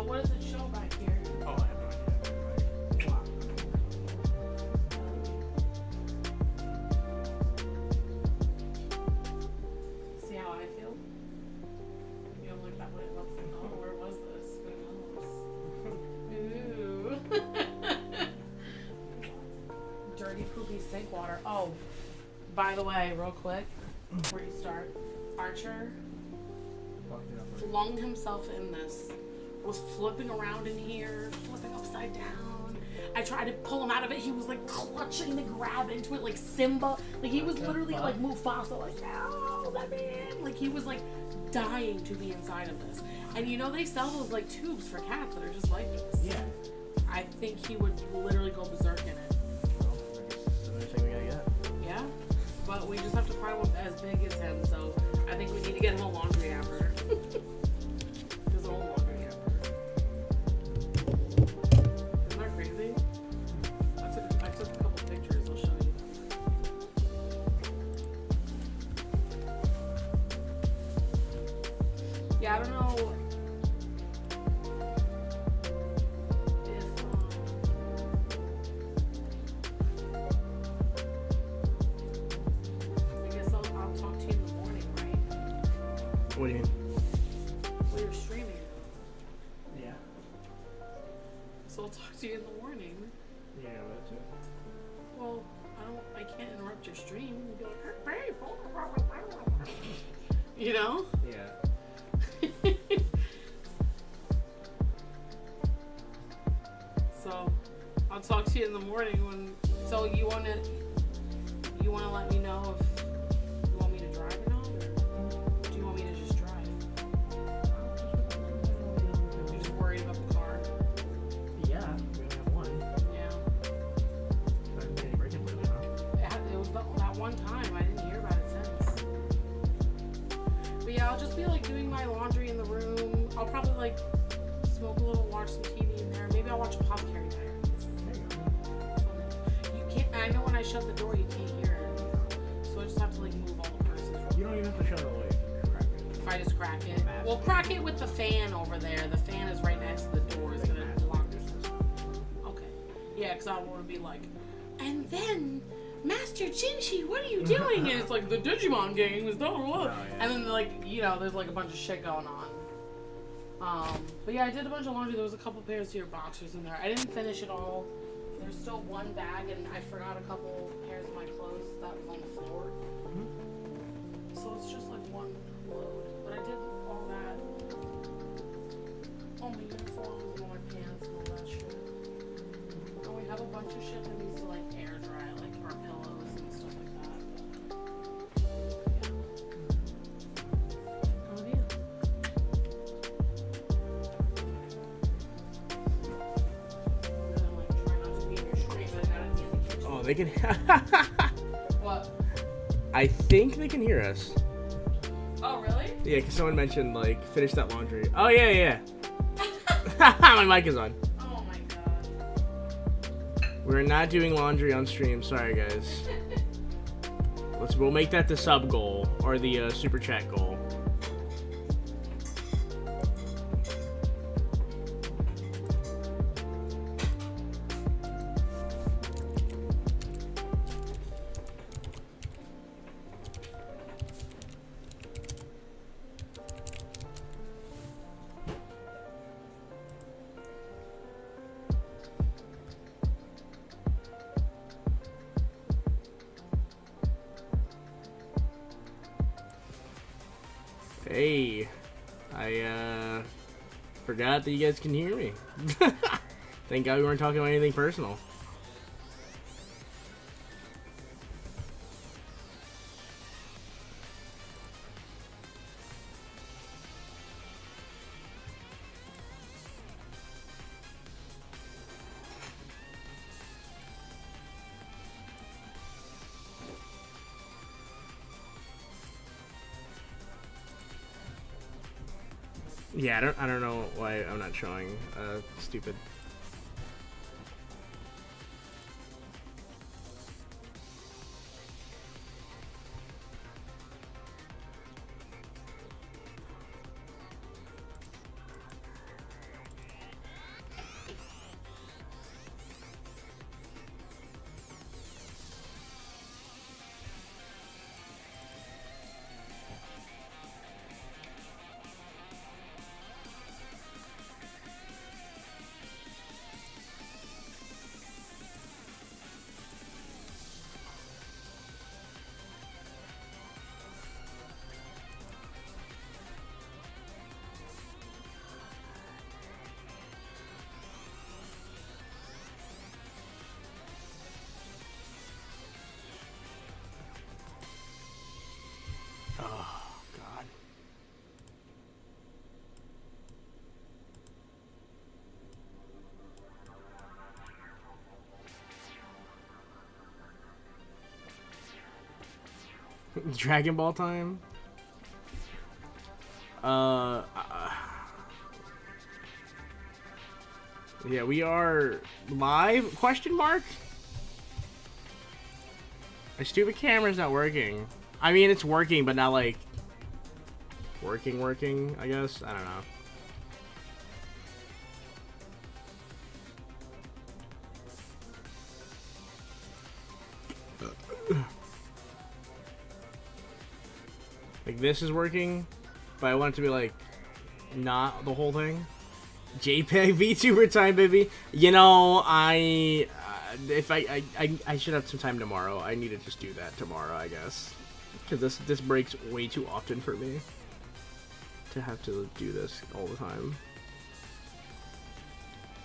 What does it show back here? Oh, I have no idea. Wow. See how I feel? You don't look that way. Oh, where was this? Who knows? Ooh. Dirty, poopy sink water. Oh, by the way, real quick, before you start, Archer flung himself in this. Was flipping around in here, flipping upside down. I tried to pull him out of it. He was like clutching to grab into it like Simba. Like he was literally like Mufasa, like, no, let me in. Like he was like dying to be inside of this. And you know they sell those like tubes for cats that are just like this. Yeah. I think he would literally go berserk in it. Well, I guess that's the only thing we gotta get. Yeah? But we just have to find one as big as him, so I think we need to get him a laundry hamper. His own laundry. Yeah, I don't know if I guess I'll talk to you in the morning, right? What do you mean? Well, you're streaming. Yeah. So I'll talk to you in the morning. Yeah, that's it. Well, I can't interrupt your stream. You'd be like, hey, you know? Yeah. So I'll talk to you in the morning when. So you wanna let me know if you want me to drive or not, or do you want me to just drive? You're just worried about the car. Yeah, we only have one. Yeah. But I didn't get any break-in lately, huh? It was that one time. I didn't hear about it since. But yeah, I'll just be like doing my laundry in the room. I'll probably like smoke a little, watch some TV in there. Maybe I'll watch a Pop Carry Diaries. You can't. I know when I shut the door, you can't hear it. So I just have to like move all the purses. You don't even have to shut it away. Crack it. If I just crack it, well, crack it with the fan over there. The fan is right next to the door. It's gonna block this. Okay. Yeah, because I want to be like, and then Master Jinchi, what are you doing? And it's like the Digimon game is blah blah blah. Oh, yeah. And then like there's like a bunch of shit going on. But yeah, I did a bunch of laundry. There was a couple pairs of your boxers in there. I didn't finish it all. There's still one bag, and I forgot a couple pairs of my clothes that was on the floor. Mm-hmm. So it's just like one load. But I did all that. All my uniforms and all my pants and all that shit. And we have a bunch of shit that needs to like air dry, like our pillows and stuff like that. But, yeah. Oh yeah. Oh, they can. What? I think they can hear us. Oh, really? Yeah, because someone mentioned, like, finish that laundry. Oh, yeah. My mic is on. Oh my god. We're not doing laundry on stream. Sorry, guys. We'll make that the sub goal or the super chat goal. Hey, I forgot that you guys can hear me. Thank God we weren't talking about anything personal. Yeah, I don't know why I'm not showing. Stupid. Oh, God. Dragon Ball time? Yeah, we are live? Question mark? My stupid camera's not working. I mean, it's working, but not like working, I guess. I don't know. Like, this is working, but I want it to be like not the whole thing. JPEG VTuber time, baby. You know, if I should have some time tomorrow. I need to just do that tomorrow, I guess, because this breaks way too often for me to have to do this all the time.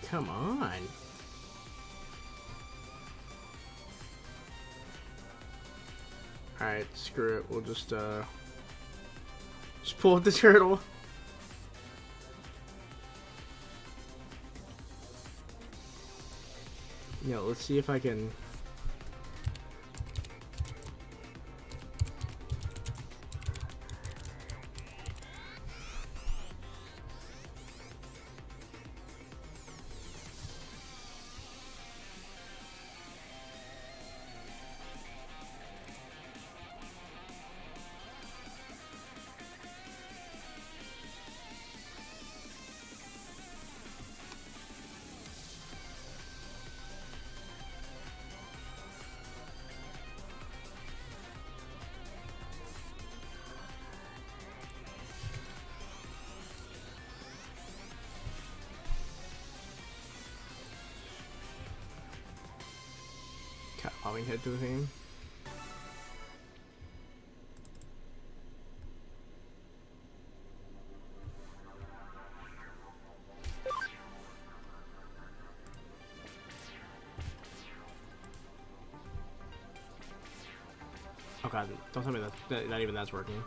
Come on. Alright, screw it. We'll just pull up the turtle. Yeah, let's see if I can. Cat popping head to the theme. Oh god, don't tell me that not even that's working.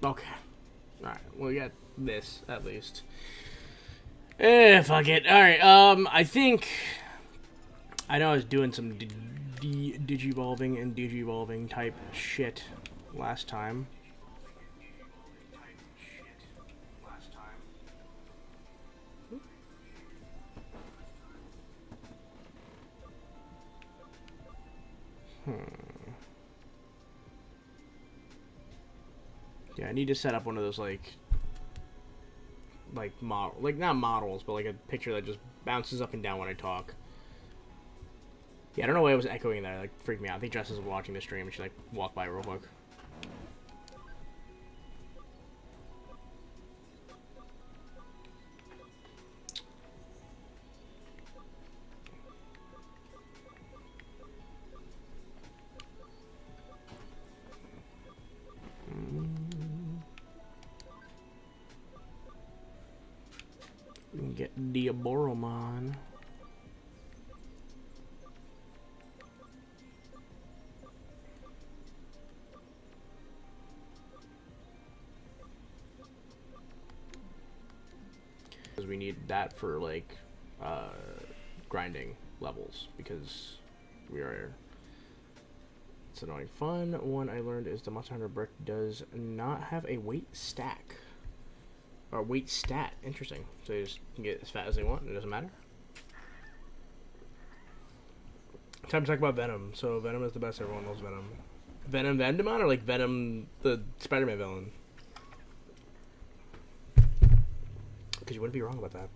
Okay. Alright, we got this, at least. Fuck it. Alright, I think... I know I was doing some digivolving and digivolving type shit last time. Yeah, I need to set up one of those, like model, like not models, but like a picture that just bounces up and down when I talk. Yeah, I don't know why it was echoing there. Like, freaked me out. I think Jess is watching the stream and she like walked by real quick. We can get Diaboromon. we need that for like grinding levels because we are. It's annoying. Fun one I learned is the Monster Hunter brick does not have a weight stack or weight stat. Interesting. So they just can get as fat as they want. It doesn't matter. Time to talk about Venom. So Venom is the best. Everyone loves Venom. Venom Vendemon or like Venom the Spider-Man villain? Because you wouldn't be wrong about that.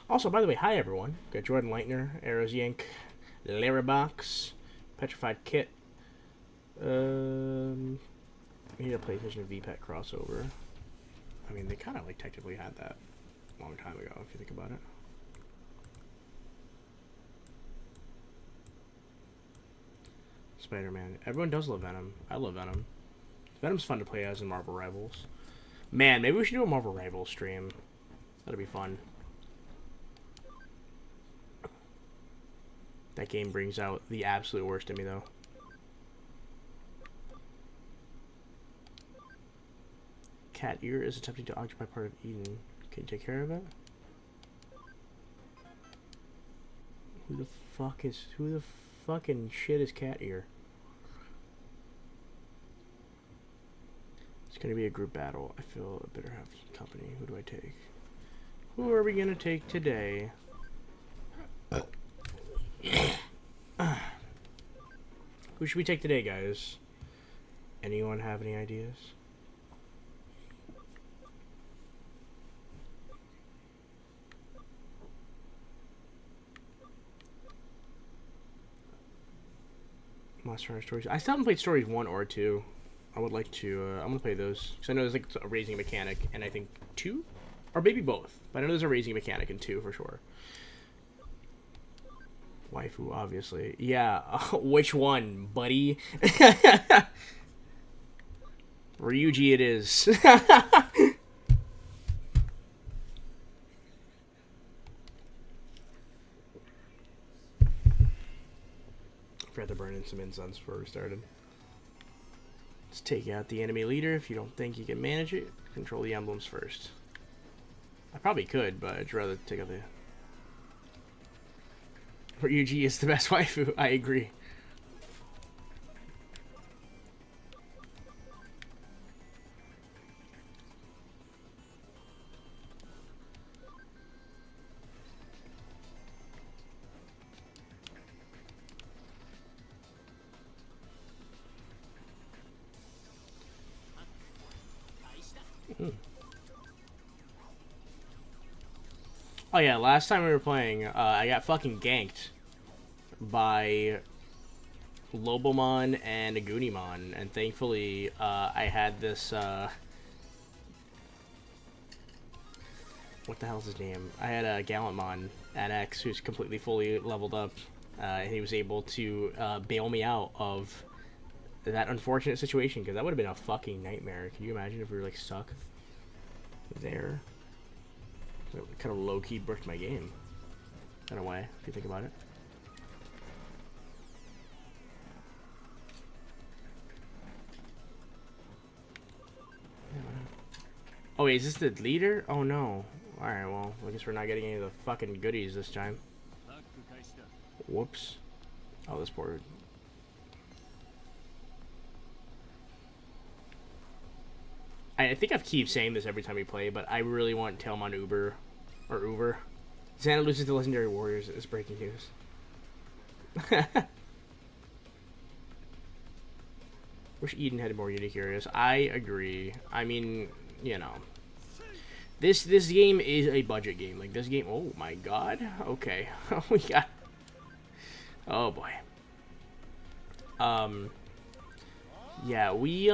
Also, by the way, hi everyone. Got Jordan Leitner, Arrows Yank, Larabox, Petrified Kit. We need a PlayStation VPET crossover. I mean, they kind of like technically had that a long time ago, if you think about it. Spider-Man. Everyone does love Venom. I love Venom. Venom's fun to play as in Marvel Rivals. Man, maybe we should do a Marvel Rivals stream. That'd be fun. That game brings out the absolute worst in me, though. Cat Ear is attempting to occupy part of Eden. Can you take care of it? Who the fucking shit is Cat Ear? It's gonna be a group battle. I feel I better have company. Who do I take? Who are we gonna take today? Who should we take today, guys? Anyone have any ideas? Monster Hunter Stories. I still haven't played Stories 1 or 2. I would like to, I'm gonna play those. Because I know there's like a raising mechanic, and I think 2? Or maybe both. But I know there's a raising mechanic in 2 for sure. Waifu, obviously. Yeah, which one, buddy? Ryuji it is. Forgot to burn in some incense before we started. Let's take out the enemy leader. If you don't think you can manage it, control the emblems first. I probably could, but I'd rather take out the... Ryuji is the best waifu. I agree. Oh yeah, last time we were playing, I got fucking ganked by Lobomon and Agunimon, and thankfully I had this, what the hell's his name? I had a Gallantmon at X who's completely fully leveled up, and he was able to bail me out of that unfortunate situation, because that would have been a fucking nightmare. Can you imagine if we were like stuck there? It kind of low-key bricked my game, in a way, if you think about it. Oh wait, is this the leader? Oh no. Alright, well, I guess we're not getting any of the fucking goodies this time. Whoops. Oh, this poor... I think I've keep saying this every time we play, but I really want Tailmon Uber. Or Uber. Xana loses to Legendary Warriors is breaking news. Wish Eden had more unique areas. I agree. I mean, you know. This game is a budget game. Like, this game... Oh, my God. Okay. We got... Oh, boy. Yeah, we,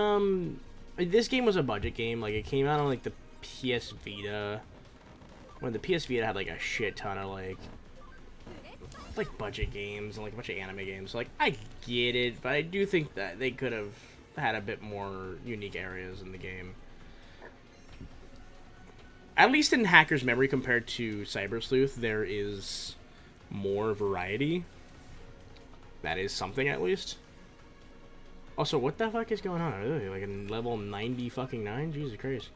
this game was a budget game. Like, it came out on, like, the PS Vita. When the PS Vita had, like, a shit ton of, like, budget games and, like, a bunch of anime games. So, like, I get it, but I do think that they could have had a bit more unique areas in the game. At least in Hacker's Memory compared to Cyber Sleuth, there is more variety. That is something, at least. Also, what the fuck is going on? Are they like in level 90 fucking 9? Jesus Christ.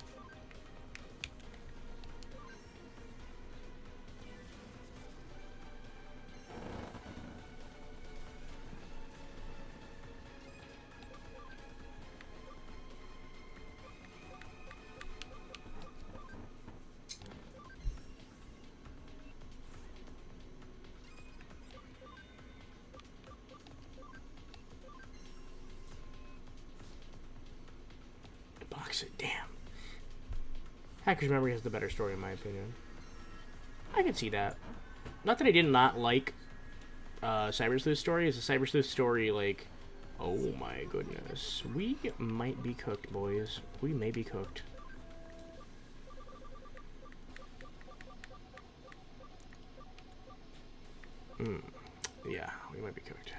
opposite. Damn. Hacker's Memory has the better story, in my opinion. I can see that. Not that I did not like Cyber Sleuth's story. It's a Cyber Sleuth story, like, oh my goodness. We might be cooked, boys. We may be cooked. Yeah, we might be cooked.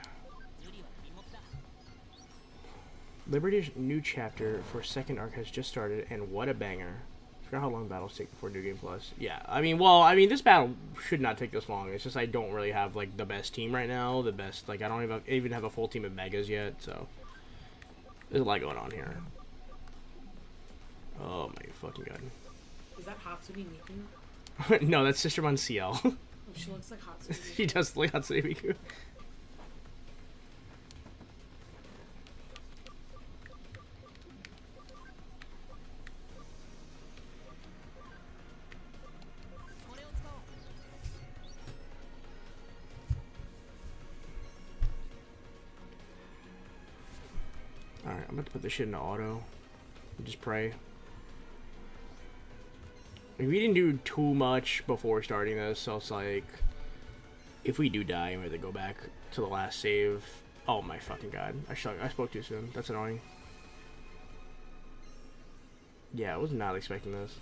Liberty's new chapter for second arc has just started, and what a banger. Forgot how long battles take before New Game Plus. Yeah, I mean, this battle should not take this long. It's just I don't really have, like, the best team right now. The best, like, I don't even have a full team of Megas yet, so. There's a lot going on here. Oh my fucking god. Is that Hatsune Miku? No, that's Sistermon CL. Oh, she looks like Hatsune Miku. She does look like Hatsune Miku. Alright, I'm about to put this shit into auto. And just pray. I mean, we didn't do too much before starting this, so it's like, if we do die, we have to go back to the last save. Oh my fucking god. I spoke too soon. That's annoying. Yeah, I was not expecting this.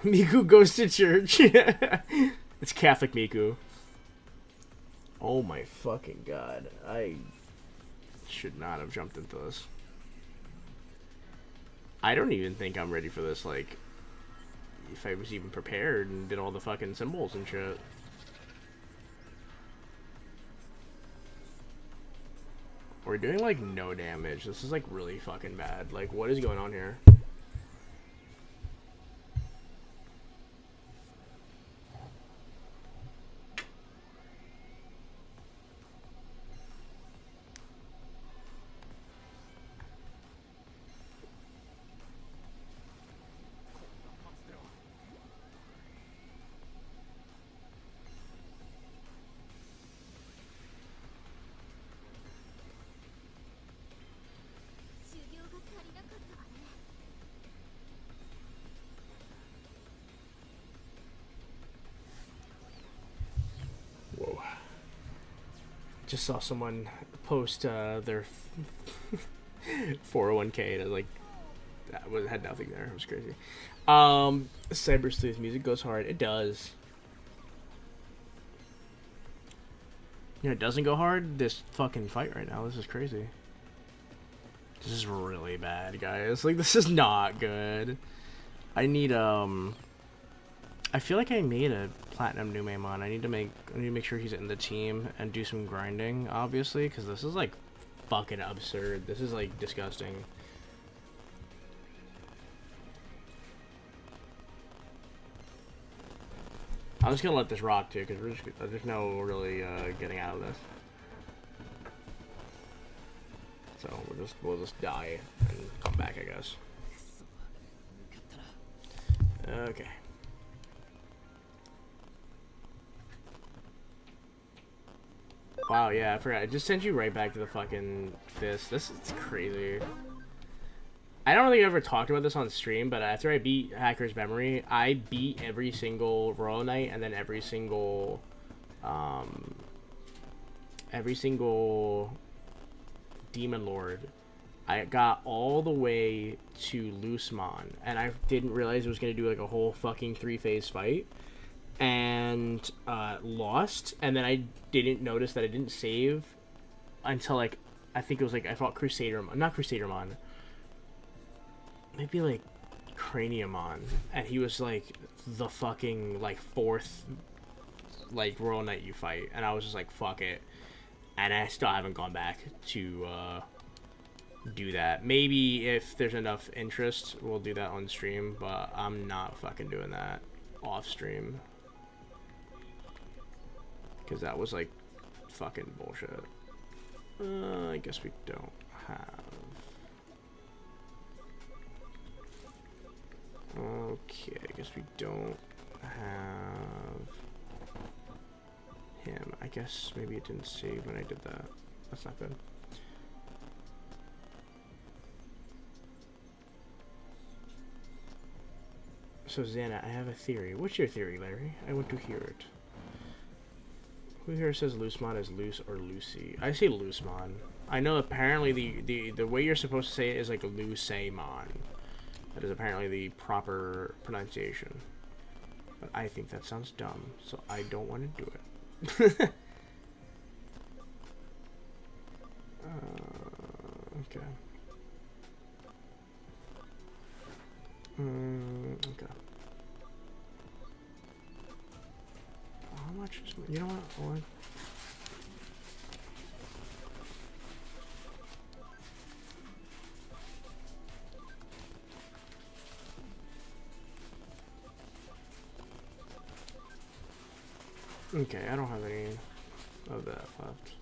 Miku goes to church. It's Catholic Miku. Oh my fucking god. I should not have jumped into this. I don't even think I'm ready for this, like, if I was even prepared and did all the fucking symbols and shit. We're doing, like, no damage. This is, like, really fucking bad. Like, what is going on here? Whoa. Just saw someone post their 401k and like had nothing there. It was crazy. Cyber Sleuth music goes hard. It does. You know, it doesn't go hard. This fucking fight right now. This is crazy. This is really bad, guys. Like, this is not good. I need I feel like I made a platinum new Maimon. I need to make sure he's in the team and do some grinding, obviously, because this is like fucking absurd. This is like disgusting. I'm just gonna let this rock too, because there's no really getting out of this. So we'll just die and come back, I guess. Okay. Wow, yeah, I forgot. I just sent you right back to the fucking this. This is crazy. I don't think I ever talked about this on stream, but after I beat Hacker's Memory, I beat every single Royal Knight and then every single Demon Lord. I got all the way to Loosemon, and I didn't realize it was going to do like a whole fucking 3-phase fight. And lost, and then I didn't notice that I didn't save until like I think it was like I fought not Crusadermon, maybe like Craniumon, and he was like the fucking like 4th like Royal Knight you fight, and I was just like fuck it, and I still haven't gone back to do that. Maybe if there's enough interest we'll do that on stream, but I'm not fucking doing that off stream. Because that was like fucking bullshit. I guess we don't have. Okay, I guess we don't have him. I guess maybe it didn't save when I did that. That's not good. So Xana, I have a theory. What's your theory, Larry? I want to hear it. Who here says Loosemon is loose or Lucy? I say Loosemon. I know apparently the way you're supposed to say it is like Loosemon. That is apparently the proper pronunciation. But I think that sounds dumb, so I don't want to do it. Okay. Okay. How much is... You know what? Okay, I don't have any of that left.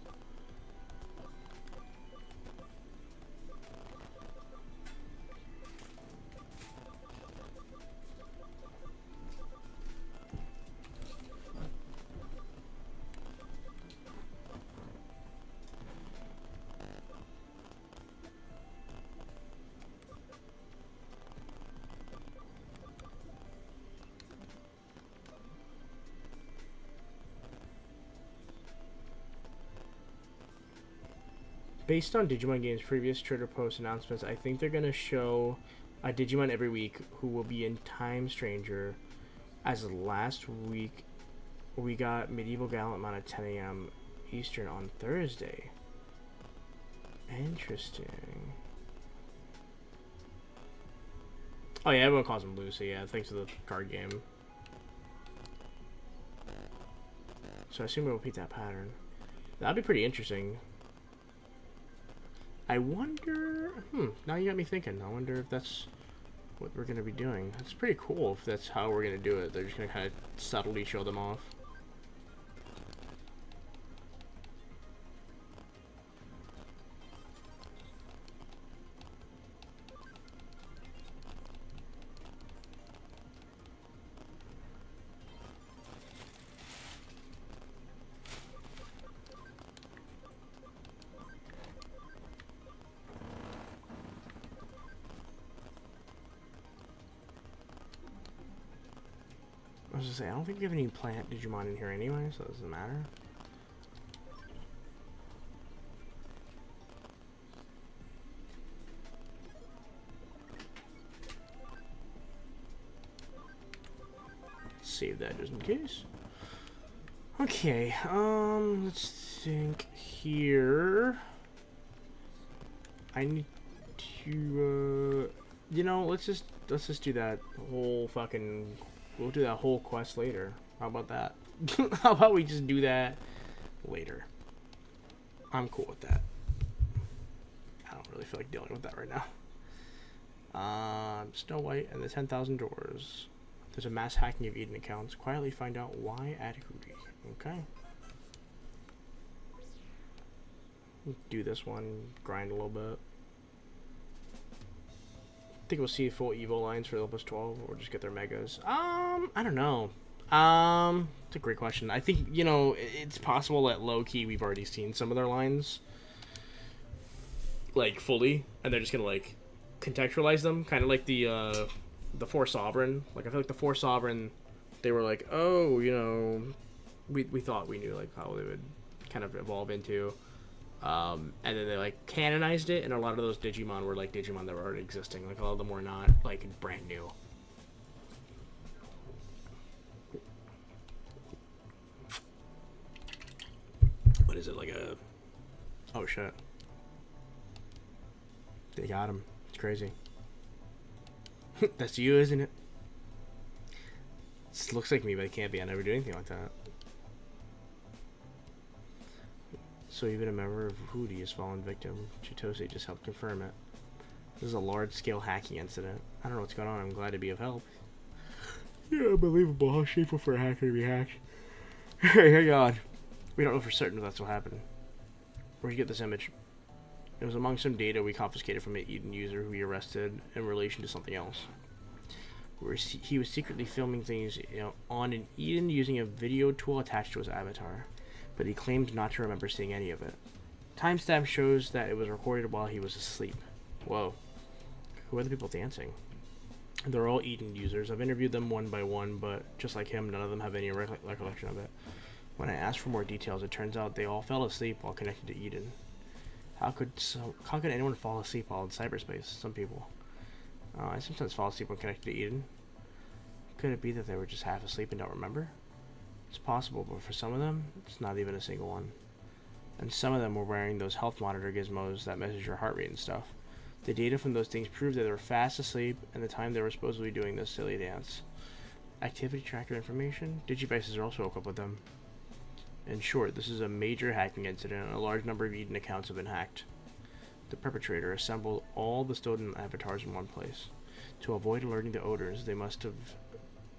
Based on Digimon Game's previous Twitter post announcements, I think they're going to show a Digimon every week who will be in Time Stranger. As of last week, we got Medieval Gallantmon at 10 a.m. Eastern on Thursday. Interesting. Oh yeah, everyone calls him Lucy, yeah, thanks to the card game. So I assume we'll repeat that pattern. That'd be pretty interesting. I wonder... now you got me thinking. I wonder if that's what we're going to be doing. That's pretty cool if that's how we're going to do it. They're just going to kind of subtly show them off. I was gonna say, I don't think you have any plant Digimon in here anyway, so it doesn't matter. Save that just in case. Okay, let's think here. I need to, you know, let's just do that whole fucking. We'll do that whole quest later. How about that? How about we just do that later? I'm cool with that. I don't really feel like dealing with that right now. Snow White and the 10,000 Doors. There's a mass hacking of Eden accounts. Quietly find out why at Hootie. Okay. Do this one. Grind a little bit. Think we'll see full Evo lines for level 12 or just get their megas. I don't know. It's a great question. I think, you know, it's possible that low key we've already seen some of their lines like fully, and they're just gonna like contextualize them, kind of like the Four Sovereign. Like I feel like the Four Sovereign, they were like, oh, you know, we thought we knew like how they would kind of evolve into. And then they like canonized it, and a lot of those Digimon were like Digimon that were already existing. Like a lot of them were not like brand new. What is it, like a... Oh shit. They got him. It's crazy. That's you, isn't it? This looks like me, but it can't be. I never do anything like that. So even a member of Hootie has fallen victim. Chitose just helped confirm it. This is a large-scale hacking incident. I don't know what's going on. I'm glad to be of help. Yeah, unbelievable. How shameful for a hacker to be hacked. Hey, God. We don't know for certain if that's what happened. Where'd you get this image? It was among some data we confiscated from an Eden user who we arrested in relation to something else. He was secretly filming things, you know, on an Eden using a video tool attached to his avatar, but he claimed not to remember seeing any of it. Timestamp shows that it was recorded while he was asleep. Whoa. Who are the people dancing? They're all Eden users. I've interviewed them one by one, but just like him, none of them have any recollection of it. When I asked for more details, it turns out they all fell asleep while connected to Eden. How could anyone fall asleep while in cyberspace? Some people. I sometimes fall asleep when connected to Eden. Could it be that they were just half asleep and don't remember? It's possible, but for some of them, it's not even a single one. And some of them were wearing those health monitor gizmos that measure your heart rate and stuff. The data from those things proved that they were fast asleep and the time they were supposedly doing this silly dance. Activity tracker information? Digivices are also woke up with them. In short, this is a major hacking incident and a large number of Eden accounts have been hacked. The perpetrator assembled all the stolen avatars in one place. To avoid alerting the odors, they must have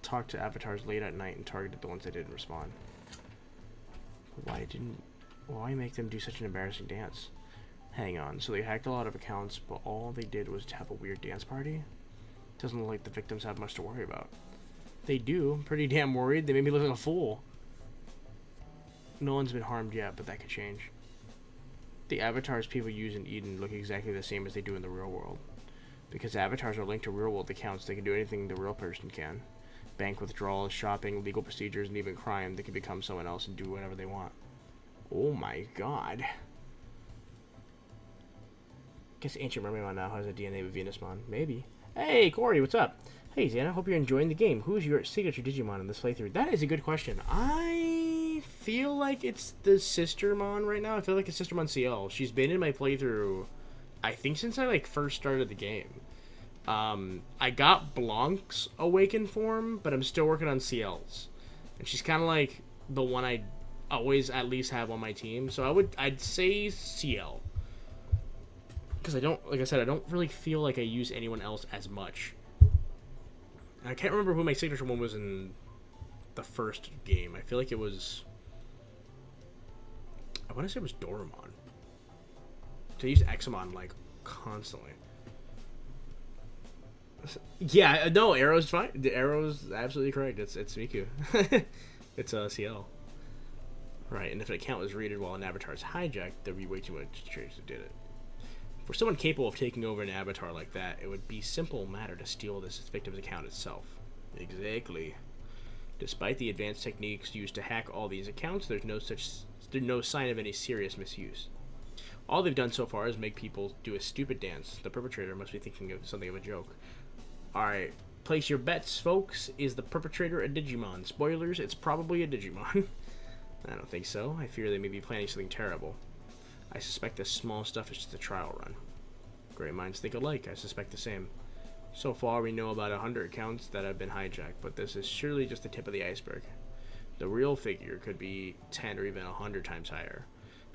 talked to avatars late at night and targeted the ones that didn't respond. Why make them do such an embarrassing dance? Hang on, so they hacked a lot of accounts, but all they did was to have a weird dance party? Doesn't look like the victims have much to worry about. They do. I'm pretty damn worried. They made me look like a fool. No one's been harmed yet, but that could change. The avatars people use in Eden look exactly the same as they do in the real world. Because avatars are linked to real-world accounts, they can do anything the real person can. Bank withdrawals, shopping, legal procedures, and even crime. They can become someone else and do whatever they want. Oh my god. Guess Ancient Mermaid now has a DNA with Venusmon. Maybe. Hey, Corey, what's up? Hey, Xana, hope you're enjoying the game. Who's your signature Digimon in this playthrough? That is a good question. I feel like it's the Sistermon right now. I feel like it's Sistermon CL. She's been in my playthrough, I think, since I, first started the game. I got Blanc's Awakened form, but I'm still working on CL's. And she's kind of like the one I always at least have on my team. So I'd say CL. Because like I said, I don't really feel like I use anyone else as much. And I can't remember who my signature one was in the first game. I feel like it was... I want to say it was Doraemon. So I used Examon, constantly. Yeah, no, Arrow's fine. The Arrow's absolutely correct. It's Miku. It's CL. Right, and if an account was raided while an avatar is hijacked, there'd be way too much traders who did it. For someone capable of taking over an avatar like that, it would be a simple matter to steal this victim's account itself. Exactly. Despite the advanced techniques used to hack all these accounts, there's no sign of any serious misuse. All they've done so far is make people do a stupid dance. The perpetrator must be thinking of something of a joke. Alright, place your bets, folks. Is the perpetrator a Digimon? Spoilers, it's probably a Digimon. I don't think so. I fear they may be planning something terrible. I suspect this small stuff is just a trial run. Great minds think alike. I suspect the same. So far, we know about 100 accounts that have been hijacked, but this is surely just the tip of the iceberg. The real figure could be 10 or even 100 times higher.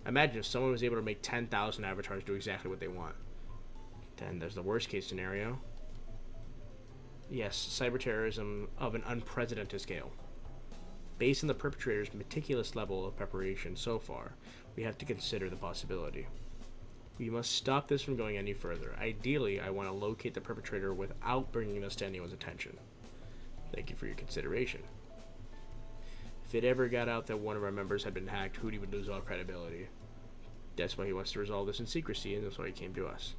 Imagine if someone was able to make 10,000 avatars do exactly what they want. Then there's the worst case scenario. Yes, cyber terrorism of an unprecedented scale. Based on the perpetrator's meticulous level of preparation so far, we have to consider the possibility. We must stop this from going any further. Ideally, I want to locate the perpetrator without bringing this to anyone's attention. Thank you for your consideration. If it ever got out that one of our members had been hacked, Hootie would lose all credibility. That's why he wants to resolve this in secrecy, and that's why he came to us.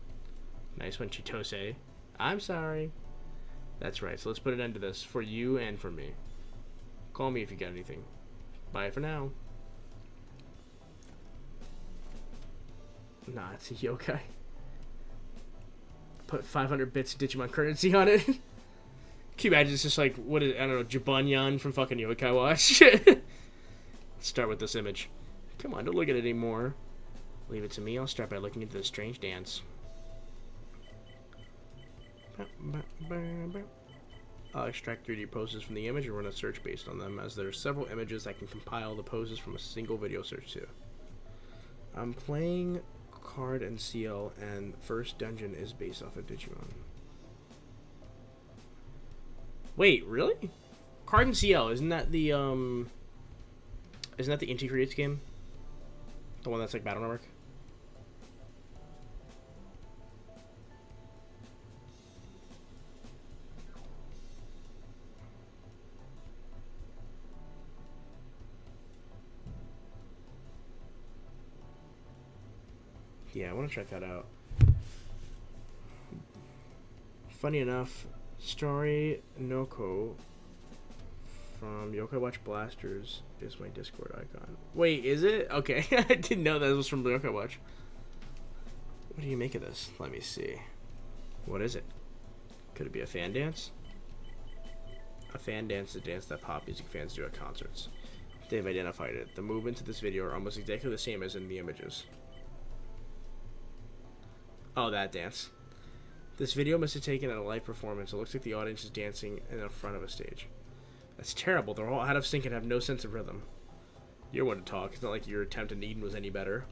Nice one, Chitose. I'm sorry. That's right, so let's put an end to this, for you and for me. Call me if you got anything. Bye for now. Nah, it's a yokai. Put 500 bits of Digimon currency on it. Can you imagine it's just what is it? I don't know, Jibanyan from fucking Yokai Watch? Let's start with this image. Come on, don't look at it anymore. Leave it to me. I'll start by looking into this strange dance. I'll extract 3D poses from the image and run a search based on them, as there are several images that can compile the poses from a single video search too. I'm playing Card and CL, and first dungeon is based off of Digimon. Wait, really? Card and CL, isn't that the Inti Creates game? The one that's like Battle Network? Yeah, I want to check that out. Funny enough, Story Noko from Yokai Watch Blasters is my Discord icon. Wait, is it? Okay, I didn't know that was from Yokai Watch. What do you make of this? Let me see. What is it? Could it be a fan dance? A fan dance is a dance that pop music fans do at concerts. They've identified it. The movements of this video are almost exactly the same as in the images. Oh, that dance. This video must have taken at a live performance. It looks like the audience is dancing in the front of a stage. That's terrible. They're all out of sync and have no sense of rhythm. You're one to talk. It's not like your attempt at Eden was any better.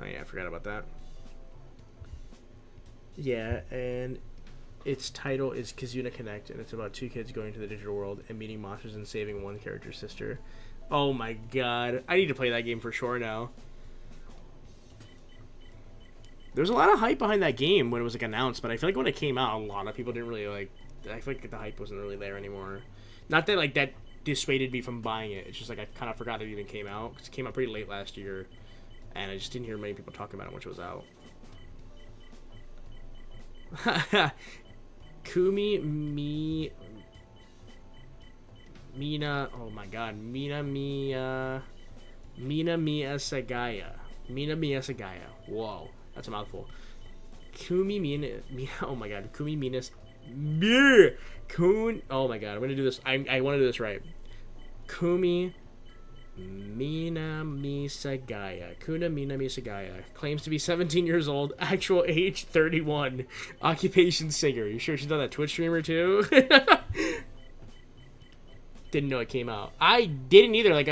Oh yeah, I forgot about that. Yeah, and its title is Kizuna Connect, and it's about two kids going to the digital world and meeting monsters and saving one character's sister. Oh my god. I need to play that game for sure now. There's a lot of hype behind that game when it was like announced, but I feel like when it came out, a lot of people didn't really like. I feel like the hype wasn't really there anymore. Not that like that dissuaded me from buying it. It's just like I kind of forgot it even came out because it came out pretty late last year, and I just didn't hear many people talking about it once it was out. Mina. Oh my God, Mina Mia Sagaya. Mina Mia Sagaya. Whoa. That's a mouthful. Kumi Mina. Oh my god. Kumi Minas. Kun. Oh my god. I'm gonna do this. I want to do this right. Kumi Mina Misagaya. Kuna Mina Misagaya. Claims to be 17 years old. Actual age 31. Occupation singer. You sure she's not that Twitch streamer too? Didn't know it came out. I didn't either. Like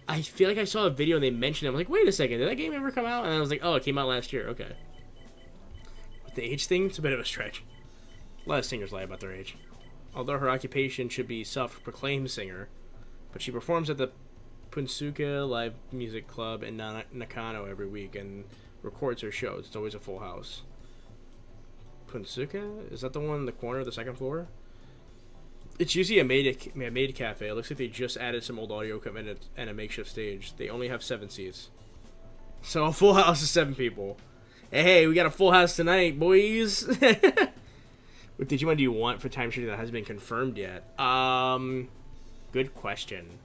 I feel like I saw a video and they mentioned it. I'm like, wait a second, did that game ever come out? And I was like, oh, it came out last year. Okay. But the age thing, it's a bit of a stretch. A lot of singers lie about their age. Although her occupation should be self-proclaimed singer, but she performs at the Punsuka Live Music Club in Nakano every week and records her shows. It's always a full house. Punsuka? Is that the one in the corner of the second floor? It's usually a maid cafe. It looks like they just added some old audio equipment and a makeshift stage. They only have 7 seats. So a full house of 7 people. Hey, we got a full house tonight, boys. What Digimon do you want for time shooting that hasn't been confirmed yet? Good question.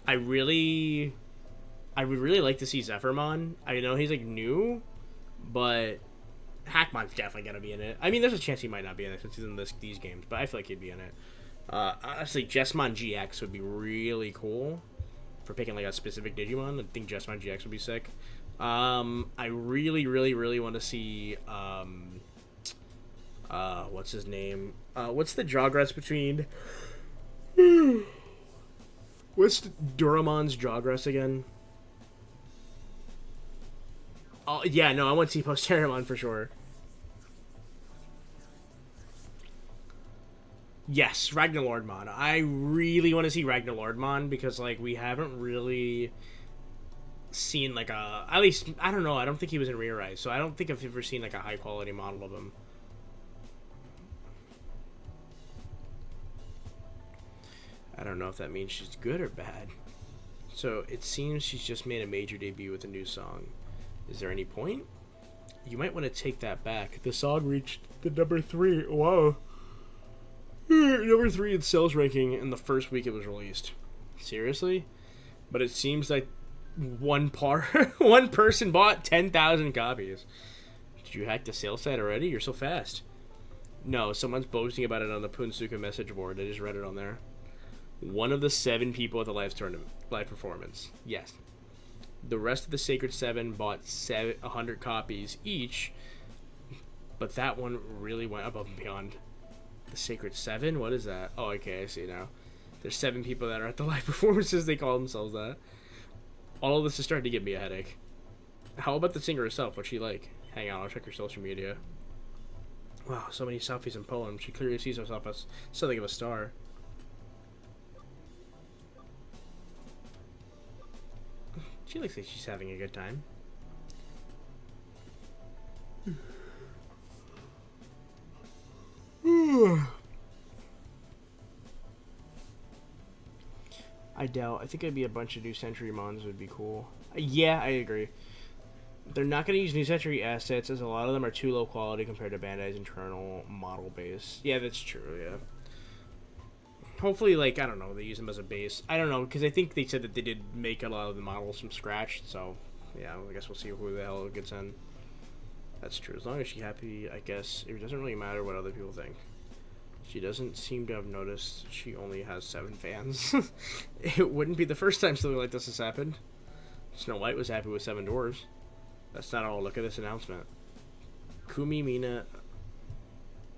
I would really like to see Zephyrmon. I know he's like new, but Hackmon's definitely gonna be in it. I mean, there's a chance he might not be in it since he's in these games, but I feel like he'd be in it. Honestly, Jessmon GX would be really cool for picking like a specific Digimon. I think Jessmon GX would be sick. I really want to see what's his name? What's the Jogress between? What's Duramon's Jogress again? Oh yeah, no, I want to see Posterimon for sure. Yes, Ragnar Lordmon. I really want to see Ragnar Lordmon because, like, we haven't really seen, like, at least, I don't know, I don't think he was in Re-Rise, so I don't think I've ever seen, like, a high-quality model of him. I don't know if that means she's good or bad. So, it seems she's just made a major debut with a new song. Is there any point? You might want to take that back. The song reached the number 3. Whoa. Number 3 in sales ranking in the first week it was released. Seriously? But it seems like one person bought 10,000 copies. Did you hack the sales site already? You're so fast. No, someone's boasting about it on the Punsuka message board. I just read it on there. One of the 7 people at the live performance. Yes. The rest of the Sacred 7 bought 100 copies each, but that one really went above and beyond. The Sacred 7? What is that? Oh, okay, I see now. There's 7 people that are at the live performances. They call themselves that. All of this is starting to give me a headache. How about the singer herself? What's she like? Hang on, I'll check her social media. Wow, so many selfies and poems. She clearly sees herself as something of a star. She looks like she's having a good time. I doubt. I think it'd be a bunch of new Century Mons would be cool. Yeah, I agree. They're not going to use New Century assets as a lot of them are too low quality compared to Bandai's internal model base. Yeah, that's true, yeah. Hopefully, like, I don't know, they use them as a base. I don't know, because I think they said that they did make a lot of the models from scratch, so, yeah, I guess we'll see who the hell gets in. That's true. As long as she's happy, I guess, it doesn't really matter what other people think. She doesn't seem to have noticed she only has 7 fans. It wouldn't be the first time something like this has happened. Snow White was happy with 7 dwarves. That's not all. Look at this announcement. Kumi Mina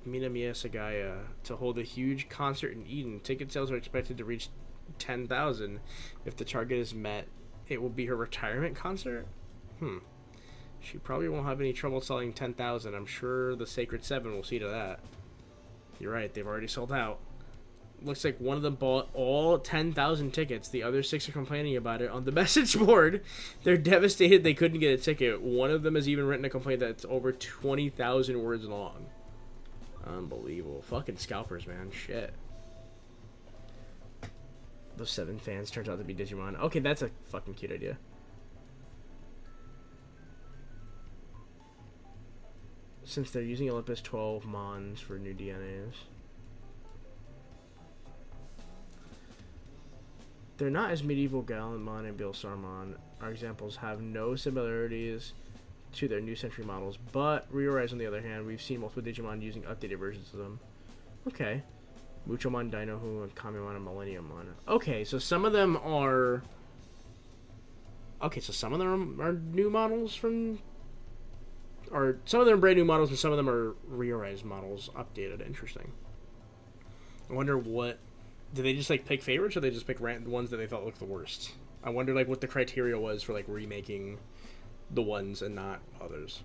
Miyasagaya to hold a huge concert in Eden. Ticket sales are expected to reach 10,000. If the target is met, it will be her retirement concert? She probably won't have any trouble selling 10,000. I'm sure the Sacred 7 will see to that. You're right, they've already sold out. Looks like one of them bought all 10,000 tickets. The other 6 are complaining about it on the message board. They're devastated they couldn't get a ticket. One of them has even written a complaint that's over 20,000 words long. Unbelievable. Fucking scalpers, man. Shit. Those 7 fans turns out to be Digimon. Okay, that's a fucking cute idea. Since they're using Olympus 12 Mons for new DNAs. They're not as medieval Galanmon and Bilsarmon. Our examples have no similarities to their new century models, but Riorise, on the other hand, we've seen multiple Digimon using updated versions of them. Okay. Muchomon, Dinohu, and Kamimon, and Millenniummon. Okay, so some of them are... Okay, so some of them are new models from... Or some of them are brand new models, and some of them are Riorise models updated. Interesting. I wonder what... Did they just, like, pick favorites, or they just pick ones that they thought looked the worst? I wonder, like, what the criteria was for, like, remaking the ones and not others.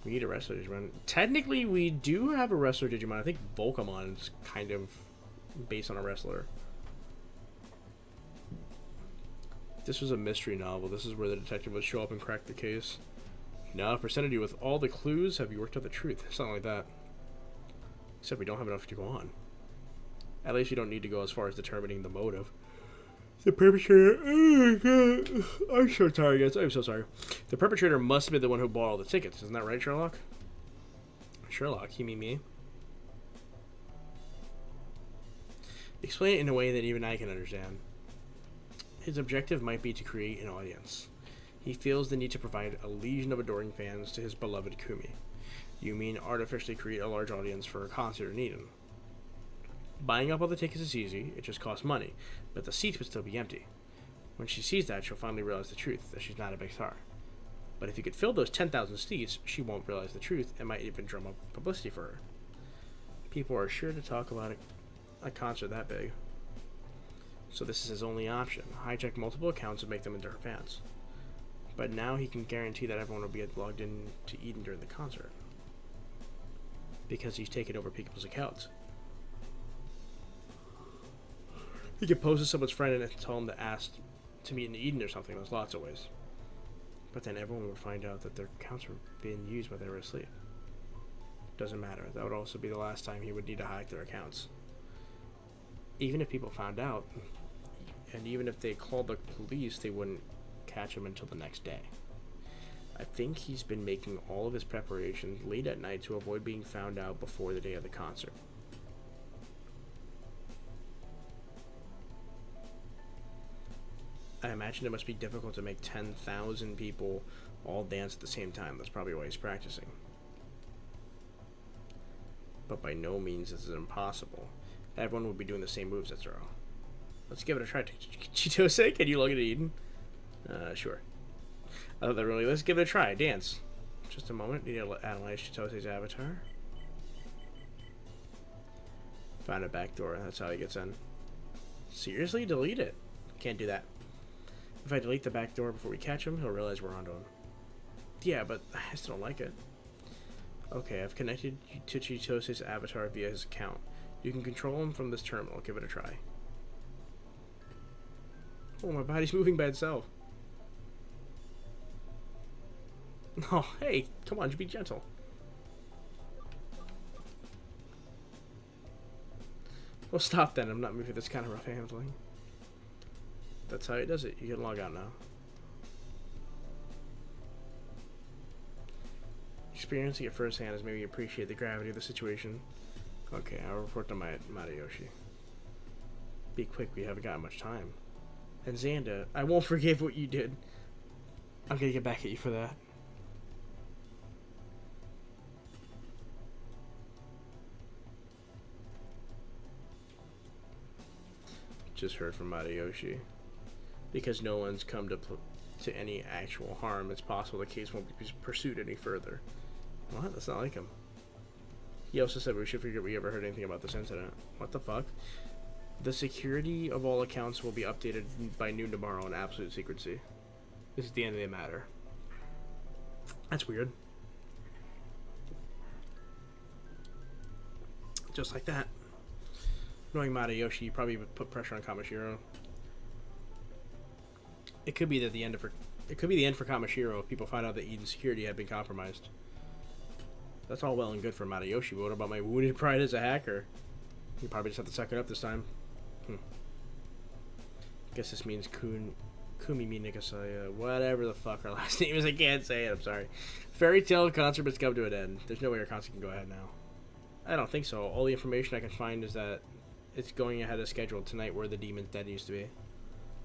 We need a wrestler Digimon. Technically, we do have a wrestler Digimon. I think Volcamon's kind of based on a wrestler. This was a mystery novel. This is where the detective would show up and crack the case. Now I've presented you with all the clues. Have you worked out the truth? Something like that. Except we don't have enough to go on. At least we don't need to go as far as determining the motive. The perpetrator... Oh, God. I'm so tired, guys. I'm so sorry. The perpetrator must have been the one who bought all the tickets. Isn't that right, Sherlock? Sherlock, you mean me? Explain it in a way that even I can understand. His objective might be to create an audience. He feels the need to provide a legion of adoring fans to his beloved Kumi. You mean artificially create a large audience for a concert in Eden? Buying up all the tickets is easy, it just costs money, but the seats would still be empty. When she sees that, she'll finally realize the truth, that she's not a big star. But if you could fill those 10,000 seats, she won't realize the truth and might even drum up publicity for her. People are sure to talk about a concert that big. So this is his only option, hijack multiple accounts and make them into her fans. But now he can guarantee that everyone will be logged in to Eden during the concert. Because he's taken over people's accounts. He could pose as someone's friend and tell them to ask to meet in Eden or something. There's lots of ways. But then everyone would find out that their accounts were being used while they were asleep. Doesn't matter. That would also be the last time he would need to hack their accounts. Even if people found out, and even if they called the police, they wouldn't catch him until the next day. I think he's been making all of his preparations late at night to avoid being found out before the day of the concert. I imagine it must be difficult to make 10,000 people all dance at the same time. That's probably why he's practicing. But by no means is it impossible. Everyone would be doing the same moves, that's all. Let's give it a try. Chitose, can you log into Eden? Sure. Let's give it a try. Dance. Just a moment. Need to analyze Chitose's avatar. Found a back door. That's how he gets in. Seriously? Delete it. Can't do that. If I delete the back door before we catch him, he'll realize we're onto him. Yeah, but I still don't like it. Okay, I've connected to Chitose's avatar via his account. You can control him from this terminal. Give it a try. Oh, my body's moving by itself. Oh, hey, come on, just be gentle. Well, stop then. I'm not moving this kind of rough handling. That's how he does it. You can log out now. Experiencing it firsthand has made me appreciate the gravity of the situation. Okay, I'll report to Matayoshi. Be quick, we haven't got much time. And Xanda, I won't forgive what you did. I'm gonna get back at you for that. Just heard from Matayoshi. Because no one's come to any actual harm, it's possible the case won't be pursued any further. What? That's not like him. He also said we should figure if we ever heard anything about this incident. What the fuck? The security of all accounts will be updated by noon tomorrow in absolute secrecy. This is the end of the matter. That's weird. Just like that. Knowing Matayoshi, you probably would put pressure on Kamishiro. It could be the end for Kamishiro if people find out that Eden's security had been compromised. That's all well and good for Matayoshi, but what about my wounded pride as a hacker? You probably just have to suck it up this time. Guess this means Kumimi Nikasaya. Whatever the fuck our last name is, I can't say it, I'm sorry. Fairy Tale concert has come to an end. There's no way our concert can go ahead now. I don't think so. All the information I can find is that it's going ahead as scheduled tonight where the Demon's Den used to be.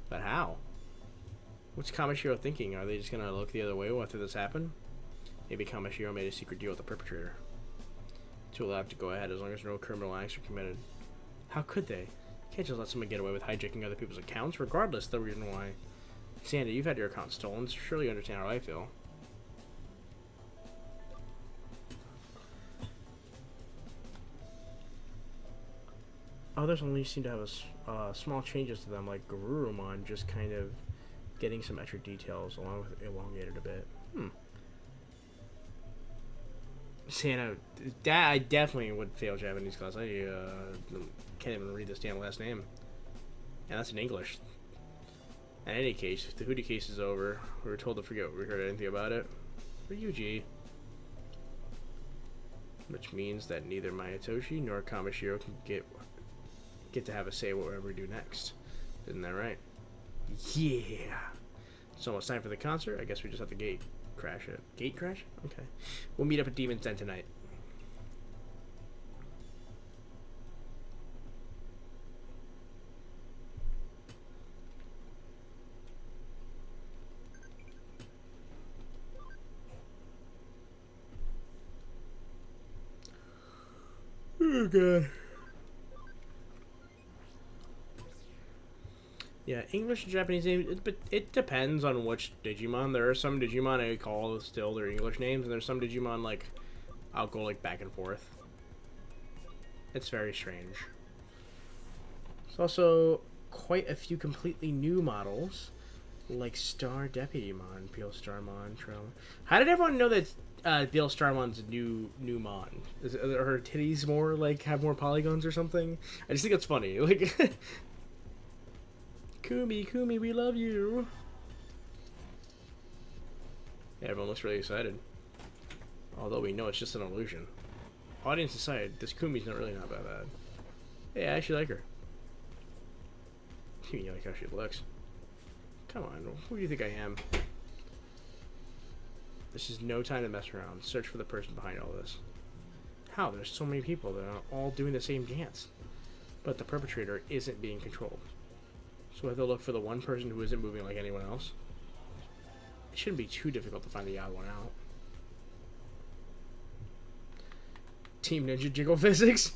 But how? What's Kamishiro thinking? Are they just gonna look the other way after this happened? Maybe Kamishiro made a secret deal with the perpetrator to allow it to go ahead as long as no criminal acts are committed. How could they? Can't just let someone get away with hijacking other people's accounts, regardless of the reason why. Xanda, you've had your account stolen, so surely you understand how I feel. Others only seem to have small changes to them, like Garurumon just kind of getting some extra details along with elongated a bit. Xanda, I definitely would fail Japanese class. I can't even read this damn last name. And that's in English. In any case, if the Hootie case is over, we were told to forget we heard anything about it. For Yuji. Which means that neither Mayatoshi nor Kamishiro can get to have a say whatever we do next. Isn't that right? Yeah! It's almost time for the concert. I guess we just have to gate crash it. Gate crash? Okay. We'll meet up at Demon's Den tonight. Oh god. Yeah, English and Japanese names, but it depends on which Digimon. There are some Digimon I call still their English names, and there's some Digimon, like, I'll go, like, back and forth. It's very strange. There's also quite a few completely new models, like Star Deputymon, Peel Starmon, Trail. How did everyone know that Peel Starmon's a new Mon? Are her titties more, like, have more polygons or something? I just think it's funny. Like... Kumi, we love you. Yeah, everyone looks really excited. Although we know it's just an illusion. Audience aside, this Kumi's not that bad. Yeah, I actually like her. You like how she looks. Come on, who do you think I am? This is no time to mess around. Search for the person behind all this. How? There's so many people that are all doing the same dance. But the perpetrator isn't being controlled. So we have to look for the one person who isn't moving like anyone else. It shouldn't be too difficult to find the odd one out. Team Ninja Jiggle Physics?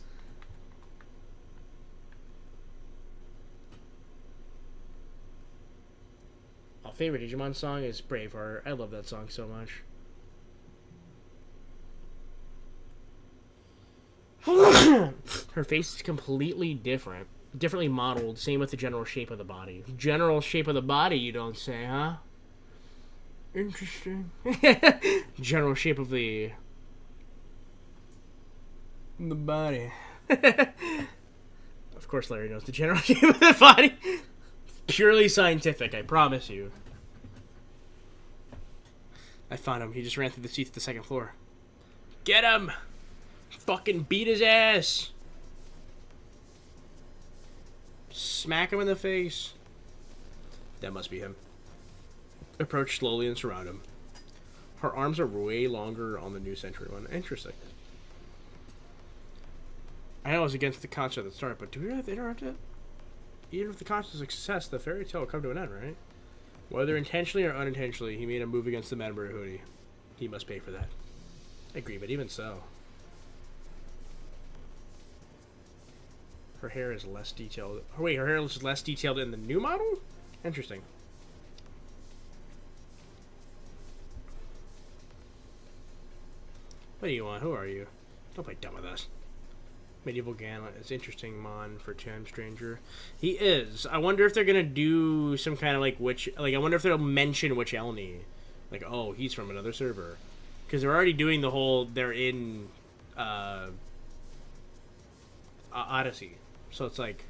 My favorite Digimon song is Braveheart. I love that song so much. Her face is completely different. Differently modeled, same with the general shape of the body. General shape of the body, you don't say, huh? Interesting. General shape of the body. Of course Larry knows the general shape of the body. Purely scientific, I promise you. I found him. He just ran through the seats to the second floor. Get him! Fucking beat his ass! Smack him in the face. That must be him. Approach slowly and surround him. Her arms are way longer on the new Century one. Interesting. I know I was against the concept at the start, but do we have to interrupt it? Even if the concept is a success, the fairy tale will come to an end, right? Whether intentionally or unintentionally, he made a move against the member hoodie. He must pay for that. I agree, but even so. Her hair is less detailed. Oh, wait, her hair is less detailed in the new model? Interesting. What do you want? Who are you? Don't play dumb with us. Medieval Gauntlet. It's interesting, Mon, for Time Stranger. He is. I wonder if they're gonna do some kind of like witch. Like, I wonder if they'll mention Witch Elney. Like, oh, he's from another server. Because they're already doing the whole. They're in Odyssey. So it's like,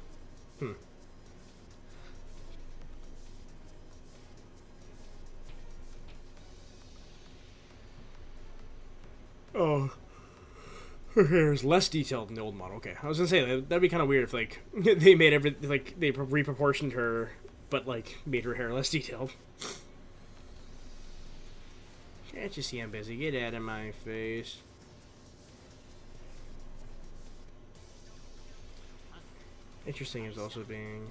Oh. Her hair is less detailed in the old model. Okay, I was gonna say that'd be kind of weird if like they made like they reproportioned her, but like made her hair less detailed. Can't you see I'm busy? Get out of my face. Interesting is also being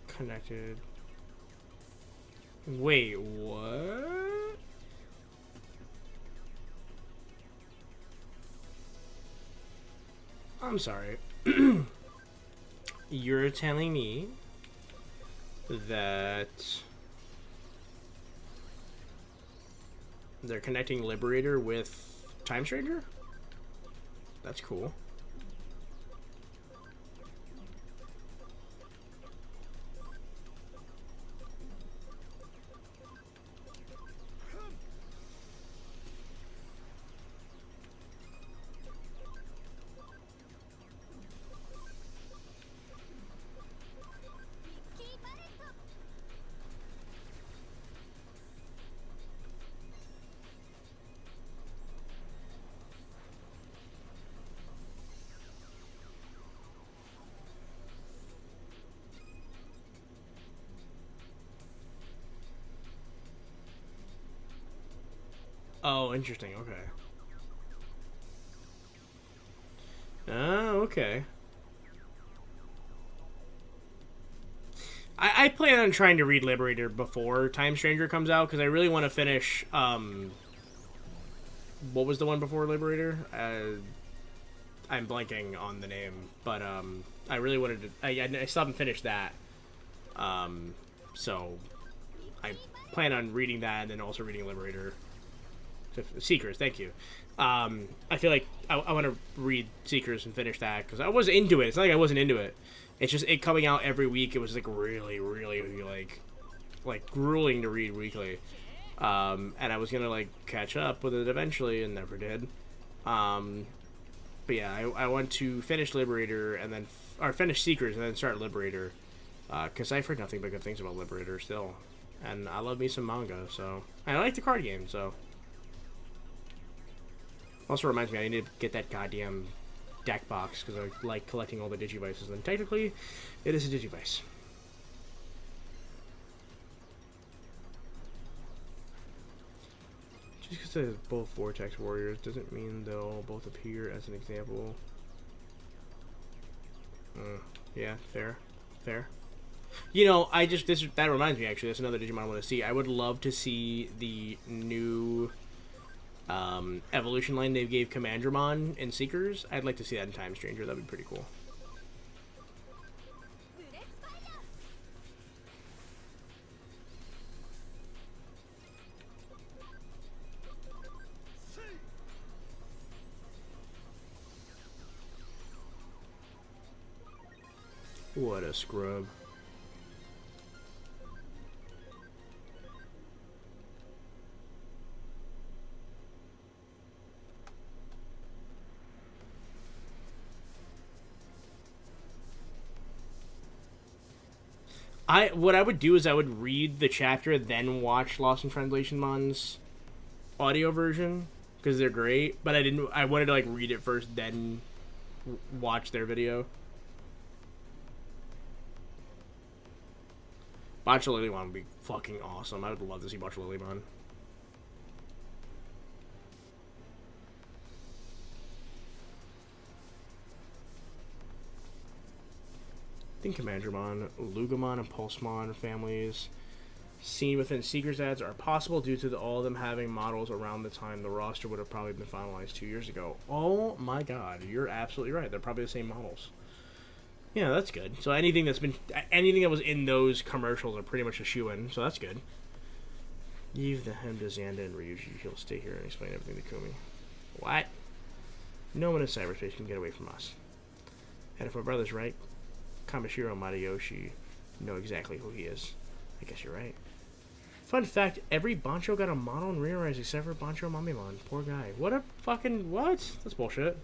connected. Wait, what? I'm sorry. You're telling me that they're connecting Liberator with Time Stranger? That's cool. Oh, interesting. Okay. Oh, okay. I plan on trying to read Liberator before Time Stranger comes out because I really want to finish. What was the one before Liberator? I'm blanking on the name, but I really wanted to. I still haven't finished that. So I plan on reading that and then also reading Liberator. Seekers, thank you. I feel like I want to read Seekers and finish that because I was into it. It's not like I wasn't into it. It's just it coming out every week. It was like really, really like grueling to read weekly. And I was gonna like catch up with it eventually, and never did. But yeah, I want to finish Liberator and then or finish Seekers and then start Liberator because I've heard nothing but good things about Liberator still, and I love me some manga. So and I like the card game. So. Also reminds me, I need to get that goddamn deck box because I like collecting all the Digivices. And technically, it is a Digivice. Just because they're both Vortex Warriors doesn't mean they'll both appear as an example. Yeah, fair. You know, that reminds me actually. That's another Digimon I want to see. I would love to see the new. Evolution line they gave Commandramon in Seekers. I'd like to see that in Time Stranger. That'd be pretty cool. What a scrub. What I would do is I would read the chapter, then watch Lost in Translation Mon's audio version because they're great. But I wanted to like read it first, then watch their video. Botcha Lilymon would be fucking awesome. I would love to see Botcha Lilymon. think Commandramon, Lugamon, and Pulsemon families seen within Seekers ads are possible due to all of them having models around the time the roster would have probably been finalized 2 years ago. Oh my god, you're absolutely right. They're probably the same models. Yeah, that's good. So anything that was in those commercials are pretty much a shoe-in, so that's good. Leave the him to Xanda and Ryuji. He'll stay here and explain everything to Kumi. What? No one in cyberspace can get away from us. And if my brother's right, Kamishiro Matayoshi know exactly who he is. I guess you're right. Fun fact, every Bancho got a model and re-rise except for Bancho Mamimon. Poor guy. What a fucking... what? That's bullshit.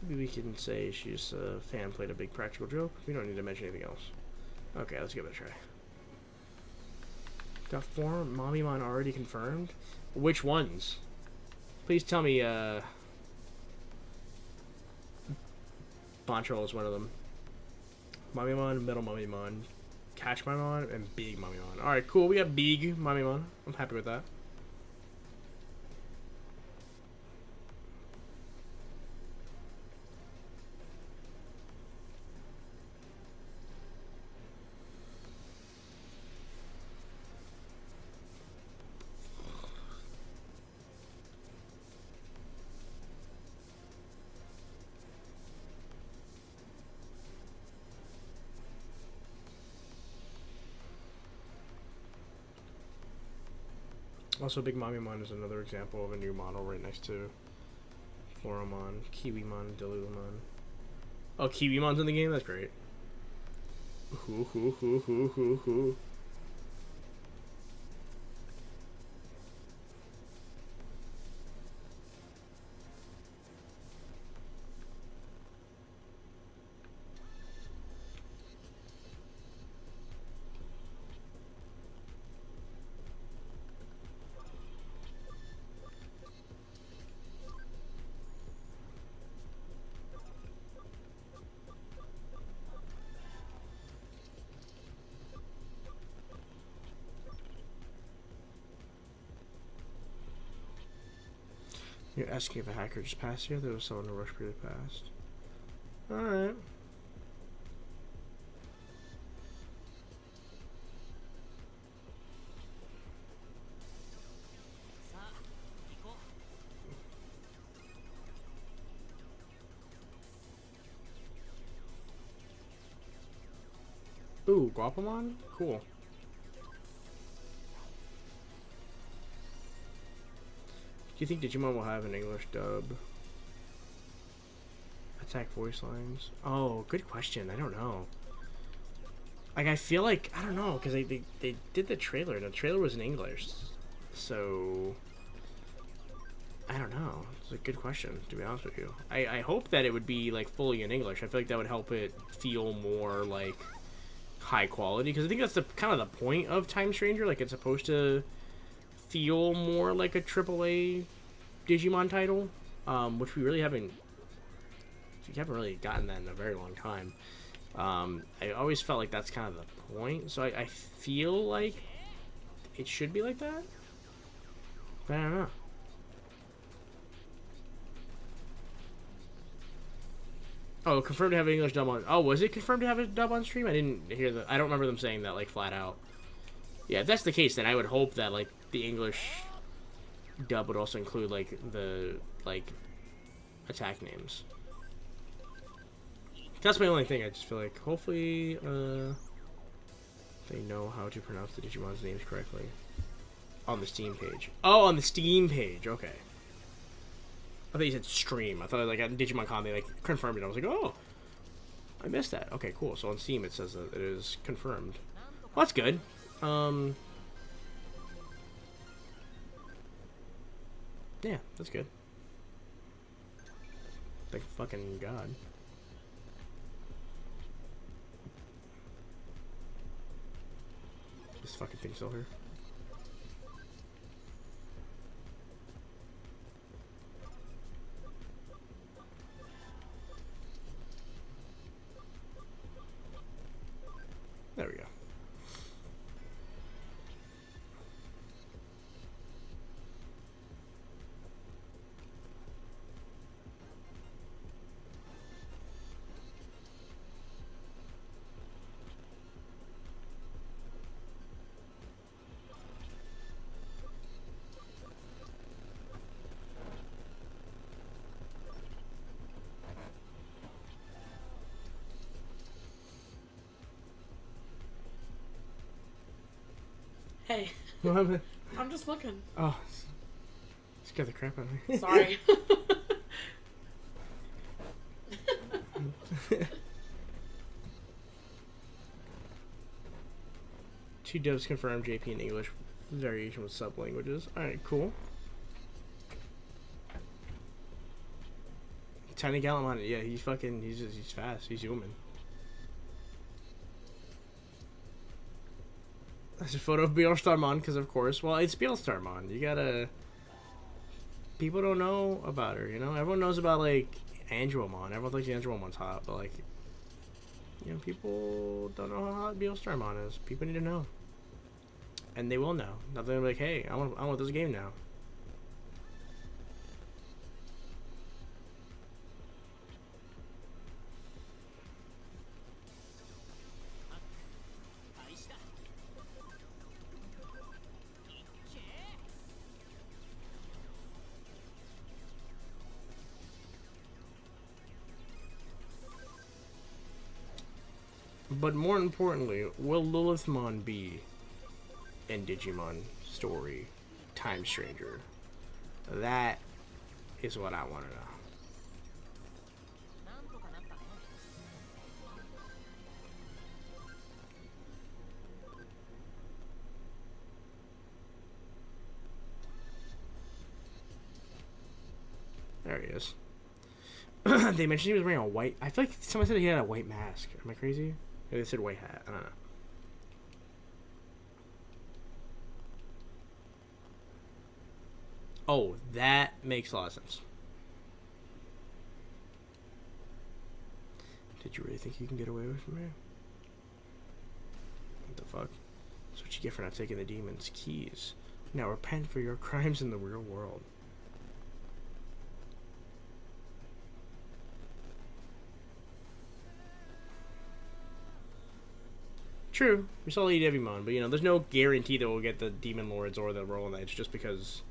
Maybe we can say she's a fan played a big practical joke. We don't need to mention anything else. Okay, let's give it a try. Got 4 Mamimon already confirmed? Which ones? Please tell me, Bancho is one of them. Mamimon, Middle Mamimon, Catch Mamimon, and Big Mamimon. Alright, cool. We got Big Mamimon. I'm happy with that. Also, Big Mamimon is another example of a new model right next to Floromon, Kiwimon, Delulumon. Oh, Kiwimon's in the game? That's great. Hoo. You're asking if a hacker just passed here? There was someone in a rush period passed. Alright. Ooh, Guapamon? Cool. Do you think Digimon will have an English dub? Attack voice lines? Oh, good question. I don't know. Like, I feel like, I don't know, because they did the trailer, and the trailer was in English. So, I don't know. It's a good question, to be honest with you. I hope that it would be, like, fully in English. I feel like that would help it feel more, like, high quality, because I think that's the kind of the point of Time Stranger. Like, it's supposed to feel more like a AAA Digimon title, which we really haven't really gotten that in a very long time. I always felt like that's kind of the point, so I feel like it should be like that, but I don't know. Oh, confirmed to have an English dub on. Oh, was it confirmed to have a dub on stream? I didn't hear the. I don't remember them saying that like flat out. Yeah, if that's the case, then I would hope that like the English dub would also include like the attack names. That's my only thing. I just feel like hopefully they know how to pronounce the Digimon's names correctly on the Steam page. Oh, on the Steam page. Okay. I thought you said stream. I thought like at DigimonCon they like confirmed it. I was like, oh, I missed that. Okay, cool. So on Steam it says that it is confirmed. Well, that's good. Yeah, that's good. Thank fucking God. This fucking thing's still here. There we go. Hey, What happened? I'm just looking. Oh, scared the crap out of me. Sorry. Two devs confirmed JP in English variation with sub languages. Alright, cool. Tiny Galamon, yeah, he's fast. He's human. That's a photo of Bjornstarmon, because of course, well, it's Bjornstarmon. You gotta. People don't know about her, you know? Everyone knows about, like, Angelmon. Everyone thinks Angelmon's hot, but, like, you know, people don't know how hot Bjornstarmon is. People need to know. And they will know. Now they're like, hey, I want this game now. But more importantly, will Lilithmon be in Digimon story Time Stranger? That is what I want to know. There he is. They mentioned he was wearing a white. I feel like someone said he had a white mask. Am I crazy? Maybe they said white hat. I don't know. Oh, that makes a lot of sense. Did you really think you can get away with me? What the fuck? That's what you get for not taking the demon's keys. Now repent for your crimes in the real world. True, we saw Lady Devimon, but you know, there's no guarantee that we'll get the Demon Lords or the Royal Knights just because,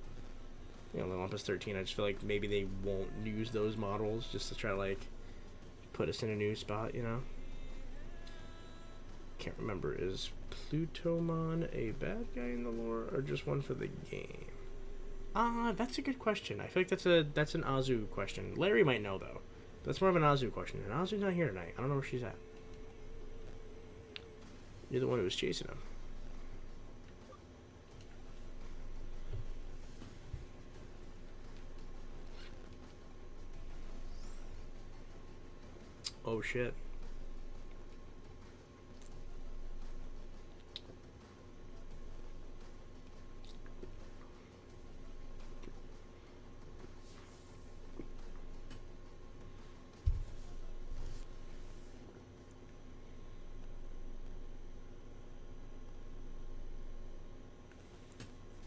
you know, the Olympus 13. I just feel like maybe they won't use those models just to try to, like, put us in a new spot, you know? Can't remember, is Plutomon a bad guy in the lore or just one for the game? That's a good question. I feel like that's an Azu question. Larry might know, though. That's more of an Azu question, and Azu's not here tonight. I don't know where she's at. You're the one who was chasing him. Oh shit.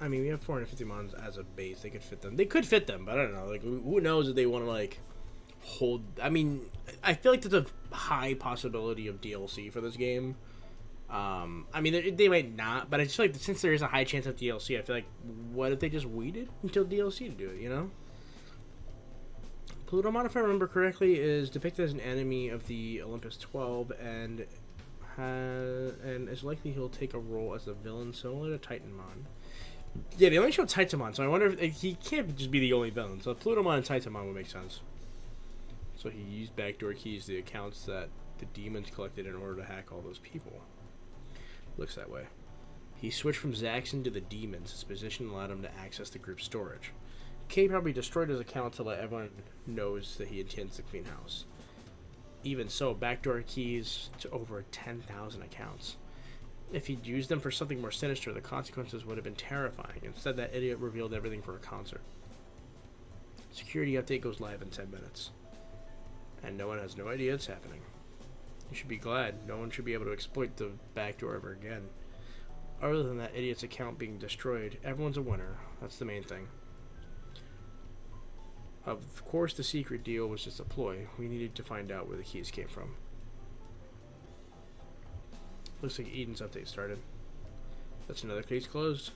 I mean, we have 450 mons as a base. They could fit them. They could fit them, but I don't know. Like, who knows if they want to, like, hold... I mean, I feel like there's a high possibility of DLC for this game. I mean, they might not, but I just feel like since there is a high chance of DLC, I feel like, what if they just waited until DLC to do it, you know? Plutomon, if I remember correctly, is depicted as an enemy of the Olympus 12, and is likely he'll take a role as a villain similar to Titanmon. Yeah, they only show Titanmon, so I wonder if he can't just be the only villain. So Plutomon and Titanmon would make sense. So he used backdoor keys to the accounts that the demons collected in order to hack all those people. Looks that way. He switched from Xanaxdu to the demons. His position allowed him to access the group's storage. K probably destroyed his account to let everyone knows that he intends to clean house. Even so, backdoor keys to over 10,000 accounts. If he'd used them for something more sinister, the consequences would have been terrifying. Instead, that idiot revealed everything for a concert. Security update goes live in 10 minutes. And no one has no idea it's happening. You should be glad. No one should be able to exploit the backdoor ever again. Other than that idiot's account being destroyed, everyone's a winner. That's the main thing. Of course, the secret deal was just a ploy. We needed to find out where the keys came from. Looks like Eden's update started. That's another case closed.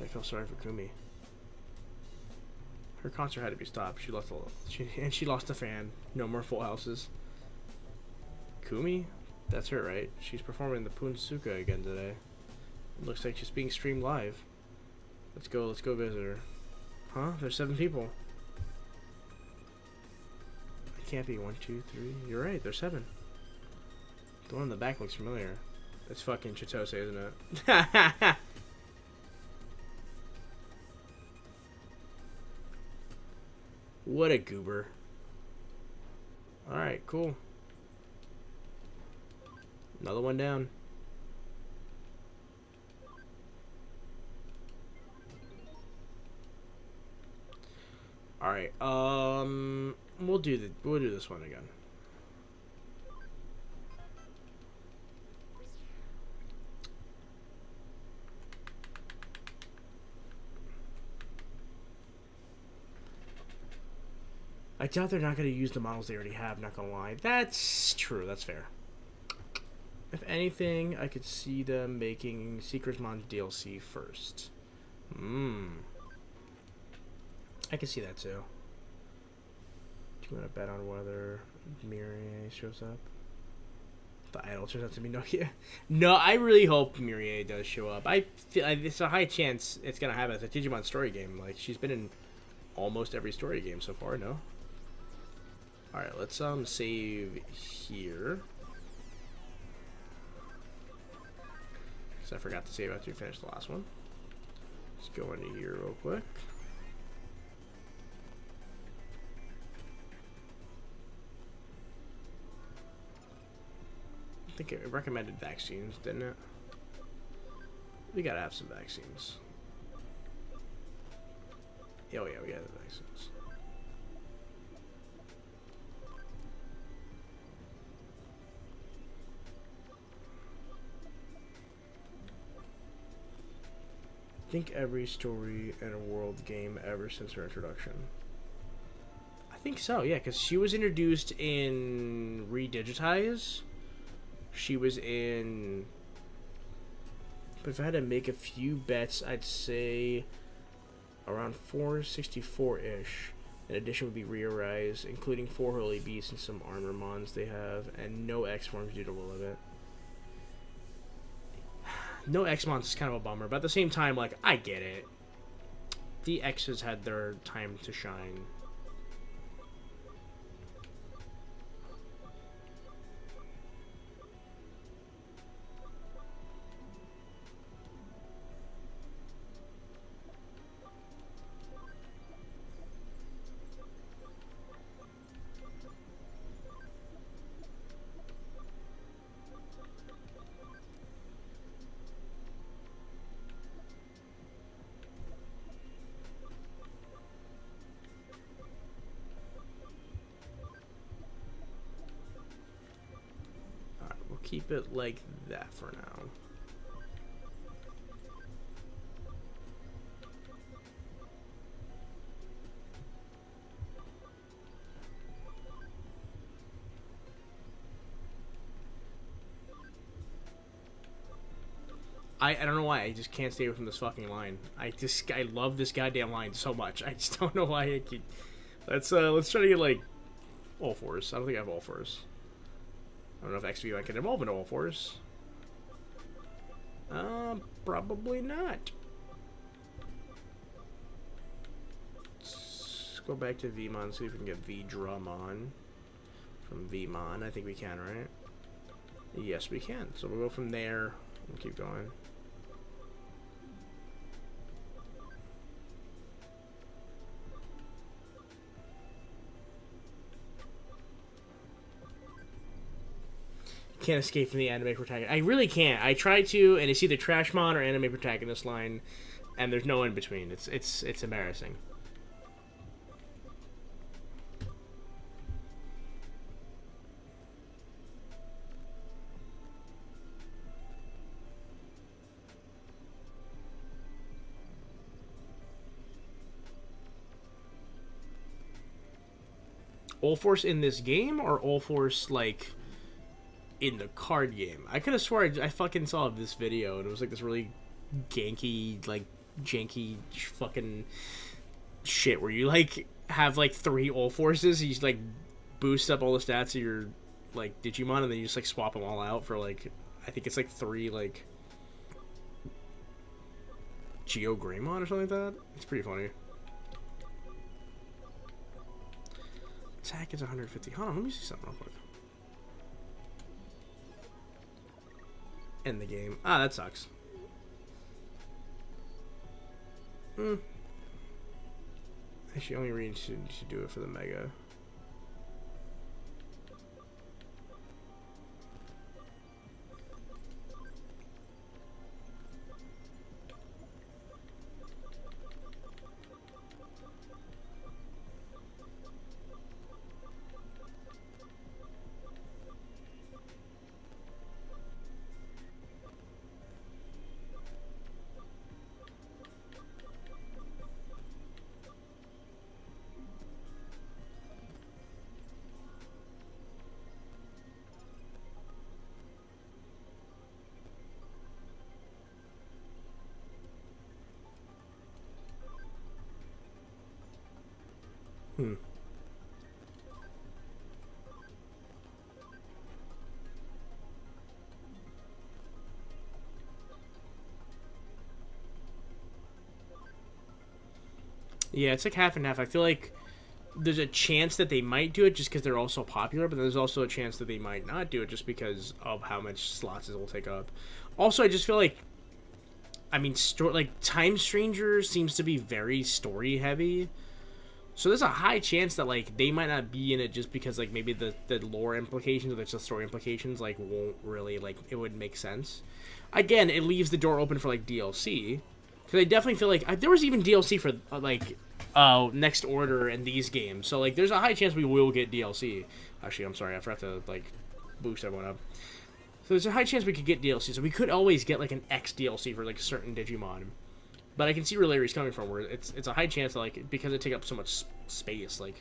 I feel sorry for Kumi. Her concert had to be stopped. She lost a fan. No more full houses. Kumi? That's her, right? She's performing the Punsuka again today. Looks like she's being streamed live. Let's go visit her. Huh? There's 7 people. It can't be 1, 2, 3. You're right, there's 7. The one in the back looks familiar. It's fucking Chitose, isn't it? What a goober. Alright, cool. Another one down. Alright, we'll do this one again. I doubt they're not going to use the models they already have, not going to lie. That's true, that's fair. If anything, I could see them making Secretmon DLC first. I can see that too. Do you want to bet on whether Mirie shows up? The idol turns out to be Nokia. No, I really hope Mirie does show up. I feel it's a high chance it's going to happen. It's a Digimon story game. Like, she's been in almost every story game so far, no? Alright, let's save here. Because I forgot to save after we finished the last one. Let's go into here real quick. I think it recommended vaccines, didn't it? We gotta have some vaccines. Oh yeah, we got the vaccines. I think every story in a world game ever since her introduction. I think so, yeah, because she was introduced in Redigitize. She was in... But if I had to make a few bets, I'd say around 464-ish. In addition would be Rearise, including 4 Holy Beasts and some armor mons they have, and no X-Forms due to Will of It. No X-Mons is kind of a bummer, but at the same time, like, I get it. The X's had their time to shine. Keep it like that for now. I don't know why, I just can't stay away from this fucking line. I love this goddamn line so much. I just don't know why I keep... Let's try to get, like, all fours. I don't think I have all fours. I don't know if XV can evolve into all fours. Probably not. Let's go back to Vmon, see if we can get V-Dramon from Vmon. I think we can, right? Yes, we can. So we'll go from there and keep going. Can't escape from the anime protagonist. I really can't. I try to, and it's either Trashmon or anime protagonist line, and there's no in between. It's embarrassing. All Force in this game, or All Force like in the card game? I could have swore I fucking saw this video and it was like this really ganky, like janky fucking shit where you like have like 3 All Forces, you just like boost up all the stats of your like Digimon and then you just like swap them all out for like, I think it's like 3 like Geo Greymon or something like that. It's pretty funny. Attack is 150. Hold on, let me see something real quick. End the game. Ah, that sucks. Actually, only Reed should do it for the Mega. Yeah, it's like half and half. I feel like there's a chance that they might do it just because they're all so popular, but there's also a chance that they might not do it just because of how much slots it will take up. Also, I just feel like, I mean, Time Stranger seems to be very story heavy, so there's a high chance that like they might not be in it just because like maybe the lore implications or the story implications like won't really like it wouldn't make sense. Again, it leaves the door open for like DLC. Because I definitely feel like there was even DLC for Next Order and these games, so like there's a high chance we will get DLC. Actually, I'm sorry, I forgot to like boost everyone up. So there's a high chance we could get DLC, so we could always get like an X DLC for like a certain Digimon. But I can see where Larry's coming from, where it's a high chance that like because it take up so much space, like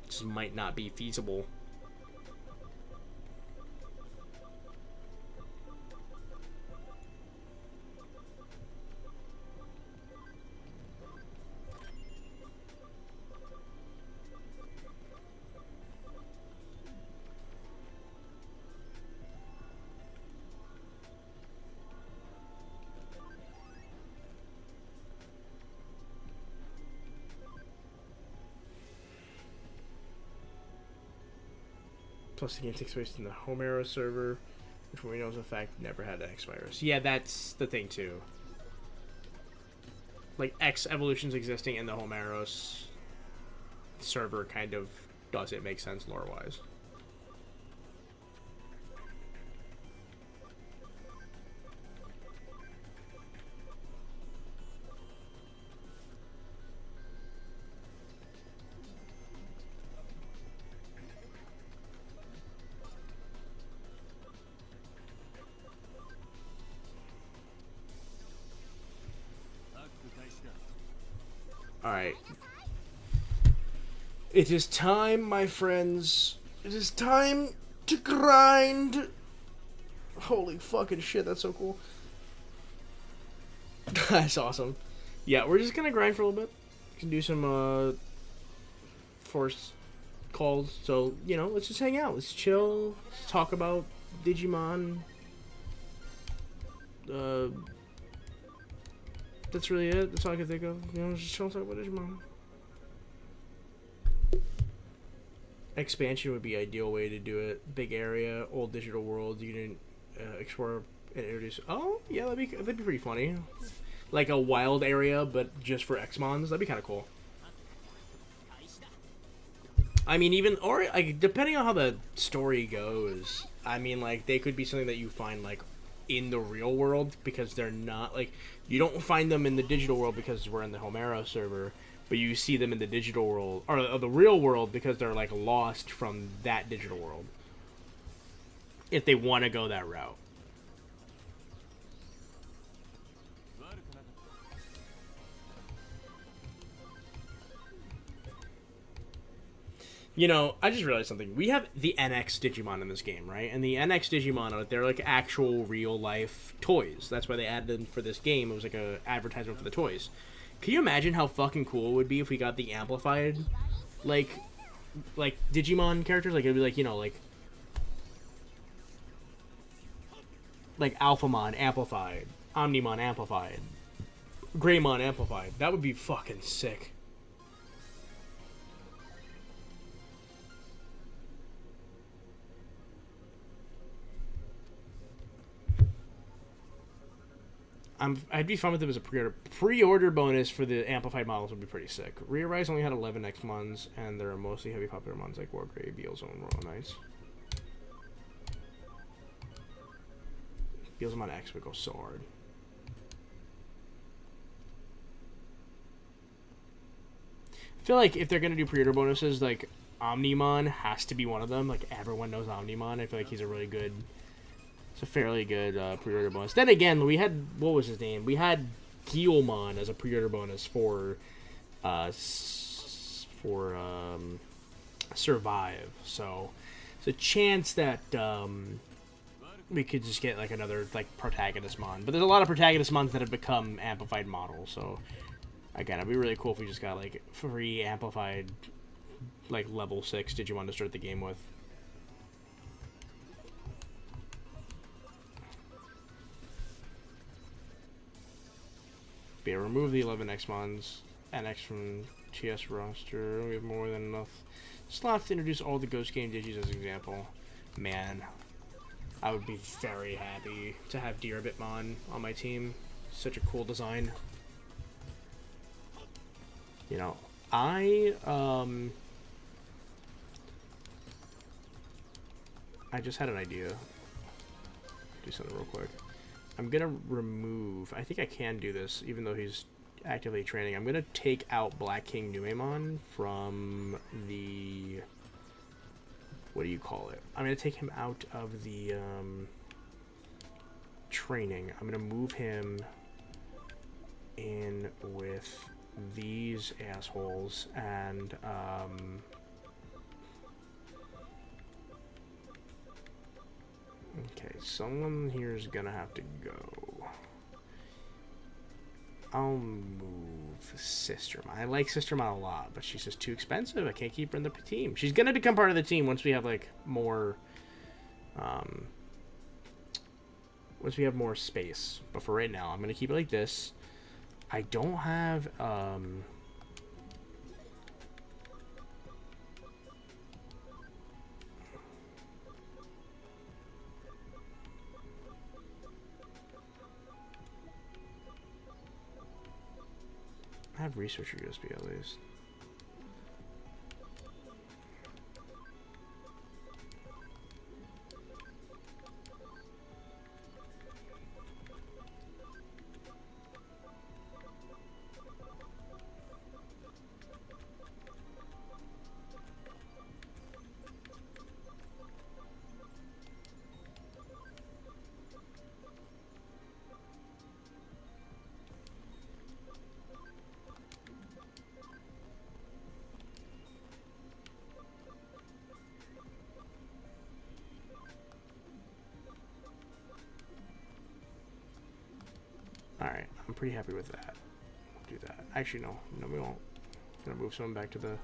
it just might not be feasible. Plus, the game takes place in the Homero server, which we know is a fact never had an X virus. Yeah, that's the thing too. Like X evolutions existing in the Homeros server kind of doesn't make sense lore wise. Alright. It is time, my friends. It is time to grind. Holy fucking shit, that's so cool. That's awesome. Yeah, we're just gonna grind for a little bit. We can do some force calls. So, you know, let's just hang out. Let's chill. Let's talk about Digimon. That's really it. That's all I can think of. You know, just chill and talk about Digimon. Expansion would be an ideal way to do it. Big area, old digital world. You can explore and introduce. Oh, yeah, that'd be pretty funny. Like a wild area, but just for Xmons. That'd be kind of cool. I mean, even or like depending on how the story goes. I mean, like they could be something that you find like in the real world because they're not like you don't find them in the digital world because we're in the Homero server, but you see them in the digital world or the real world because they're like lost from that digital world. If they want to go that route. You know, I just realized something. We have the NX Digimon in this game, right? And the NX Digimon, they're like actual real-life toys. That's why they added them for this game. It was like an advertisement for the toys. Can you imagine how fucking cool it would be if we got the amplified, like Digimon characters? Like, it would be like, you know, like Alphamon amplified, Omnimon amplified, Greymon amplified. That would be fucking sick. I'd be fine with it as a pre-order. Pre-order bonus for the amplified models would be pretty sick. Rearise only had 11 X-Mons, and there are mostly heavy popular mons like Wargrave, Beelzone, Royal Knights. Beelzone on X would go so hard. I feel like if they're gonna do pre-order bonuses, like Omnimon has to be one of them. Like everyone knows Omnimon. I feel like he's a really good. It's a fairly good pre-order bonus. Then again, we had what was his name? We had Guilmon as a pre-order bonus for Survive. So it's a chance that we could just get like another like protagonist mon. But there's a lot of protagonist mons that have become amplified models. So again, it'd be really cool if we just got like free amplified like level 6 Digimon to start the game with. But yeah, remove the 11 X-Mons and X from TS roster. We have more than enough slots to introduce all the Ghost Game Digis as an example. Man, I would be very happy to have Deerabitmon on my team. Such a cool design. You know, I just had an idea. Do something real quick. I'm gonna remove. I think I can do this, even though he's actively training. I'm gonna take out Black King Numemon from the. What do you call it? I'm gonna take him out of the training. I'm gonna move him in with these assholes and okay, someone here is gonna have to go. I'll move Sistermon. I like Sistermon a lot, but she's just too expensive. I can't keep her in the team. She's gonna become part of the team once we have like more once we have more space. But for right now, I'm gonna keep it like this. I don't have I have researcher USB at least. Alright, I'm pretty happy with that. We'll do that. Actually, no, we won't. I'm gonna move someone back to the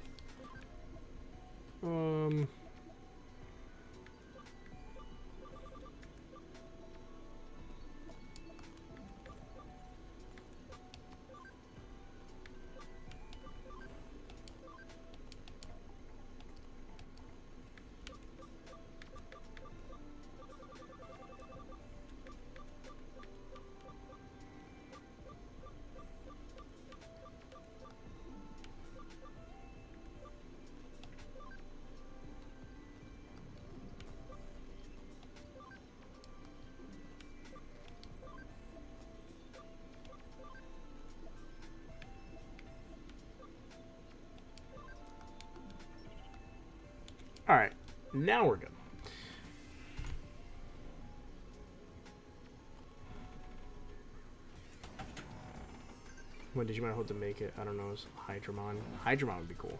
Alright, now we're good. When did you want to make it? I don't know. It's Hydramon. Hydramon would be cool.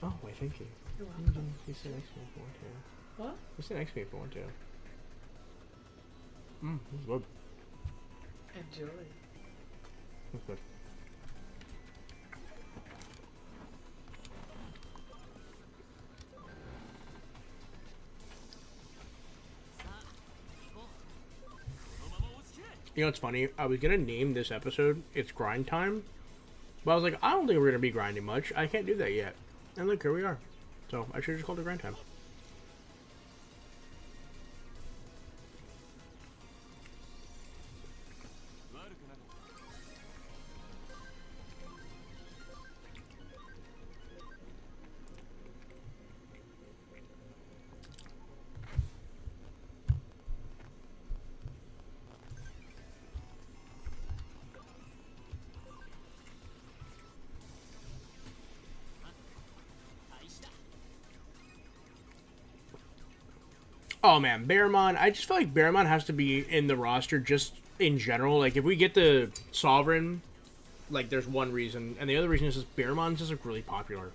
Oh, wait, thank you. You're welcome. You said next to me if you want to. What? You said next to me if you want to. This is good. Enjoy. That's good. You know what's funny? I was gonna name this episode "It's Grind Time," but I was like, I don't think we're gonna be grinding much. I can't do that yet. And look, here we are. So I should have just called it Grind Time. Oh man, Baramon. I just feel like Baramon has to be in the roster just in general. Like, if we get the Sovereign, like, there's one reason. And the other reason is just Baramon's just like really popular.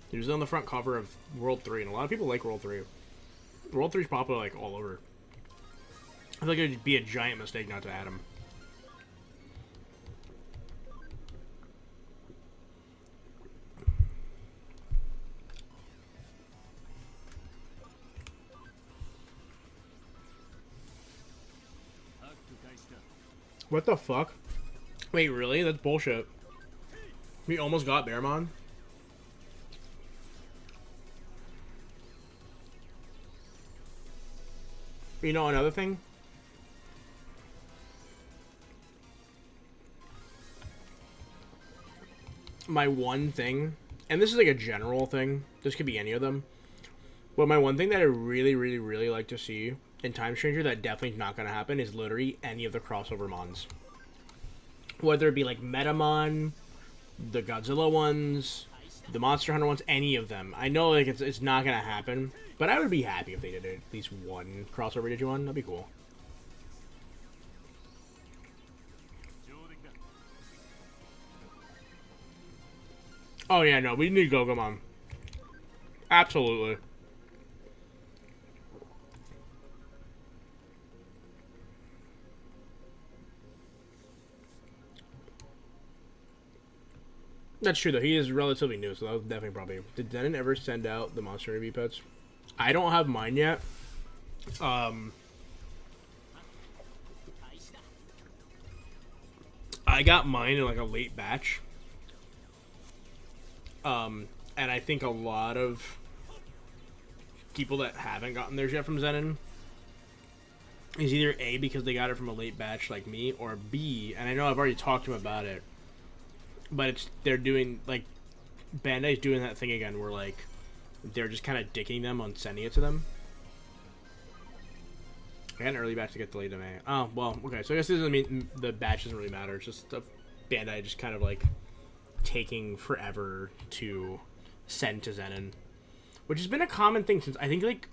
He was on the front cover of World 3, and a lot of people like World 3. World 3 is popular, like, all over. I feel like it would be a giant mistake not to add him. What the fuck? Wait, really? That's bullshit. We almost got Baramon. You know, another thing? My one thing, and this is like a general thing, this could be any of them, but my one thing that I really, really, really like to see in Time Stranger that definitely is not going to happen is literally any of the crossover mons. Whether it be like Metamon, the Godzilla ones, the Monster Hunter ones, any of them. I know like it's not going to happen, but I would be happy if they did at least one crossover Digimon. That'd be cool. Oh yeah, no, we need Gogomon. Absolutely. That's true though. He is relatively new, so that was definitely probably. Did Denon ever send out the Monster Review pets? I don't have mine yet. I got mine in like a late batch. And I think a lot of people that haven't gotten theirs yet from Zenon is either A, because they got it from a late batch like me, or B, and I know I've already talked to them about it, but it's they're doing, like, Bandai's doing that thing again where, like, they're just kind of dicking them on sending it to them. I got an early batch to get delayed to May. Oh, well, okay, so I guess this doesn't mean the batch doesn't really matter. It's just Bandai just kind of, like, taking forever to send to Zenon, which has been a common thing since, I feel like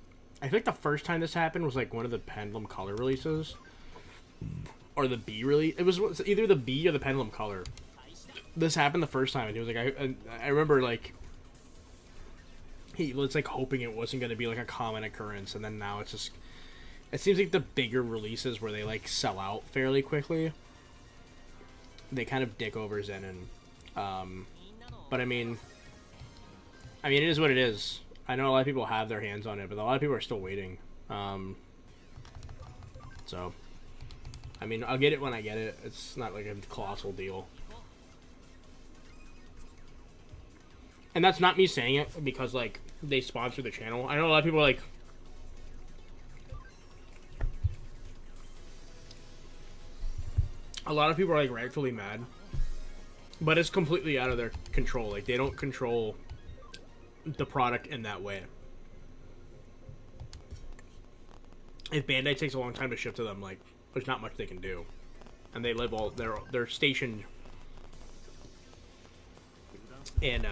the first time this happened was, like, one of the Pendulum Color releases. Or the B release. It was either the B or the Pendulum Color. This happened the first time, and he was like, I remember, like, he was, like, hoping it wasn't going to be, like, a common occurrence, and then now it's just, it seems like the bigger releases where they, like, sell out fairly quickly, they kind of dick over Zenon. But I mean, it is what it is. I know a lot of people have their hands on it, but a lot of people are still waiting. So, I mean, I'll get it when I get it. It's not like a colossal deal. And that's not me saying it because, like, they sponsor the channel. I know a lot of people are like, like, rightfully mad. But it's completely out of their control. Like, they don't control the product in that way. If Bandai takes a long time to ship to them, like, there's not much they can do. And they live all, they're stationed in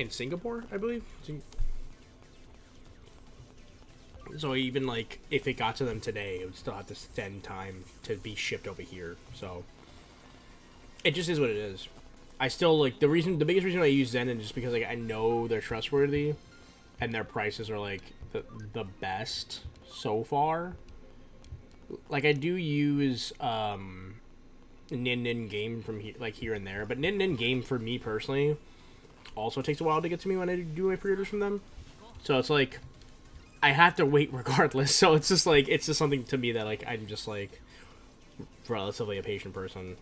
Singapore, I believe. So even, like, if it got to them today, it would still have to spend time to be shipped over here. So it just is what it is. I still, like, the biggest reason I use Zenon is just because, like, I know they're trustworthy and their prices are, like, the best so far. Like, I do use Nin Game from here and there, but Nin Game for me personally also takes a while to get to me when I do my pre-orders from them. So it's like, I have to wait regardless. So it's just like it's just something to me that like I'm just like relatively a patient person.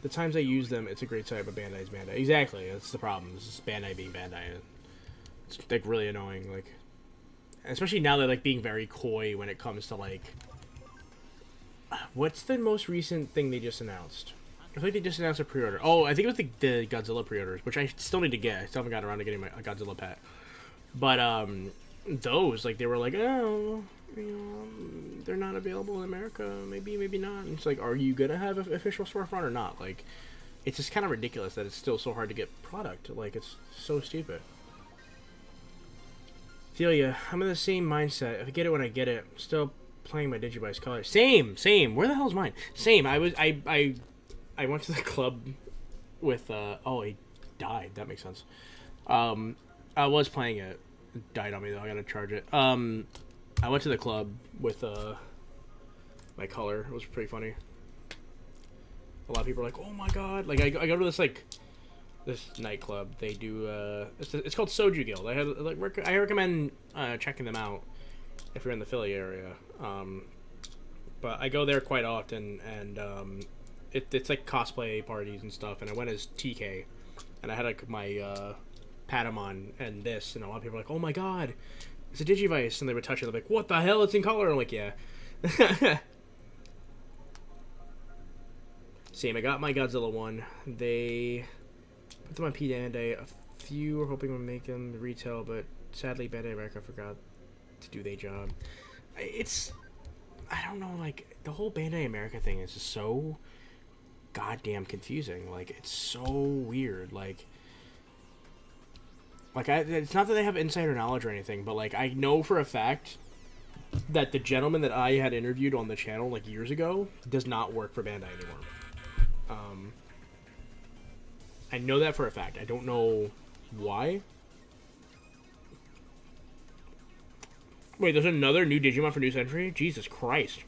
The times I use them, it's a great site, but Bandai's Bandai. Exactly, that's the problem. This is Bandai being Bandai. It's like really annoying, like, especially now they're like being very coy when it comes to like, what's the most recent thing they just announced? I think they just announced a pre-order. Oh, I think it was the Godzilla pre-orders, which I still need to get. I still haven't gotten around to getting a Godzilla pet. But those like they were like, oh, you know, they're not available in America. Maybe, maybe not. And it's like, are you gonna have an official storefront or not? Like, it's just kind of ridiculous that it's still so hard to get product. Like, it's so stupid. Feel ya. I'm in the same mindset. If I get it when I get it, still playing my Digivice color. Same. Where the hell's mine? Same. I went to the club with oh, he died. That makes sense. I was playing it. It died on me though. I gotta charge it. I went to the club with my color. It was pretty funny. A lot of people are like, "Oh my god!" Like I go to this like this nightclub. They do it's called Soju Guild. I recommend checking them out if you're in the Philly area. But I go there quite often, and it's like cosplay parties and stuff. And I went as TK, and I had like my Patamon and this, and a lot of people are like, "Oh my god, it's a Digivice," and they would touch it. They're like, "What the hell? It's in color." I'm like, "Yeah." Same. I got my Godzilla one. They put them on Bandai. A few were hoping to make them retail, but sadly, Bandai America forgot to do their job. I don't know. Like the whole Bandai America thing is just so goddamn confusing. Like it's so weird. Like it's not that they have insider knowledge or anything, but like I know for a fact that the gentleman that I had interviewed on the channel like years ago does not work for Bandai anymore. I know that for a fact. I don't know why. Wait, there's another new Digimon for New Century? Jesus Christ.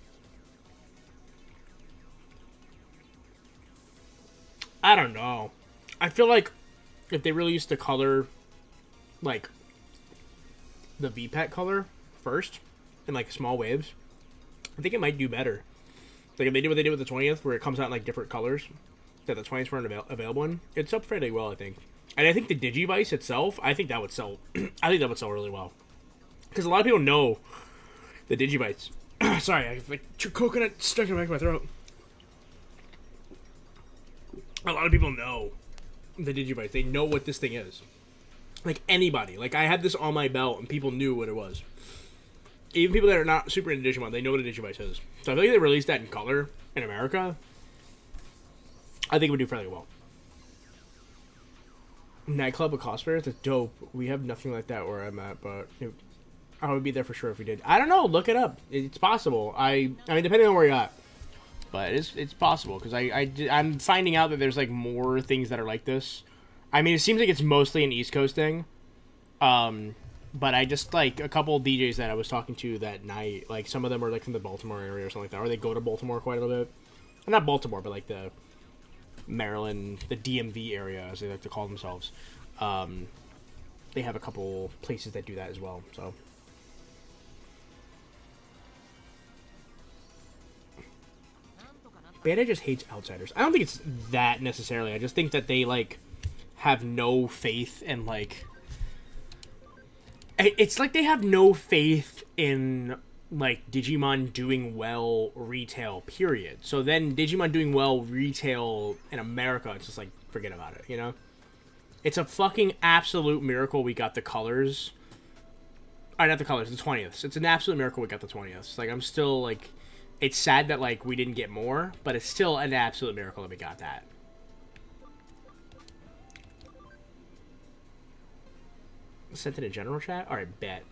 I don't know. I feel like if they released the color, like, the VPAT color first, in, like, small waves, I think it might do better. Like, if they did what they did with the 20th, where it comes out in, like, different colors that the 20th weren't available in, it'd sell fairly well, I think. And I think the Digivice itself, I think that would sell, I think that would sell really well. Because a lot of people know the Digivice. Sorry, I have, like, coconut stuck in the back of my throat. A lot of people know the Digivice. They know what this thing is. Like, anybody. Like, I had this on my belt, and people knew what it was. Even people that are not super into Digimon, they know what a Digivice is. So I feel like they released that in color in America. I think it would do fairly well. Nightclub with cosplayers? That's dope. We have nothing like that where I'm at, but I would be there for sure if we did. I don't know. Look it up. It's possible. I mean, depending on where you're at. But it's possible, because I'm finding out that there's, like, more things that are like this. I mean, it seems like it's mostly an East Coast thing. But I just, like, a couple of DJs that I was talking to that night, like, some of them are, like, from the Baltimore area or something like that. Or they go to Baltimore quite a little bit. Not Baltimore, but, like, the Maryland, the DMV area, as they like to call themselves. They have a couple places that do that as well, so... Bandai just hates outsiders. I don't think it's that necessarily. I just think that they, like, have no faith in, like... It's like they have no faith in, like, Digimon doing well retail, period. So then Digimon doing well retail in America, it's just like, forget about it, you know? It's a fucking absolute miracle we got the colors. Not the colors, the 20th. It's an absolute miracle we got the 20th. Like, I'm still, like... It's sad that, like, we didn't get more, but it's still an absolute miracle that we got that. Sent in a general chat? Alright, bet.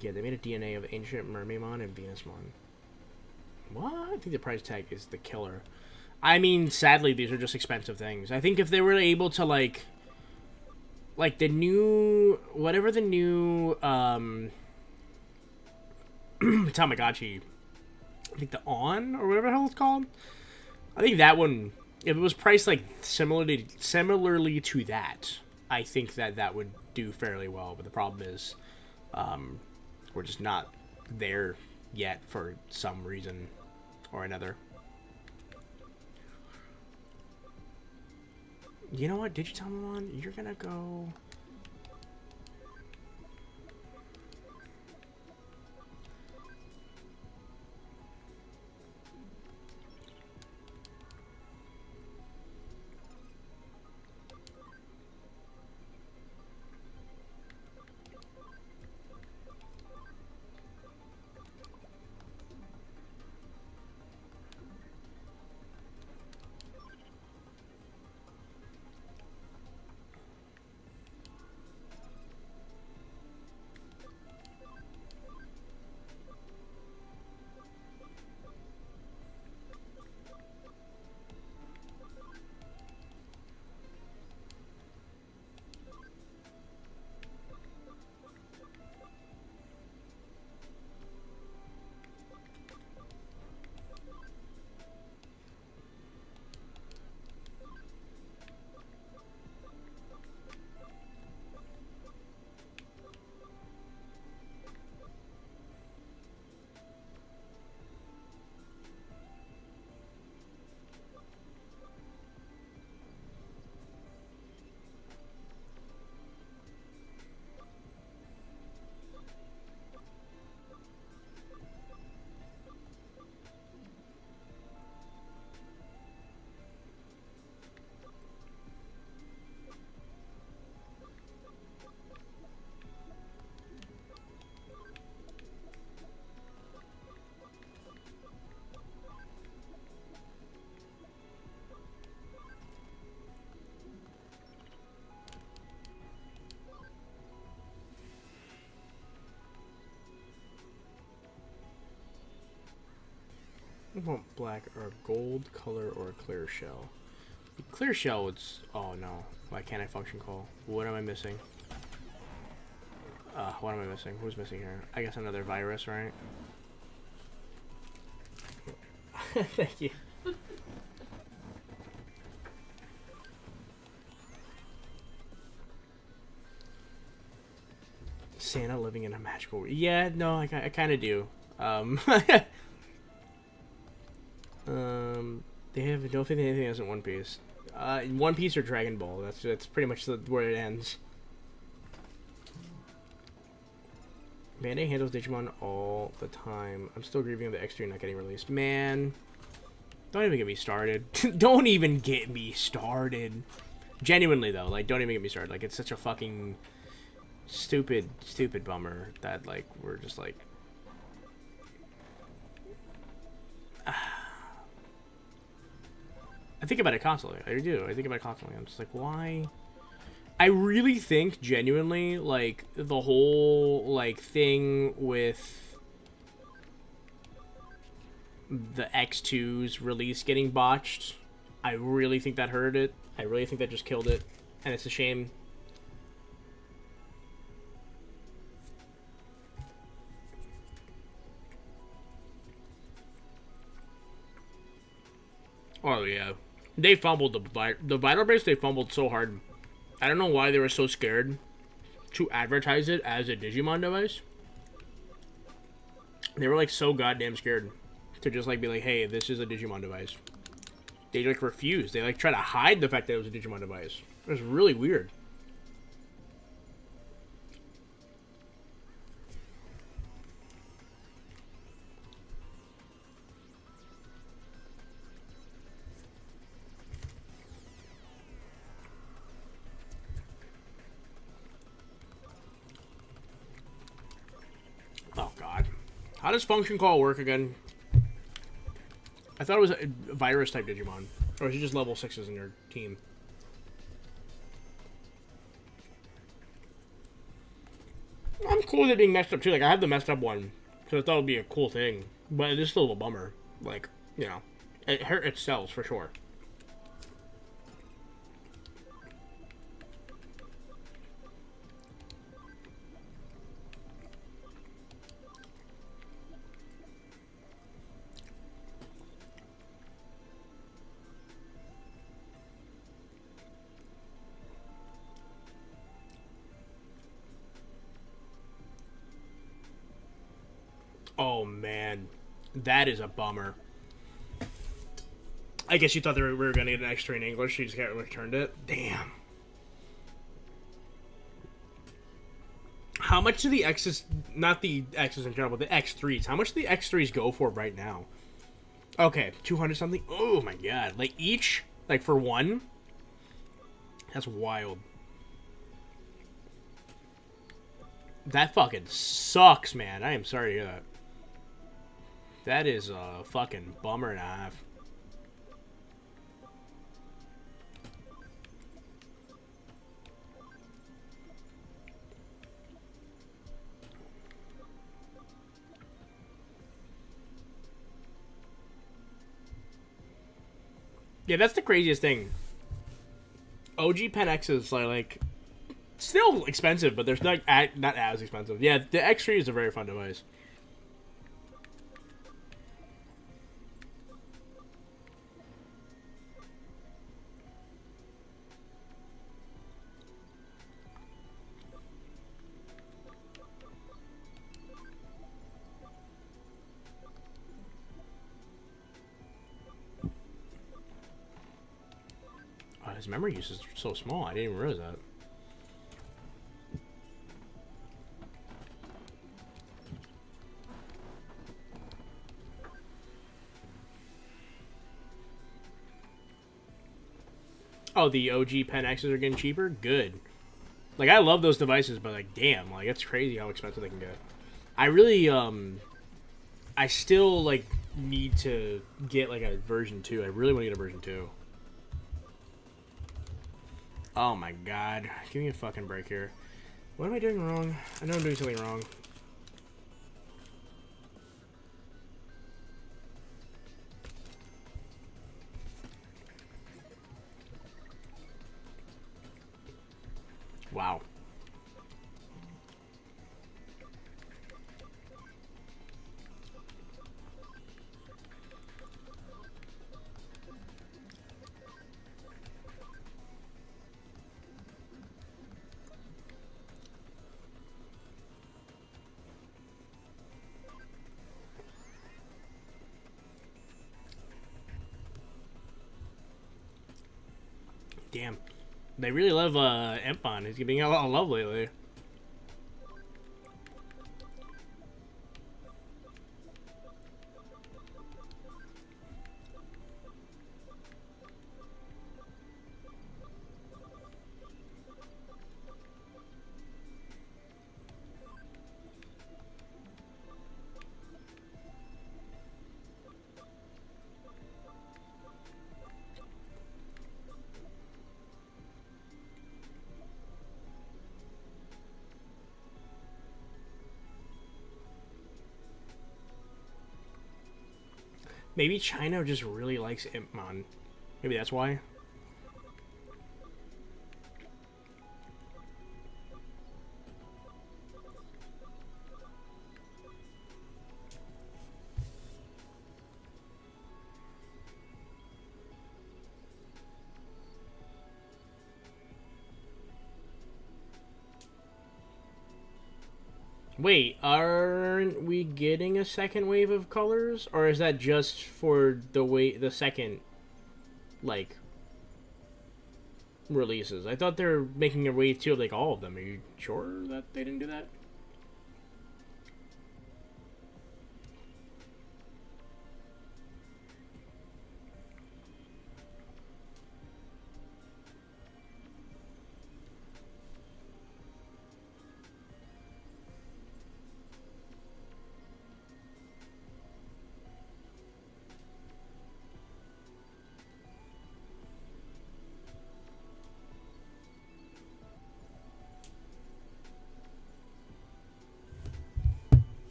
Yeah, they made a DNA of Ancient Mermaidmon and Venusmon. What? I think the price tag is the killer. I mean, sadly, these are just expensive things. I think if they were able to, like the new... Whatever the new, Tamagotchi, I think the On, or whatever the hell it's called. I think that one if it was priced like similarly to that, I think that would do fairly well. But the problem is, we're just not there yet for some reason or another. You know what, Digimon? You're gonna go... I want black or gold color or clear shell. Clear shell would... Oh no. Why can't I function call? What am I missing? What am I missing? Who's missing here? I guess another virus, right? Thank you. Santa living in a magical... Yeah, no, I kind of do. They have no faith in anything else in One Piece. One Piece or Dragon Ball. That's pretty much where it ends. Bandai handles Digimon all the time. I'm still grieving the X3 not getting released. Man, don't even get me started. Don't even get me started. Genuinely though, like, don't even get me started. Like, it's such a fucking stupid bummer that, like, we're just like... I think about it constantly. I do. I think about it constantly. I'm just like, why? I really think, genuinely, like, the whole, like, thing with the X2's release getting botched, I really think that hurt it. I really think that just killed it. And it's a shame. Oh, yeah. They fumbled the Vital Base. They fumbled so hard. I don't know why they were so scared to advertise it as a Digimon device. They were, like, so goddamn scared to just, like, be like, hey, this is a Digimon device. They, like, refused. They, like, try to hide the fact that it was a Digimon device. It was really weird. Oh, God. How does Function Call work again? I thought it was a virus-type Digimon. Or is it just level 6s in your team? I'm cool with it being messed up, too. Like, I have the messed up one. So I thought it would be a cool thing. But it is still a bummer. Like, you know. It sells, for sure. Oh man, that is a bummer. I guess you thought we were going to get an extra in English. You just got returned it. Damn. How much do the X's, not the X's in general, but the X3s, how much do the X3s go for right now? Okay, 200 something. Oh my god. Like each, like for one? That's wild. That fucking sucks, man. I am sorry to hear that. That is a fucking bummer and a half. Yeah, that's the craziest thing. OG Pen X's are like still expensive, but they're not as expensive. Yeah, the X3 is a very fun device. Oh, his memory use is so small. I didn't even realize that. Oh, the OG Pen X's are getting cheaper? Good. Like, I love those devices, but, like, damn. Like, it's crazy how expensive they can get. I really, I still, like, need to get, like, a version 2. I really want to get a version 2. Oh, my God. Give me a fucking break here. What am I doing wrong? I know I'm doing something wrong. Wow. Damn. They really love Empon. He's getting a lot of love lately. Maybe China just really likes Impmon. Maybe that's why. Wait, aren't we getting a second wave of colors? Or is that just for the second, like, releases? I thought they were making a wave 2 of, like, all of them. Are you sure that they didn't do that?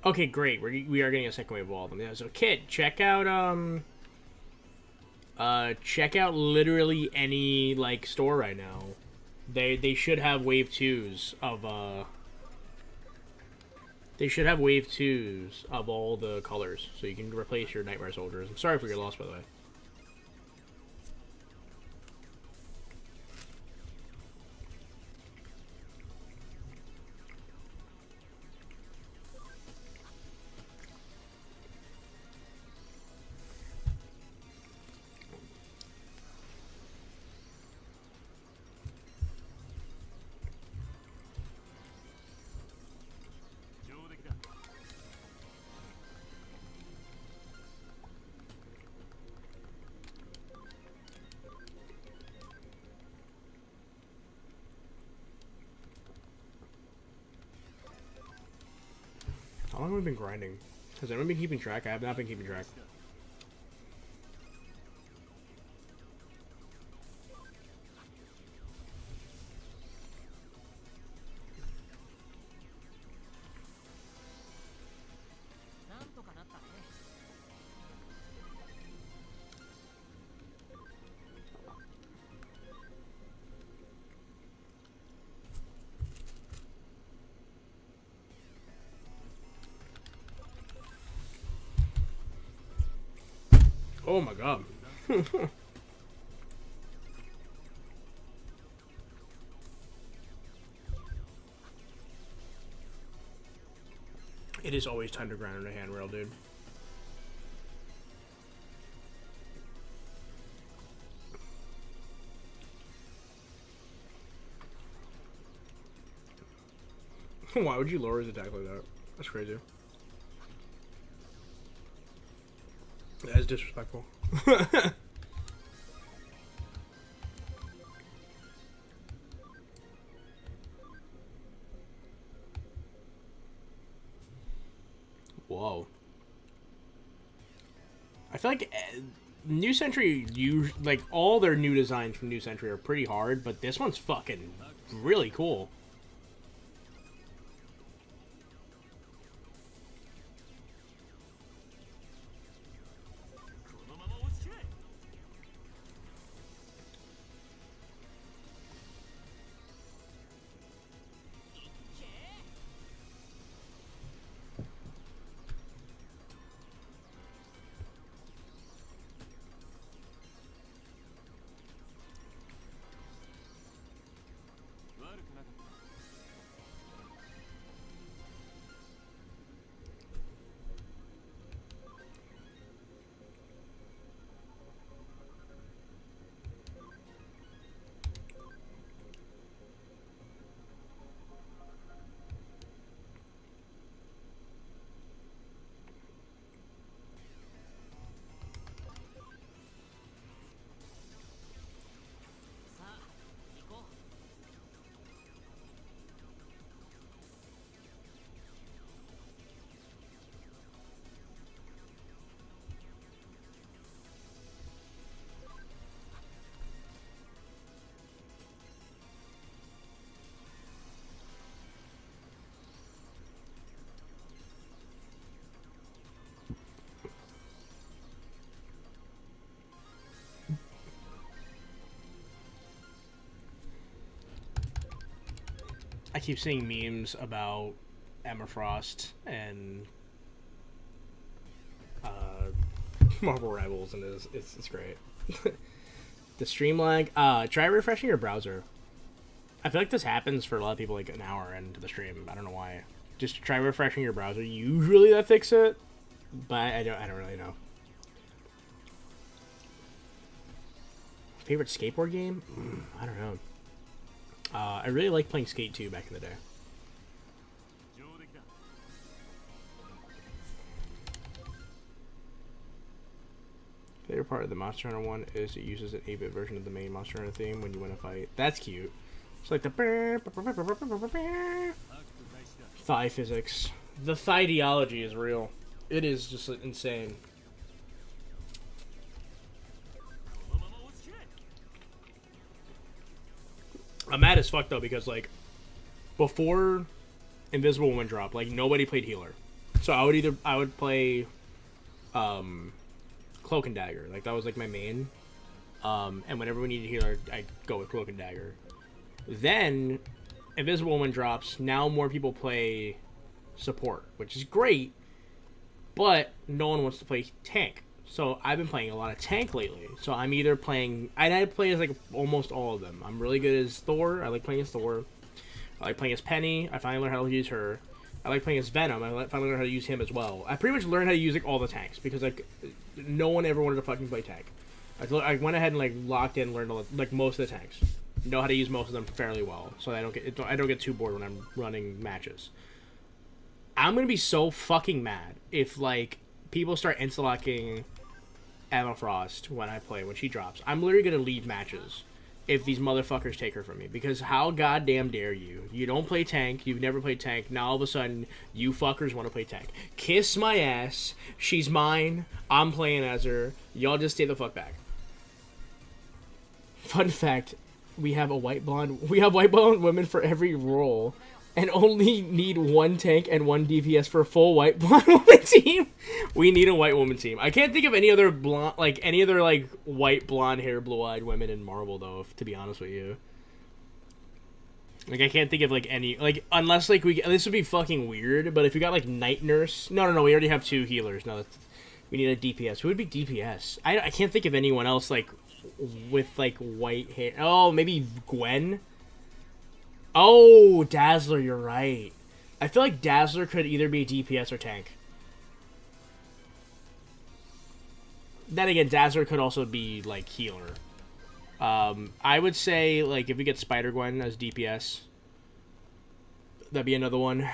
Okay, great. We are getting a second wave of all of them. Yeah, so Kit, check out literally any like store right now. They should have wave 2s of They should have wave 2s of all the colors, so you can replace your Nightmare Soldiers. I'm sorry for your loss, by the way. How long have we been grinding? Has anyone been keeping track? I have not been keeping track. Oh my god. It is always time to grind on a handrail, dude. Why would you lower his attack like that? That's crazy. That is disrespectful. Whoa. I feel like New Century, like all their new designs from New Century are pretty hard, but this one's fucking really cool. I keep seeing memes about Emma Frost and Marvel Rivals, and it's great. The stream lag. Try refreshing your browser. I feel like this happens for a lot of people like an hour into the stream. I don't know why. Just try refreshing your browser. Usually that fixes it, but I don't really know. Favorite skateboard game? I don't know. I really liked playing Skate 2 back in the day. Favorite part of the Monster Hunter one is it uses an 8-bit version of the main Monster Hunter theme when you win a fight. That's cute. It's like the thigh physics. The thigh-ideology is real. It is just insane. I'm mad as fuck though because like before Invisible Woman dropped, like nobody played healer. So I would play Cloak and Dagger. Like that was like my main. And whenever we needed healer, I'd go with Cloak and Dagger. Then Invisible Woman drops. Now more people play support, which is great, but no one wants to play tank. So I've been playing a lot of tank lately. So I'm either playing... I play as like almost all of them. I'm really good as Thor. I like playing as Thor. I like playing as Penny. I finally learned how to use her. I like playing as Venom. I finally learned how to use him as well. I pretty much learned how to use like all the tanks because like no one ever wanted to fucking play tank. I went ahead and like locked in, learned like most of the tanks. Know how to use most of them fairly well, so I don't get too bored when I'm running matches. I'm gonna be so fucking mad if like people start insta-locking Emma Frost when she drops. I'm literally gonna leave matches if these motherfuckers take her from me, because how goddamn dare you? You don't play tank, you've never played tank, now all of a sudden you fuckers want to play tank. Kiss my ass, she's mine, I'm playing as her, y'all just stay the fuck back. Fun fact, we have white blonde women for every role, and only need one tank and one DPS for a full white blonde woman team. We need a white woman team. I can't think of any other white blonde hair, blue-eyed women in Marvel though. To be honest with you, like I can't think of like any unless like this would be fucking weird. But if we got like Night Nurse, no, we already have 2 healers. No, we need a DPS. Who would be DPS? I can't think of anyone else like with like white hair. Oh, maybe Gwen. Oh, Dazzler, you're right. I feel like Dazzler could either be DPS or tank. Then again, Dazzler could also be, like, healer. I would say, like, if we get Spider-Gwen as DPS, that'd be another one.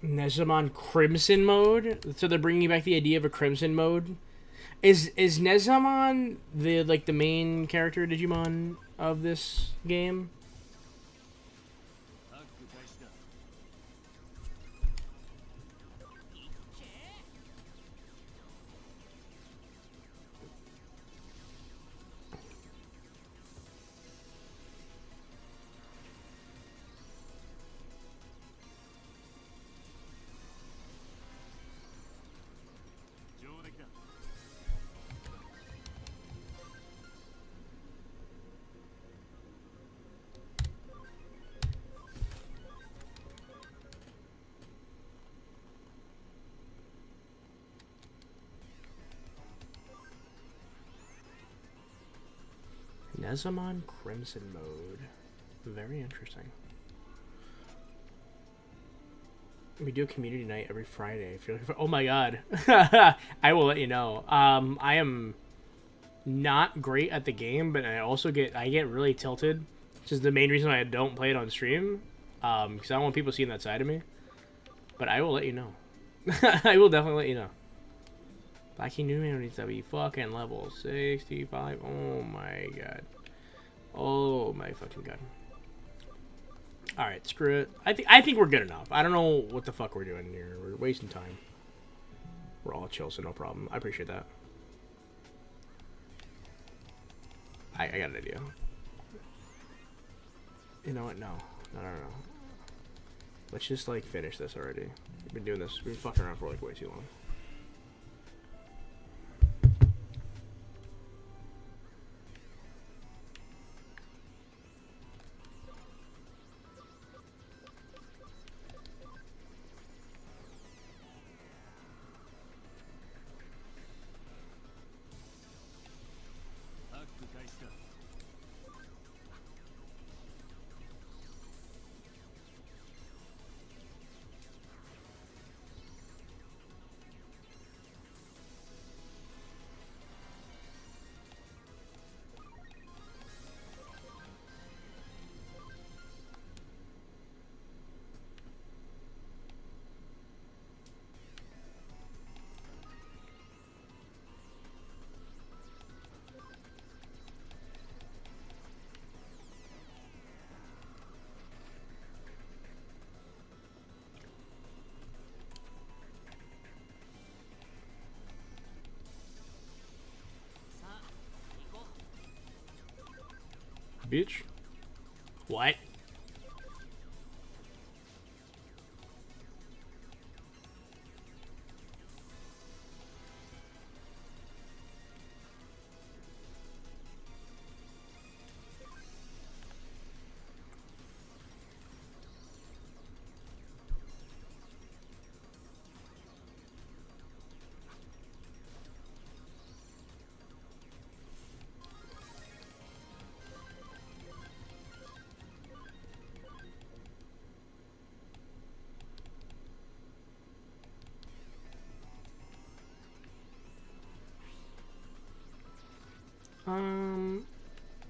Nezamon Crimson mode? So they're bringing back the idea of a Crimson mode? Is Nezamon the main character Digimon of this game? Nezamon Crimson mode. Very interesting. We do a community night every Friday. Oh my god. I will let you know. I am not great at the game, but I get really tilted. Which is the main reason why I don't play it on stream. Because I don't want people seeing that side of me. But I will let you know. I will definitely let you know. Black King Newman needs to be fucking level 65. Oh my god. Oh my fucking god. Alright, screw it. I think we're good enough. I don't know what the fuck we're doing here. We're wasting time. We're all chill, so no problem. I appreciate that. I got an idea. You know what? No. No. Let's just, like, finish this already. We've been doing this. We've been fucking around for, like, way too long. bitch. What?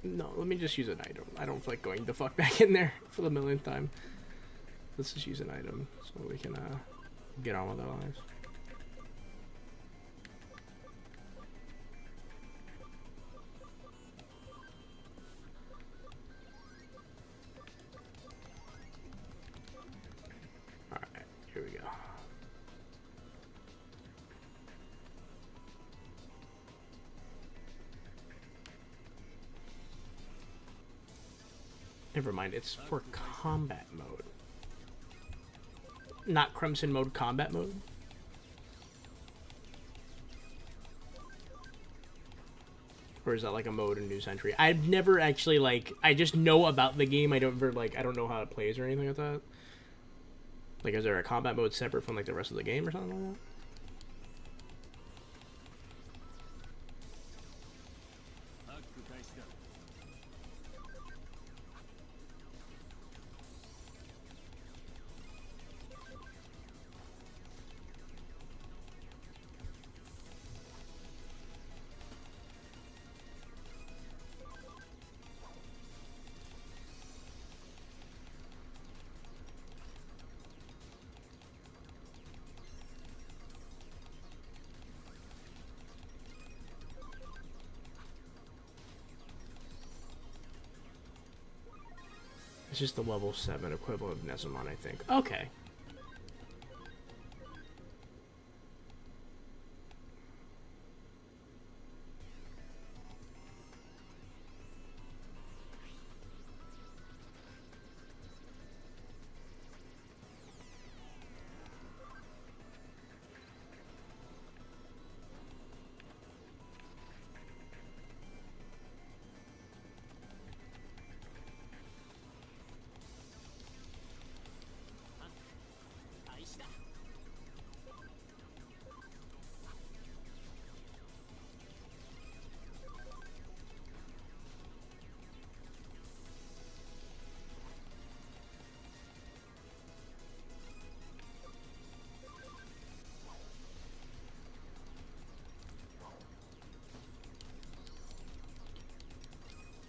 No, let me just use an item. I don't feel like going the fuck back in there for the millionth time. Let's just use an item so we can get on with our lives. Alright, here we go. Never mind, it's for combat mode. Not Crimson mode, combat mode. Or is that like a mode in New Century? I've never actually like, I just know about the game. I don't know how it plays or anything like that. Like, is there a combat mode separate from like the rest of the game or something like that? It's just the level 7 equivalent of Nezamon, I think. Okay.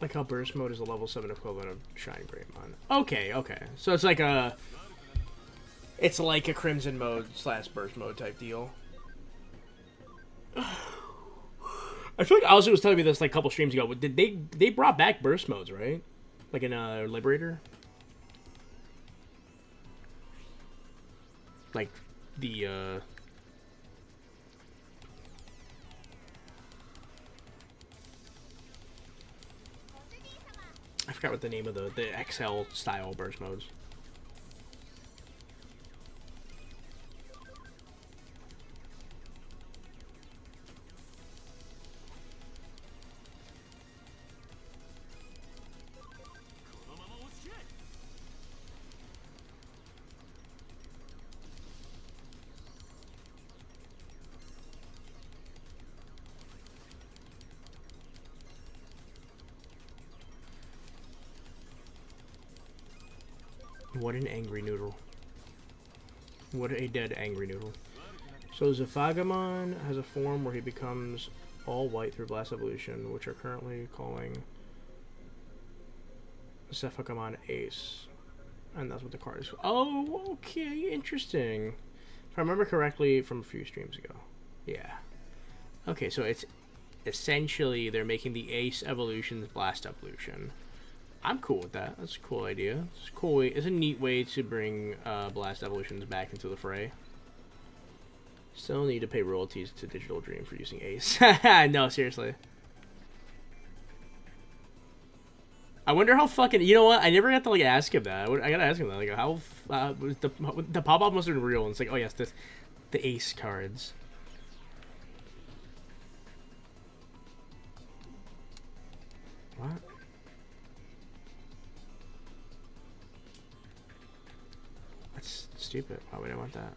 Like how burst mode is a level 7 equivalent of Shine Greymon. Okay, okay. So it's like a... It's like a Crimson mode / burst mode type deal. I feel like Ozzy was telling me this like a couple streams ago. Did they brought back burst modes, right? Like in Liberator? Like the I forgot what the name of the XL style burst modes. What an angry noodle. What a dead angry noodle. So Zafagamon has a form where he becomes all white through Blast Evolution, which are currently calling Zafagamon Ace. And that's what the card is. Oh, okay, interesting. If I remember correctly from a few streams ago. Yeah. Okay, so it's essentially they're making the Ace Evolution's Blast Evolution. I'm cool with that. That's a cool idea. It's a cool way. It's a neat way to bring Blast Evolutions back into the fray. Still need to pay royalties to Digital Dream for using Ace. No, seriously. I wonder how fucking. You know what? I never got to like ask him that. I gotta ask him that. Like, how was the pop up must have been real? And it's like, oh yes, this the ace cards. What? That's stupid. Why would I want that?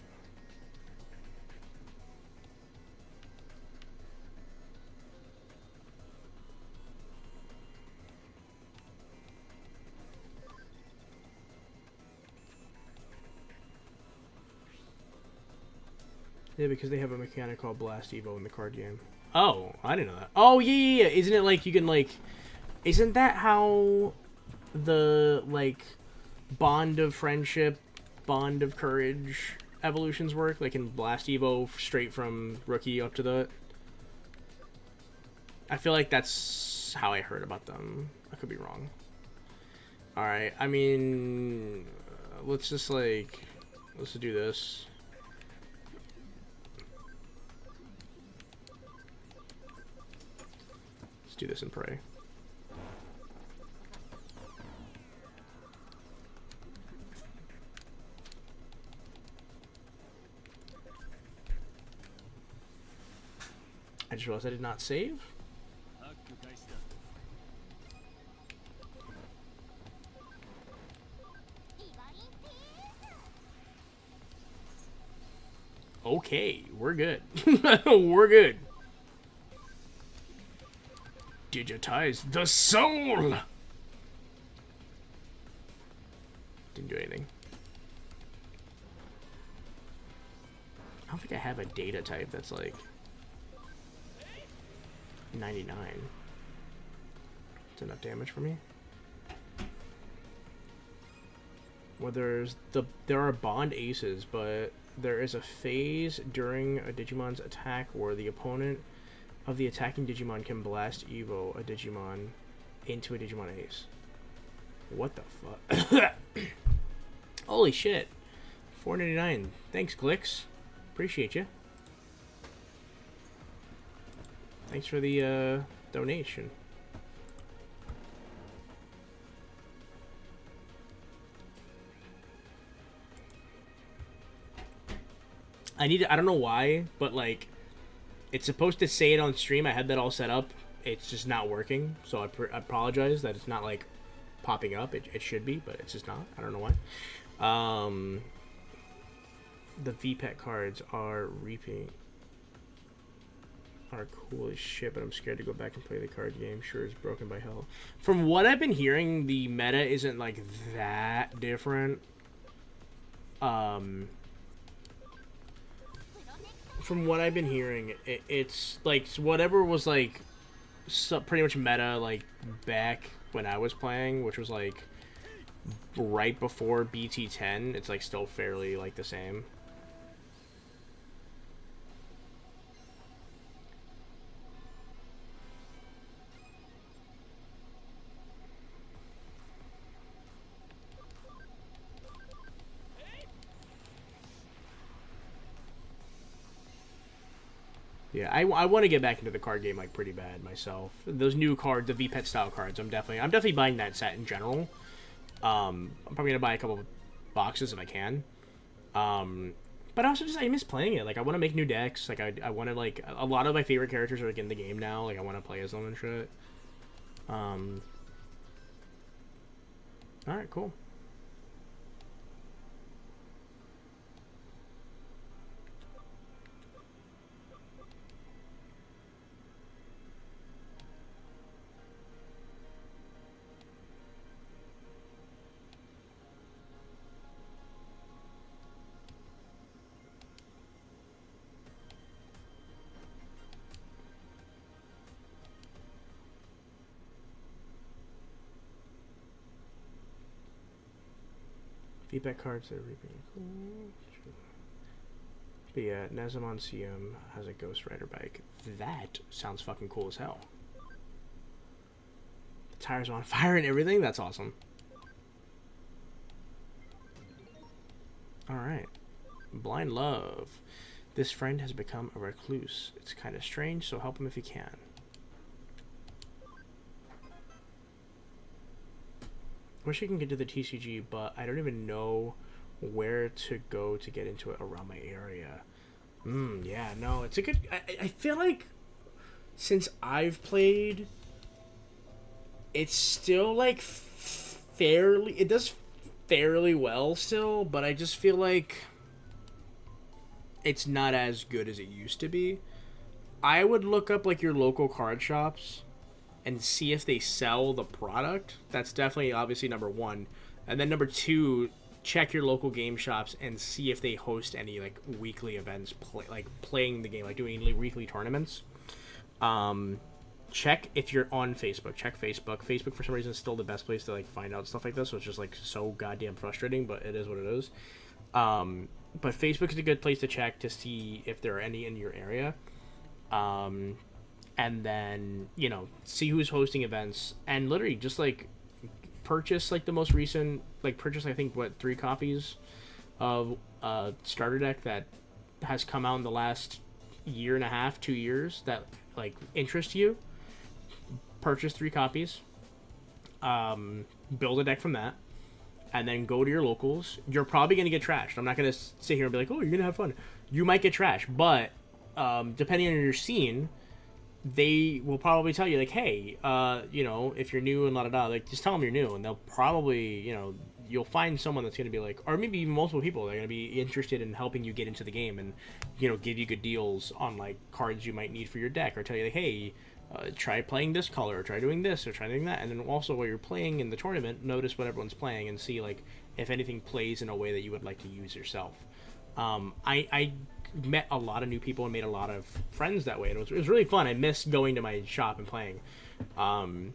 Yeah, because they have a mechanic called Blast Evo in the card game. Oh, I didn't know that. Oh, yeah. Isn't it like you can, like... Isn't that how the, like, bond of friendship, bond of courage evolutions work? Like in Blast Evo, straight from rookie up to the... I feel like that's how I heard about them. I could be wrong. Alright, I mean... let's just, like... Let's do this. Let's do this and pray. I just realized I did not save. Okay, we're good. We're good. Digitize the soul! Didn't do anything. I don't think I have a data type that's like 99. It's enough damage for me. Well, there are bond aces, but there is a phase during a Digimon's attack where the opponent of the attacking Digimon can blast Evo a Digimon into a Digimon ace. What the fuck? Holy shit. $4.99. Thanks, Glix. Appreciate you. Thanks for the donation. I don't know why, but like it's supposed to say it on stream. I had that all set up. It's just not working. So I apologize that it's not like popping up. It should be, but it's just not. I don't know why. The VPET cards are cool as shit, but I'm scared to go back and play the card game. Sure is broken by hell. From what I've been hearing, the meta isn't like that different. From what I've been hearing, it's like whatever was like pretty much meta like back when I was playing, which was like right before BT10. It's like still fairly like the same. Yeah, I want to get back into the card game like pretty bad myself. Those new cards, the VPET style cards, I'm definitely buying that set in general. I'm probably gonna buy a couple of boxes if I can. But also just I miss playing it. Like I want to make new decks. Like I want to like a lot of my favorite characters are like in the game now. Like I want to play as them and shit. All right, cool. Feedback cards are reaping. Cool. But yeah, Nezamon CM has a Ghost Rider bike. That sounds fucking cool as hell. The tires are on fire and everything? That's awesome. Alright. Blind Love. This friend has become a recluse. It's kind of strange, so help him if you can. wish I can get to the TCG, but I don't even know where to go to get into it around my area. Yeah, no, it's a good. I feel like since I've played, it's still like fairly. It does fairly well still, but I just feel like it's not as good as it used to be. I would look up like your local card shops and see if they sell the product. That's definitely obviously number one. And then number two, check your local game shops and see if they host any like weekly events, like playing the game, like doing weekly tournaments. Check if you're on Facebook. Check Facebook. Facebook for some reason is still the best place to like find out stuff like this. So it's just like so goddamn frustrating, but it is what it is. But Facebook is a good place to check to see if there are any in your area. And then, you know, see who's hosting events and literally just like purchase like the most recent, like purchase, I think, 3 copies of starter deck that has come out in the last year and a half, 2 years that like interest you. Purchase 3 copies, build a deck from that, and then go to your locals. You're probably going to get trashed. I'm not going to sit here and be like, oh, you're going to have fun. You might get trashed, but depending on your scene, they will probably tell you, like, hey, you know, if you're new and la-da-da, like, just tell them you're new, and they'll probably, you know, you'll find someone that's going to be like, or maybe even multiple people that are going to be interested in helping you get into the game and, you know, give you good deals on, like, cards you might need for your deck, or tell you, like, hey, try playing this color, or try doing this, or try doing that. And then also while you're playing in the tournament, notice what everyone's playing and see like if anything plays in a way that you would like to use yourself. I met a lot of new people and made a lot of friends that way, and it was really fun. I miss going to my shop and playing. And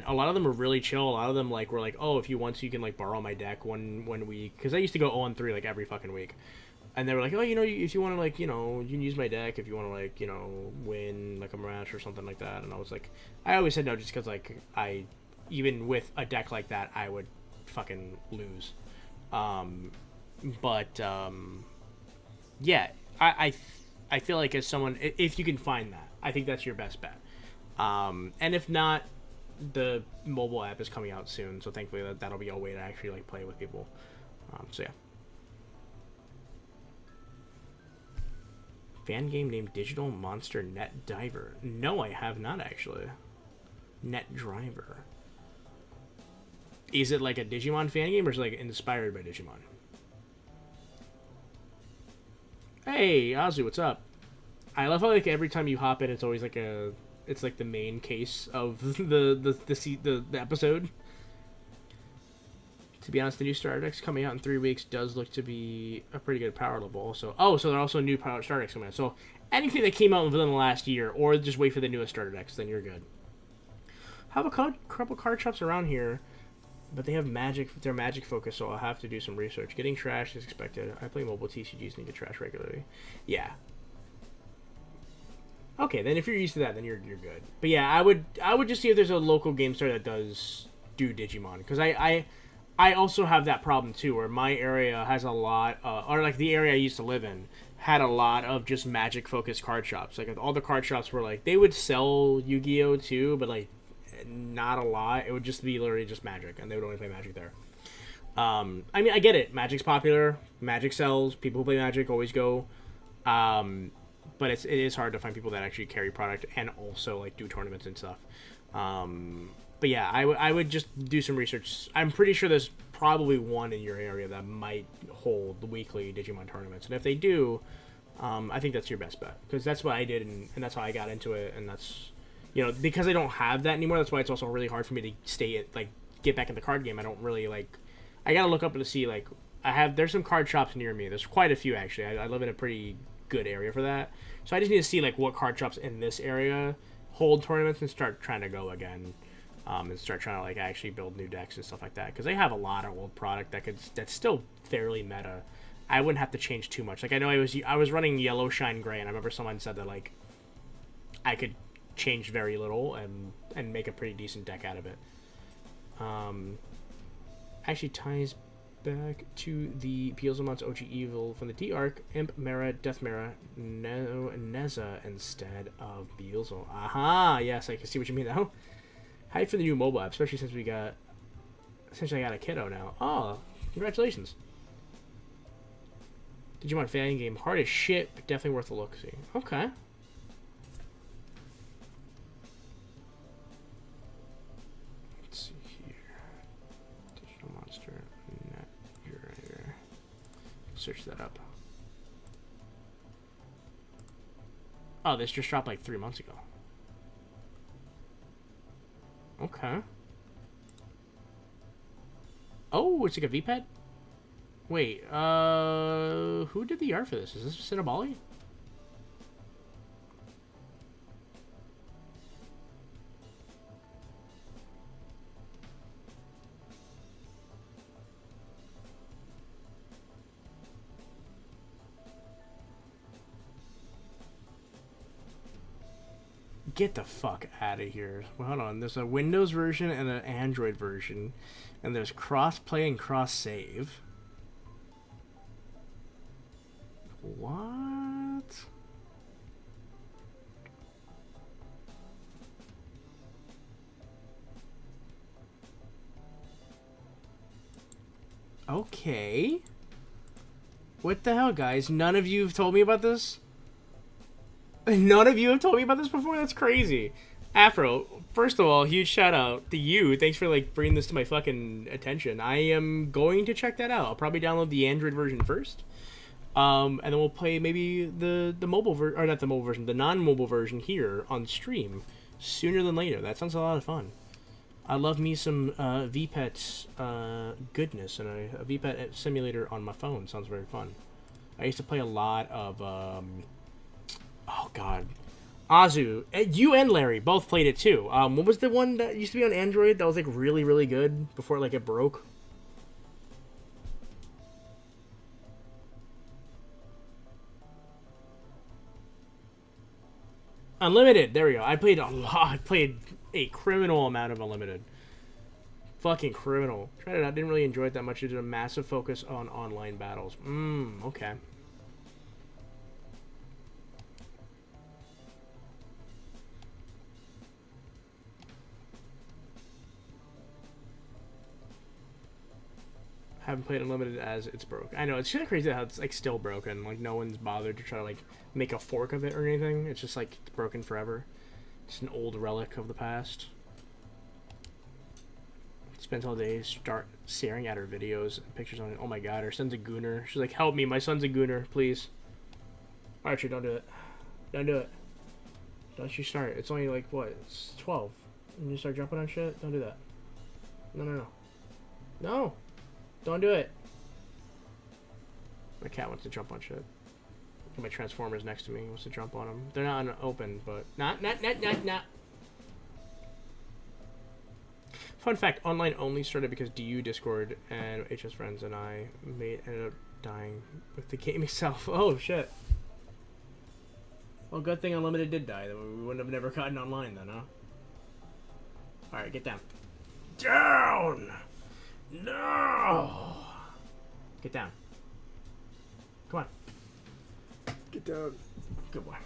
a lot of them were really chill. A lot of them like were like, oh, if you want to, you can like borrow my deck one week, because I used to go 0-3 like every fucking week. And they were like, oh, you know, if you want to, like, you know, you can use my deck if you want to, like, you know, win, like, a match or something like that. And I was like, I always said no just because, like, even with a deck like that, I would fucking lose. Yeah, I feel like as someone, if you can find that, I think that's your best bet. And if not, the mobile app is coming out soon, so thankfully that'll be a way to actually, like, play with people. So, yeah. Fan game named Digital Monster Net Diver. No, I have not actually. Net Driver. Is it like a Digimon fan game, or is it like inspired by Digimon? Hey, Azu, what's up? I love how like every time you hop in, it's always like it's like the main case of the episode. To be honest, the new starter decks coming out in 3 weeks does look to be a pretty good power level also. Oh, so there are also new power starter decks coming out. So anything that came out within the last year, or just wait for the newest starter decks, then you're good. Have a couple card shops around here, but they have magic. They're magic focused, so I'll have to do some research. Getting trashed is expected. I play mobile TCGs and get trashed regularly. Yeah. Okay, then if you're used to that, then you're good. But yeah, I would just see if there's a local game store that does do Digimon, because I also have that problem too, where my area has a lot, or like the area I used to live in had a lot of just magic focused card shops. Like all the card shops were like, they would sell Yu-Gi-Oh too, but like not a lot. It would just be literally just Magic, and they would only play Magic there. I mean, I get it. Magic's popular. Magic sells. People who play Magic always go. But it is hard to find people that actually carry product and also like do tournaments and stuff. But yeah, I would just do some research. I'm pretty sure there's probably one in your area that might hold the weekly Digimon tournaments. And if they do, I think that's your best bet. Because that's what I did, and that's how I got into it. And that's, you know, because I don't have that anymore, that's why it's also really hard for me to get back in the card game. I don't really, I gotta look up to see, there's some card shops near me. There's quite a few, actually. I live in a pretty good area for that. So I just need to see, what card shops in this area hold tournaments and start trying to go again. And start trying to actually build new decks and stuff like that, because they have a lot of old product that's still fairly meta. I wouldn't have to change too much. I know I was running Yellow Shine Gray, and I remember someone said that I could change very little and make a pretty decent deck out of it. Actually ties back to the Beelzemon's OG Evil from the D Arc, Imp Mera, Death Mera, Neza instead of Beelzem. Aha! Yes, I can see what you mean now. Hype for the new mobile app, especially since we got Essentially, I got a kiddo now. Oh, congratulations. Digimon fan game. Hard as shit, but definitely worth a look-see. Okay. Let's see here. Digital Monster Net Generator. Search that up. Oh, this just dropped like 3 months ago. Okay. Oh, it's like a V-Pad? Wait, who did the art for this? Is this Cinnabali? Get the fuck out of here. Well, hold on. There's a Windows version and an Android version. And there's cross-play and cross-save. What? Okay. What the hell, guys? None of you have told me about this? None of you have told me about this before? That's crazy. Afro, first of all, huge shout out to you. Thanks for like bringing this to my fucking attention. I am going to check that out. I'll probably download the Android version first. And then we'll play maybe the mobile version, or not the mobile version, the non-mobile version here on stream sooner than later. That sounds a lot of fun. I love me some VPET goodness, and a VPET simulator on my phone sounds very fun. I used to play a lot of, oh god, Azu. You and Larry both played it too. What was the one that used to be on Android that was like really, really good before like it broke? Unlimited. There we go. I played a lot. I played a criminal amount of Unlimited. Fucking criminal. Tried it out. Didn't really enjoy it that much. It did a massive focus on online battles. Okay. Haven't played Unlimited as it's broke. I know, it's kind of crazy how it's like still broken. Like no one's bothered to try to like make a fork of it or anything. It's just like it's broken forever. It's an old relic of the past. Spends all day staring at her videos and pictures on it. Oh my god, her son's a gooner. She's like, help me, my son's a gooner, please. Archer, don't do it. Don't do it. Don't you start. It's only like, what? It's 12. And you start jumping on shit? Don't do that. No, no, no. No! Don't do it. My cat wants to jump on shit. My Transformers next to me wants to jump on them. They're not open, but not. Fun fact: online only started because DU Discord and HS Friends and I ended up dying with the game itself. Oh shit. Well, good thing Unlimited did die. We wouldn't have never gotten online then, huh? All right, get down. Down. No! Get down. Come on. Get down. Good boy.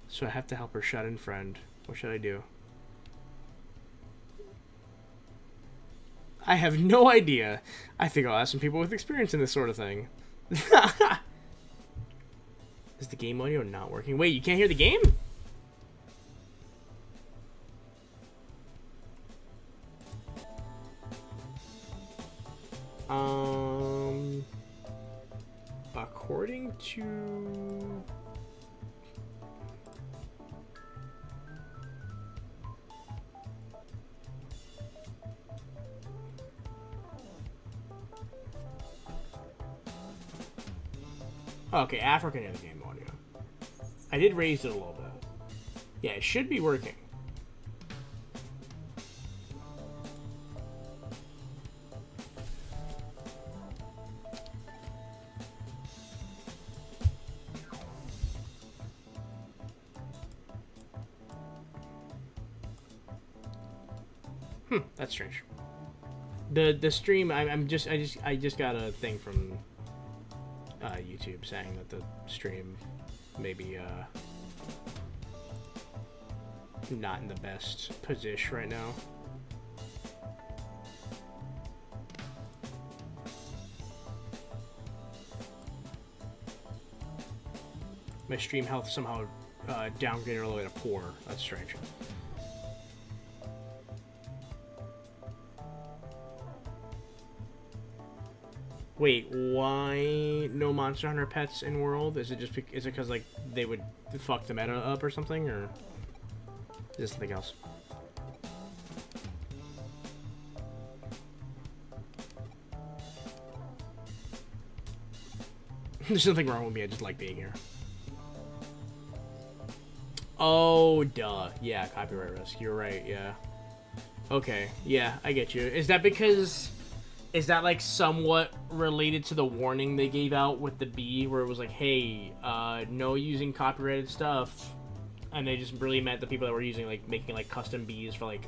So I have to help her shut-in friend. What should I do? I have no idea. I think I'll ask some people with experience in this sort of thing. Is the game audio not working? Wait, you can't hear the game? According to... Okay, African in the game audio. I did raise it a little bit. Yeah, it should be working. That's strange. The stream, I just got a thing from YouTube saying that the stream maybe not in the best position right now. My stream health somehow downgraded all the way to poor. That's strange. Wait, why no Monster Hunter pets in World? Is it just is it because like they would fuck the meta up or something, or is there something else? There's nothing wrong with me. I just like being here. Oh, duh. Yeah, copyright risk. You're right. Yeah. Okay. Yeah, I get you. Is that because? Is that like somewhat related to the warning they gave out with the bee, where it was like, hey, no using copyrighted stuff, and they just really meant the people that were using like making like custom bees for like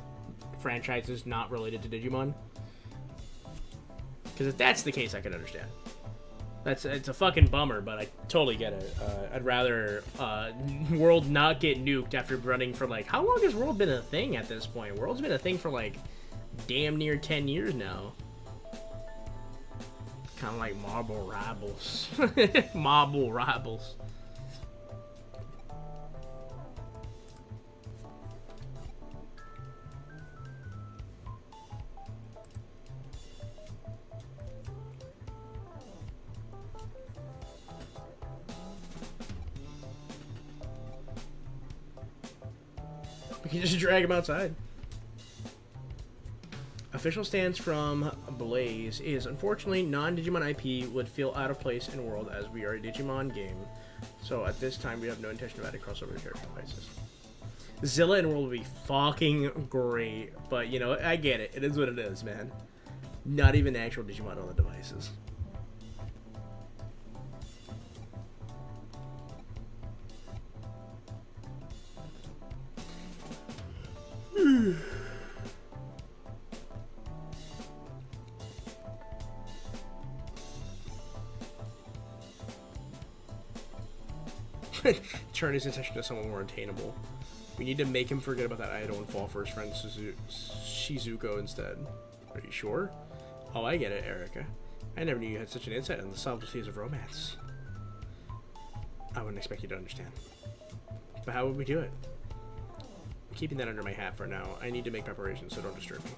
franchises not related to Digimon? Because if that's the case, I can understand. It's a fucking bummer, but I totally get it. I'd rather World not get nuked after running for like, how long has World been a thing at this point? World's been a thing for like damn near 10 years now. Kind of like Marble Rivals. Marble Rivals. We can just drag him outside. Official stance from Blaze is, unfortunately, non-Digimon IP would feel out of place in World as we are a Digimon game. So at this time, we have no intention of adding crossover to character devices. Zilla in World would be fucking great, but you know, I get it. It is what it is, man. Not even actual Digimon on the devices. Turn his attention to someone more attainable. We need to make him forget about that idol and fall for his friend Shizuko instead. Are you sure? Oh, I get it, Erica. I never knew you had such an insight on the subtleties of romance. I wouldn't expect you to understand. But how would we do it? I'm keeping that under my hat for now. I need to make preparations, so don't disturb me.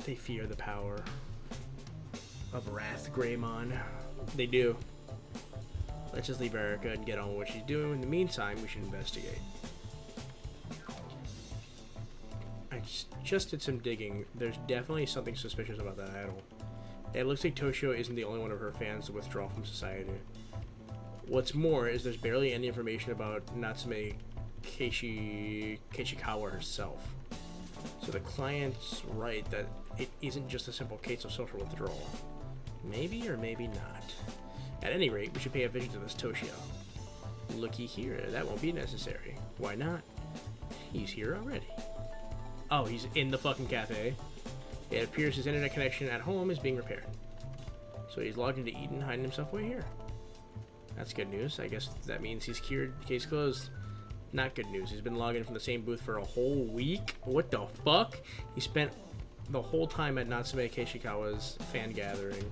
They fear the power of Wrath Greymon. They do. Let's just leave Erica and get on with what she's doing. In the meantime, we should investigate. I just did some digging. There's definitely something suspicious about that idol. It looks like Toshio isn't the only one of her fans to withdraw from society. What's more is there's barely any information about Natsume Keishikawa herself. So the client's right that it isn't just a simple case of social withdrawal. Maybe or maybe not. At any rate, we should pay a visit to this Toshio. Looky here, that won't be necessary. Why not? He's here already. Oh, he's in the fucking cafe. It appears his internet connection at home is being repaired. So he's logged into Eden, hiding himself away here. That's good news. I guess that means he's cured. Case closed. Not good news. He's been logging from the same booth for a whole week. What the fuck? He spent the whole time at Natsume Keishikawa's fan gathering.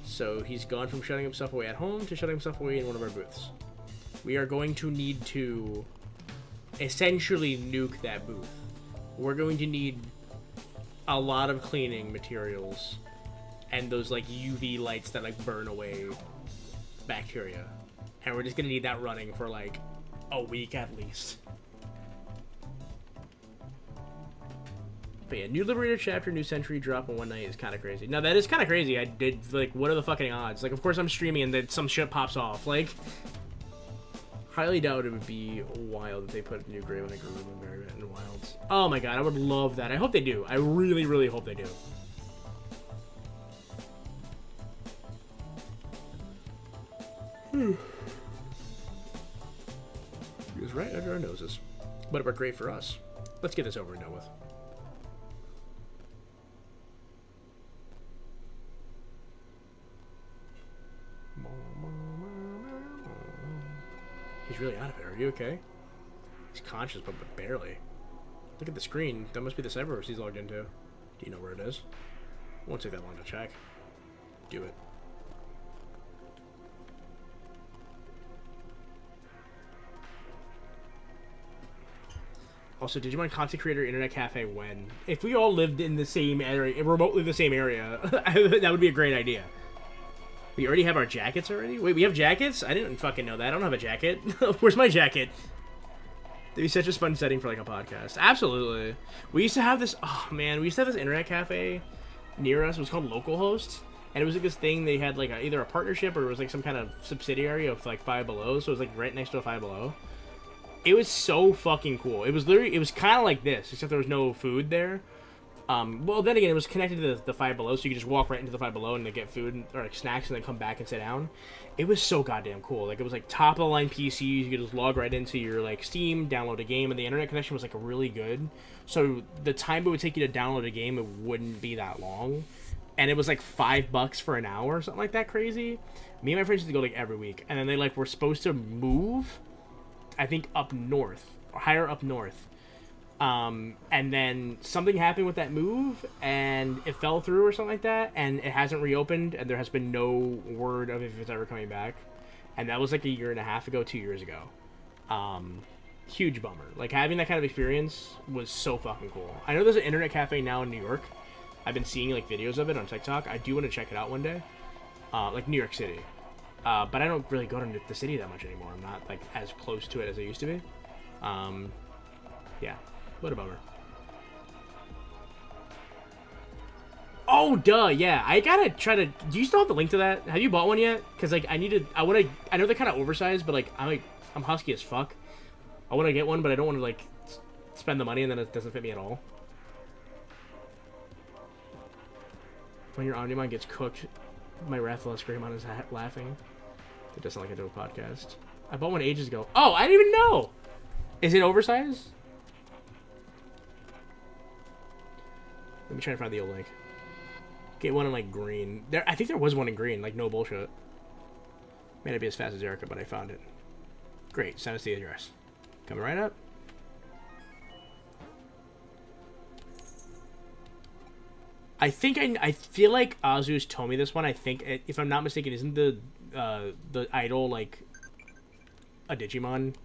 So he's gone from shutting himself away at home to shutting himself away in one of our booths. We are going to need to essentially nuke that booth. We're going to need a lot of cleaning materials and those like UV lights that like burn away bacteria. And we're just going to need that running for like a week at least. But yeah, new Liberator chapter, new Century drop in one night is kind of crazy. Now that is kind of crazy. I did like, what are the fucking odds? Like, of course I'm streaming and then some shit pops off. Like, highly doubt it would be wild if they put a new Grave on a Groove and Merriment in Wilds. Oh my god, I would love that. I hope they do. I really, really hope they do. is right under our noses. But it worked great for us. Let's get this over and done with. He's really out of it. Are you okay? He's conscious, but barely. Look at the screen. That must be the server he's logged into. Do you know where it is? Won't take that long to check. Do it. Also, Digimon content creator internet cafe when? If we all lived in the same area, remotely the same area, that would be a great idea. We already have our jackets already? Wait, we have jackets? I didn't fucking know that. I don't have a jacket. Where's my jacket? That'd be such a fun setting for like a podcast. Absolutely. We used to have this, oh man, we used to have this internet cafe near us. It was called Localhost. And it was like this thing, they had like either a partnership or it was like some kind of subsidiary of like Five Below. So it was like right next to a Five Below. It was so fucking cool. It was literally, it was kind of like this, except there was no food there. Well, then again, it was connected to the Five Below, so you could just walk right into the Five Below and get food or like snacks and then come back and sit down. It was so goddamn cool. Like, it was like top of the line PCs. You could just log right into your like Steam, download a game, and the internet connection was like really good. So the time it would take you to download a game, it wouldn't be that long. And it was like $5 for an hour or something like that crazy. Me and my friends used to go like every week, and then they like were supposed to move, I think up north or higher up north. And then something happened with that move, and it fell through or something like that, and it hasn't reopened, and there has been no word of if it's ever coming back. And that was like a year and a half ago, 2 years ago. Huge bummer. Like, having that kind of experience was so fucking cool. I know there's an internet cafe now in New York. I've been seeing like videos of it on TikTok. I do want to check it out one day. Like New York City. But I don't really go to the city that much anymore. I'm not like as close to it as I used to be. Yeah. What a bummer. Oh, duh, yeah. I gotta try to... Do you still have the link to that? Have you bought one yet? Because, like, I know they're kind of oversized, but, like, I'm husky as fuck. I want to get one, but I don't want to, like, spend the money and then it doesn't fit me at all. When your Omnimon gets cooked, my Rathalos Greymon is laughing. It doesn't like I do a podcast. I bought one ages ago. Oh, I didn't even know! Is it oversized? Let me try to find the old link. Get one in like green. I think there was one in green, like no bullshit. May not be as fast as Erica, but I found it. Great, send us the address. Coming right up. I feel like Azu's told me this one. I think, if I'm not mistaken, isn't the idol like a Digimon?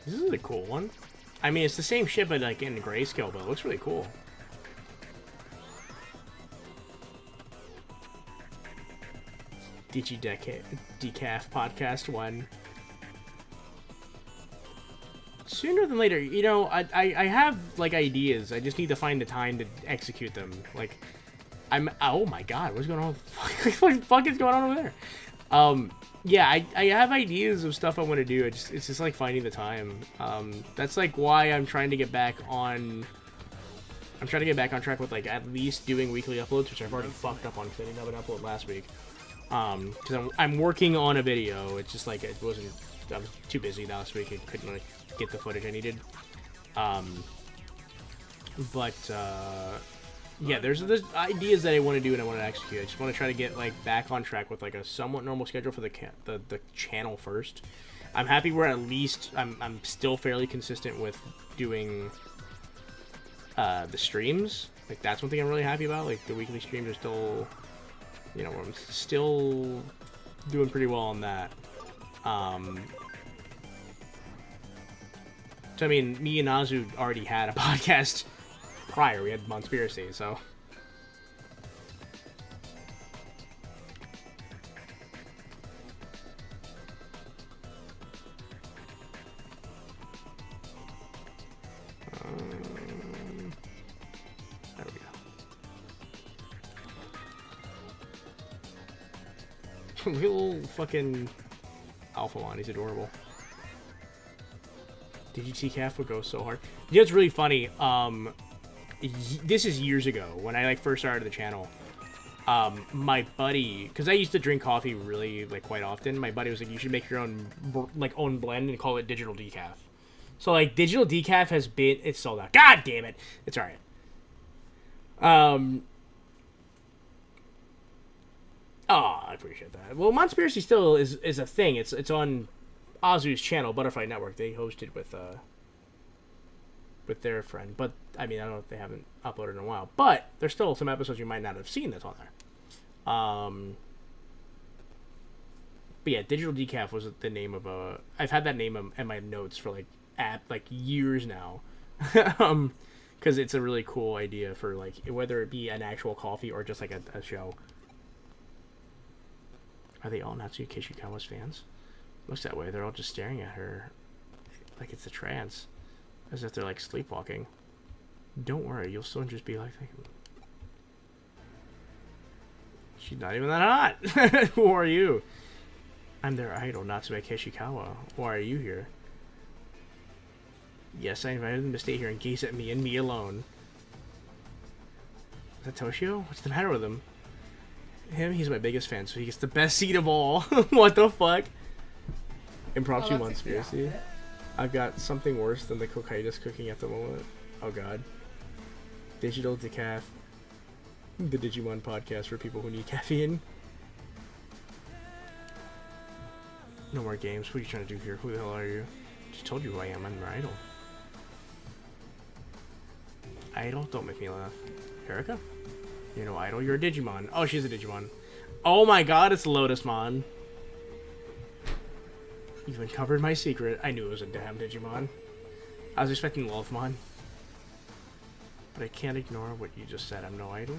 This is a cool one. I mean, it's the same shit, but like in grayscale, but it looks really cool. Decaf podcast 1. Sooner than later, you know, I have like ideas. I just need to find the time to execute them. Like, oh my god, what's going on? What the fuck is going on over there? Yeah, I have ideas of stuff I want to do. It's just like finding the time. That's like why I'm trying to get back on. I'm trying to get back on track with like at least doing weekly uploads, which I've already fucked up on because I didn't have an upload last week. Because I'm working on a video. It's just like I was too busy last week. I couldn't like get the footage I needed. But yeah, there's ideas that I want to do and I want to execute. I just want to try to get like back on track with like a somewhat normal schedule for the channel first. I'm happy we're at least I'm still fairly consistent with doing the streams. Like that's one thing I'm really happy about. Like the weekly streams are still, you know, I'm still doing pretty well on that. So I mean, me and Azu already had a podcast prior. We had Monspiracy, so. There we go. Little fucking Alphamon, he's adorable. DGT would go so hard. You know, it's really funny. This is years ago when I like first started the channel. My buddy, because I used to drink coffee really like quite often. My buddy was like, "You should make your own own blend and call it Digital Decaf." So like Digital Decaf has been it's sold out. God damn it! It's alright. Oh, I appreciate that. Well, Monspiracy still is a thing. It's on Azu's channel, Butterfly Network. They hosted with their friend, but I mean I don't know if they haven't uploaded in a while, but there's still some episodes you might not have seen that's on there. But yeah, Digital Decaf was the name of a. I've had that name in my notes for like years now, because it's a really cool idea for like whether it be an actual coffee or just like a show. Are they all Natsuki Kishikawa's fans? Looks that way. They're all just staring at her like it's a trance. As if they're like sleepwalking. Don't worry, you'll still just be like, she's not even that hot. Who are you? I'm their idol, Natsume Kishikawa. Why are you here? Yes, I invited them to stay here and gaze at me and me alone. Is that Toshio? What's the matter with him? He's my biggest fan, so he gets the best seat of all. What the fuck? Impromptu Monspiracy. I've got something worse than the cocainus cooking at the moment. Oh god. Digital Decaf. The Digimon podcast for people who need caffeine. No more games. What are you trying to do here? Who the hell are you? Just told you who I am. I'm your idol. Idol? Don't make me laugh. Erica? You're no idol. You're a Digimon. Oh, she's a Digimon. Oh my god, it's Lotusmon. You've uncovered my secret. I knew it was a damn Digimon. I was expecting Wolfmon. But I can't ignore what you just said. I'm no idol?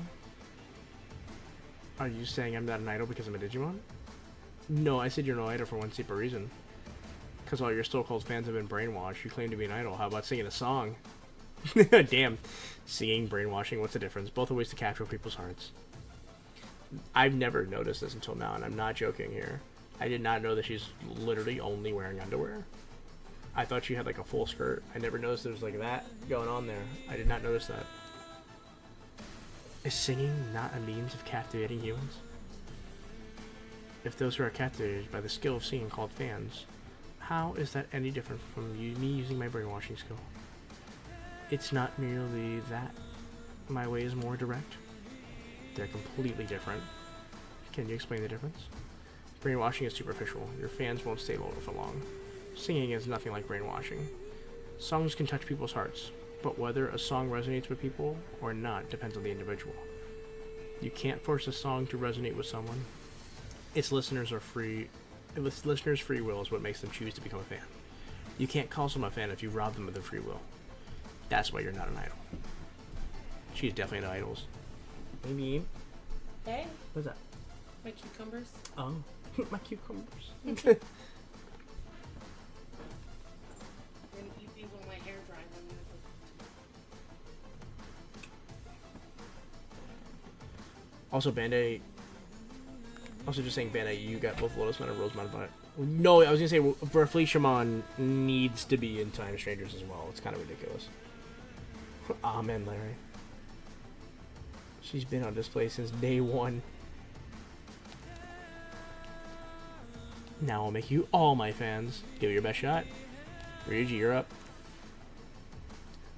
Are you saying I'm not an idol because I'm a Digimon? No, I said you're no idol for one simple reason. Because all your so-called fans have been brainwashed. You claim to be an idol. How about singing a song? Damn. Singing, brainwashing, what's the difference? Both are ways to capture people's hearts. I've never noticed this until now, and I'm not joking here. I did not know that she's literally only wearing underwear. I thought she had like a full skirt. I never noticed there was like that going on there. I did not notice that. Is singing not a means of captivating humans? If those who are captivated by the skill of singing called fans, how is that any different from me using my brainwashing skill? It's not merely that. My way is more direct. They're completely different. Can you explain the difference? Brainwashing is superficial. Your fans won't stay loyal for long. Singing is nothing like brainwashing. Songs can touch people's hearts, but whether a song resonates with people or not depends on the individual. You can't force a song to resonate with someone. Its listeners' free will is what makes them choose to become a fan. You can't call someone a fan if you rob them of their free will. That's why you're not an idol. She's definitely into idols. Maybe. Hey. What's that? My cucumbers. Oh, my cucumbers. I'm gonna eat these when my hair dries. Also, Bandai. Also, just saying, Bandai, you got both Lotusmon and Rosemon, but no, I was gonna say Verfleishamon needs to be in Time Strangers as well. It's kind of ridiculous. Amen, Larry. She's been on display since day one. Now I'll make you all my fans. Give it your best shot. Ryuji, you're up.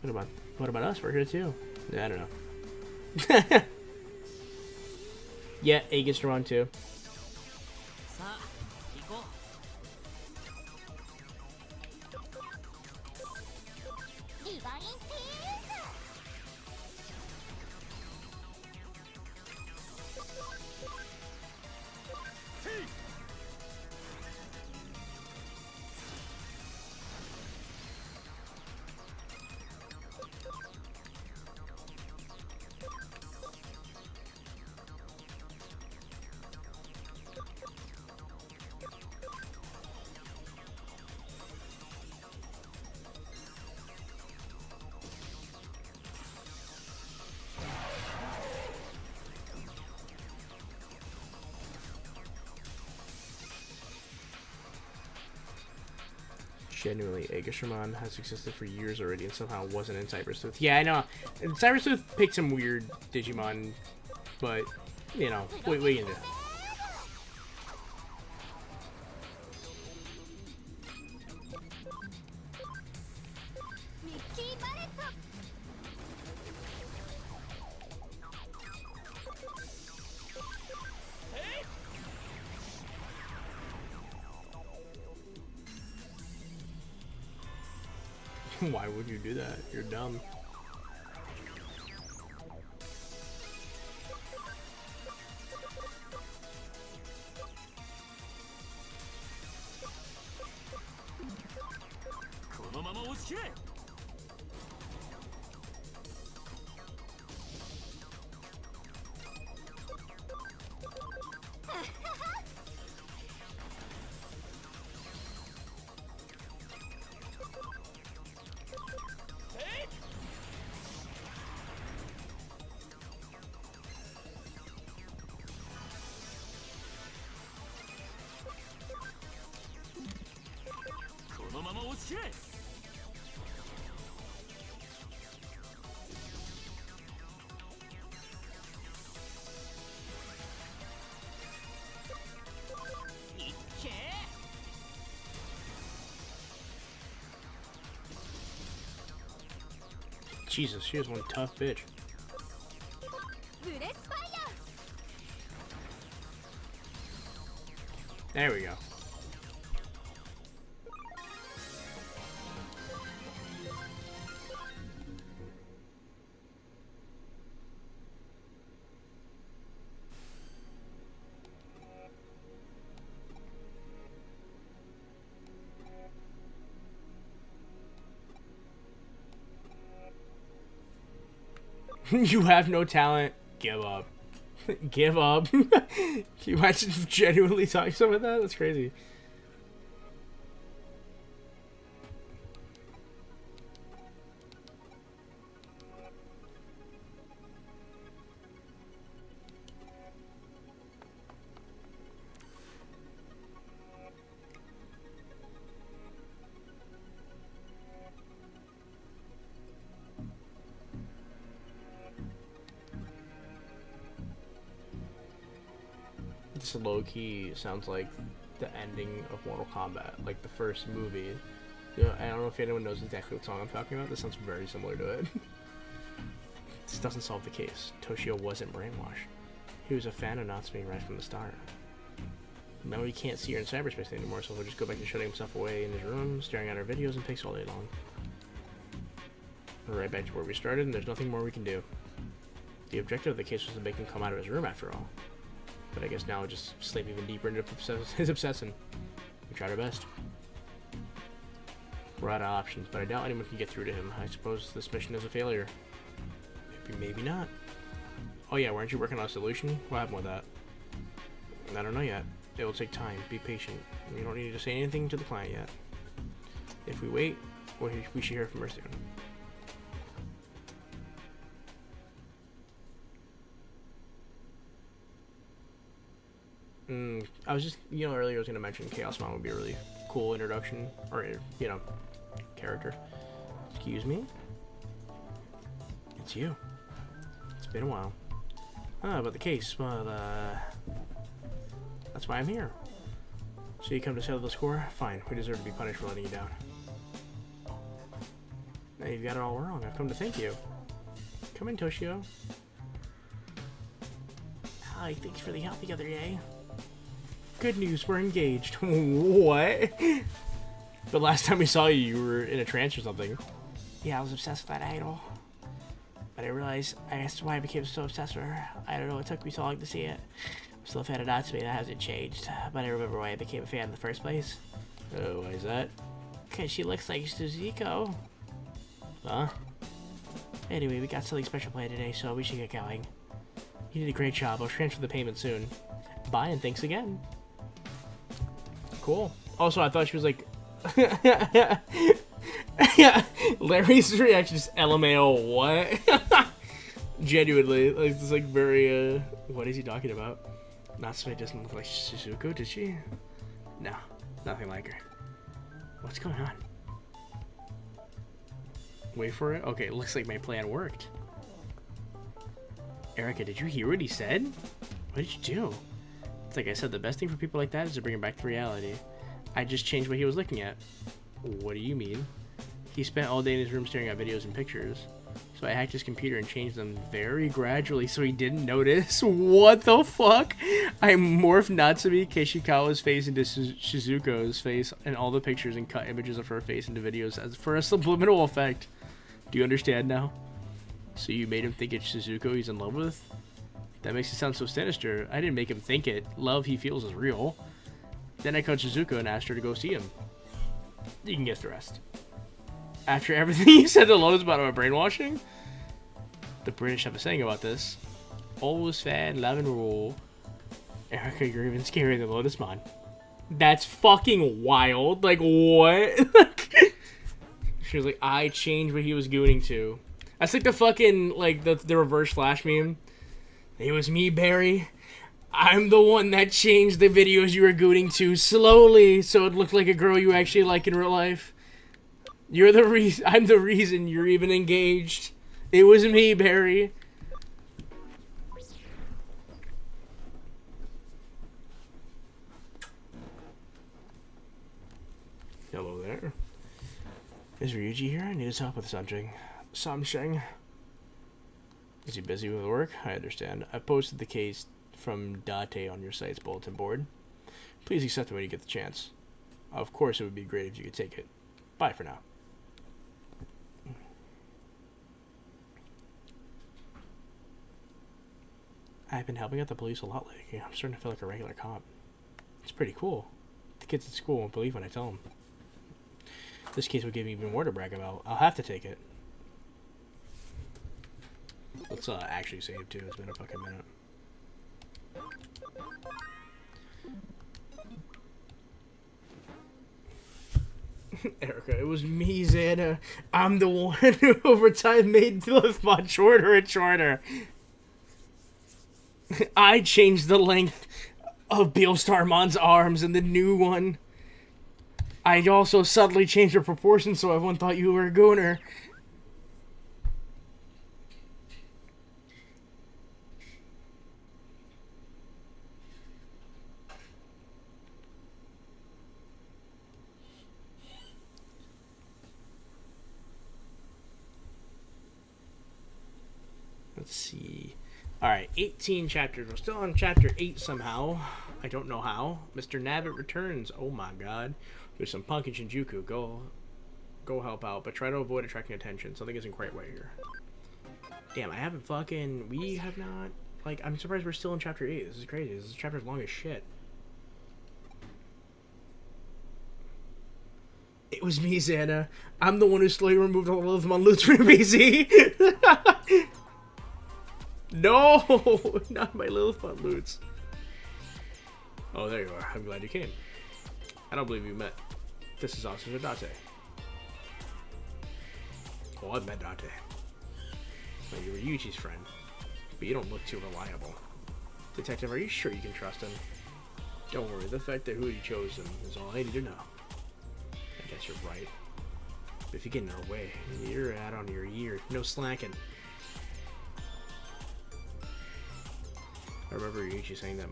What about us? We're here too. Yeah, I don't know. Yeah, Aegisron too. Genuinely, Aegisron has existed for years already and somehow wasn't in Cybersleuth. Yeah, I know. Cybersleuth picked some weird Digimon, but, you know, we can do it. Why would you do that? You're dumb. Jesus, she is one tough bitch. There we go. You have no talent. Give up. Give up. Can you imagine genuinely talking something like that? That's crazy. This low-key sounds like the ending of Mortal Kombat, like the first movie. You know, I don't know if anyone knows exactly what song I'm talking about. This sounds very similar to it. This doesn't solve the case. Toshio wasn't brainwashed. He was a fan of Natsume right from the start. Now he can't see her in cyberspace anymore, so he'll just go back to shutting himself away in his room, staring at her videos and pics all day long. We're right back to where we started, and there's nothing more we can do. The objective of the case was to make him come out of his room after all. But I guess now we'll just slip even deeper into his obsession. We tried our best. We're out of options, but I doubt anyone can get through to him. I suppose this mission is a failure. Maybe not. Oh yeah, weren't you working on a solution? What happened with that? I don't know yet. It will take time. Be patient. We don't need to say anything to the client yet. If we wait, we should hear from her soon. I was just, earlier I was going to mention Chaos Mom would be a really cool introduction, or, character. Excuse me? It's you. It's been a while. About the case, well, that's why I'm here. So you come to settle the score? Fine, we deserve to be punished for letting you down. Now you've got it all wrong. I've come to thank you. Come in, Toshio. Hi, thanks for the help the other day. Good news, we're engaged. What? But last time we saw you, you were in a trance or something. Yeah, I was obsessed with that idol. But I realized I asked why I became so obsessed with her. I don't know, it took me so long to see it. I'm still a fan of Natsume, that hasn't changed. But I remember why I became a fan in the first place. Oh, why is that? Because she looks like Suzuko. Huh? Anyway, we got something special planned today, so we should get going. You did a great job. I'll transfer the payment soon. Bye, and thanks again. Cool. Also, I thought she was like... Larry's reaction is LMAO, what? Genuinely. Like, it's like very, what is he talking about? Natsume doesn't look like Suzuko, did she? No, nothing like her. What's going on? Wait for it? Okay, it looks like my plan worked. Erica, did you hear what he said? What did you do? It's like I said, the best thing for people like that is to bring him back to reality. I just changed what he was looking at. What do you mean? He spent all day in his room staring at videos and pictures. So I hacked his computer and changed them very gradually so he didn't notice. What the fuck? I morphed Natsume Kishikawa's face into Shizuko's face and all the pictures and cut images of her face into videos as for a subliminal effect. Do you understand now? So you made him think it's Shizuko he's in love with? That makes it sound so sinister. I didn't make him think it. Love he feels is real. Then I called Shizuko and asked her to go see him. You can guess the rest. After everything you said to Lotus about my brainwashing, the British have a saying about this. Always fan, love and rule. Erica, you're even scarier than Lotusmon. That's fucking wild. Like, what? She was like, I changed what he was gooning to. That's like the fucking, like, the reverse Flash meme. It was me, Barry. I'm the one that changed the videos you were gooning to slowly so it looked like a girl you actually like in real life. You're the reason. I'm the reason you're even engaged. It was me, Barry. Hello there. Is Ryuji here? I need his help with something. Something. Is he busy with work? I understand. I posted the case from Date on your site's bulletin board. Please accept it when you get the chance. Of course, it would be great if you could take it. Bye for now. I've been helping out the police a lot lately. I'm starting to feel like a regular cop. It's pretty cool. The kids at school won't believe when I tell them. This case will give me even more to brag about. I'll have to take it. Let's actually save too. It's been a fucking minute. Erica, it was me, Xana. I'm the one who over time made Lilithmon shorter and shorter. I changed the length of Beelstarmon's arms in the new one. I also subtly changed the proportions so everyone thought you were a gooner. Let's see. Alright, 18 chapters. We're still on chapter 8 somehow. I don't know how. Mr. Nabbit returns. Oh my god. There's some punk in Shinjuku. Go help out, but try to avoid attracting attention. Something isn't quite right here. Damn, I haven't fucking... We have not... Like, I'm surprised we're still in chapter 8. This is crazy. This chapter's long as shit. It was me, Xana. I'm the one who slowly removed all of them on loot from BZ. No! Not my Lilithmon loots. Oh, there you are. I'm glad you came. I don't believe you met. This is Officer Date. Oh, I've met Date. Well, you were Yuji's friend, but you don't look too reliable. Detective, are you sure you can trust him? Don't worry, the fact that who you chose him is all I need to know. I guess you're right. But if you get in our way, you're out on your ear. No slacking. I remember Yuichi saying that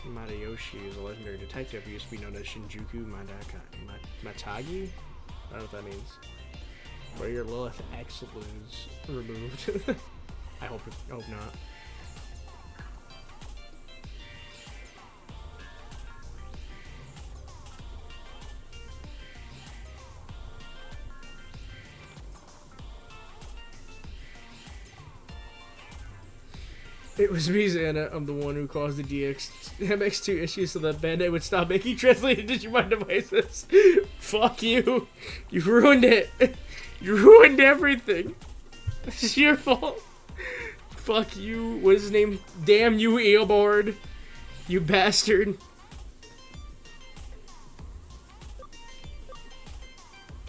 Madayoshi is a legendary detective who used to be known as Shinjuku Matagi? I don't know what that means. Where your Lilith excludes removed. I hope not. It was me, Xana. I'm the one who caused the MX2 issues so that Bandai would stop making translated Digimon devices. Fuck you. You ruined it. You ruined everything. This is your fault. Fuck you. What is his name? Damn you, Eobard. You bastard.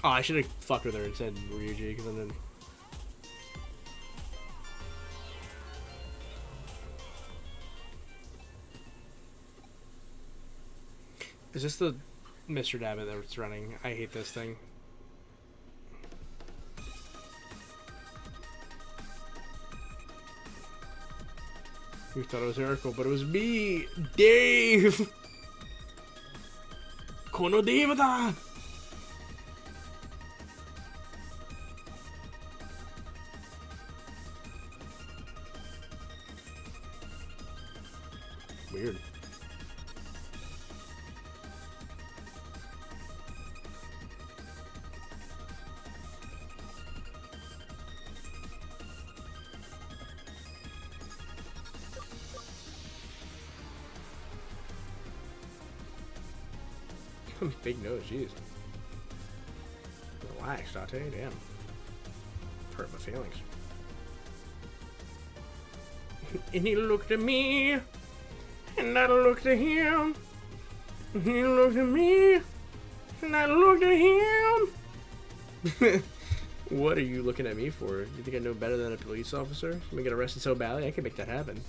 Oh, I should have fucked with her and said Ryuji, because then... Is this the Mr. Dabbit that's running? I hate this thing. You thought it was Oracle, but it was me, Dave! Kono Dave da! Weird. Big nose, jeez. Relax, Date, damn. Hurt my feelings. And he looked at me, and I looked at him. And he looked at me, and I looked at him. What are you looking at me for? You think I know better than a police officer? Let me get arrested so badly, I can make that happen.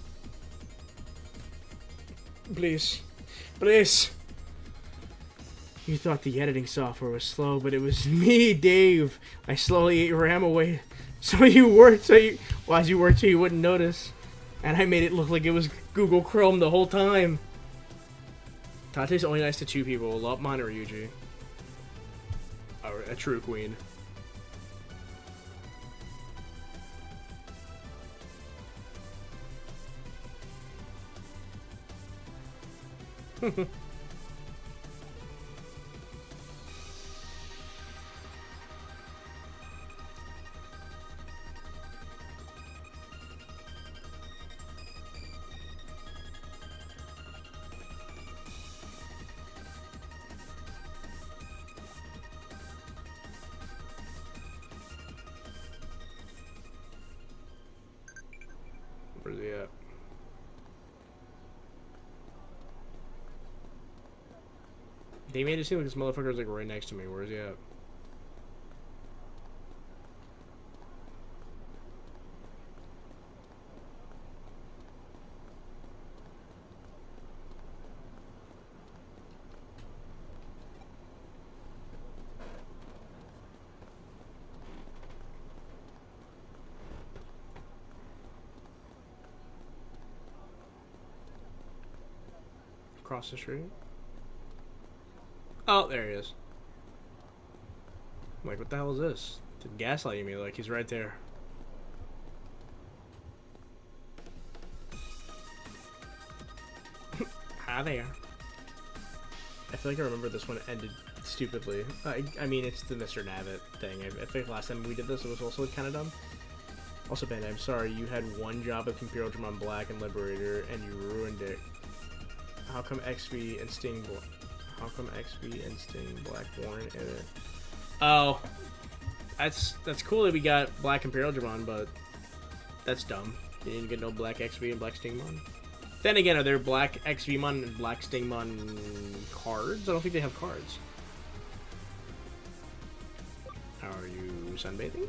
Please. Please. You thought the editing software was slow, but it was me, Dave. I slowly ate RAM away. So you worked, as you worked so you wouldn't notice. And I made it look like it was Google Chrome the whole time. Tate's only nice to two people, Lopmon or Ryuji. A true queen. Where's he at? They made it seem like this motherfucker's like right next to me. Where's he at? Across the street. Oh, there he is. I'm like, what the hell is this? They're gaslighting me, like he's right there. Hi there. I feel like I remember this one ended stupidly. I mean, it's the Mr. Nabbit thing. I think last time we did this, it was also kind of dumb. Also, Ben, I'm sorry, you had one job with Imperial Digimon Black and Liberator, and you ruined it. How come XV and Sting Black weren't in it? Oh, that's cool that we got Black Imperial Digimon, but that's dumb. You didn't get no Black XV and Black Stingmon. Then again, are there Black XVmon and Black Stingmon cards? I don't think they have cards. Are you sunbathing?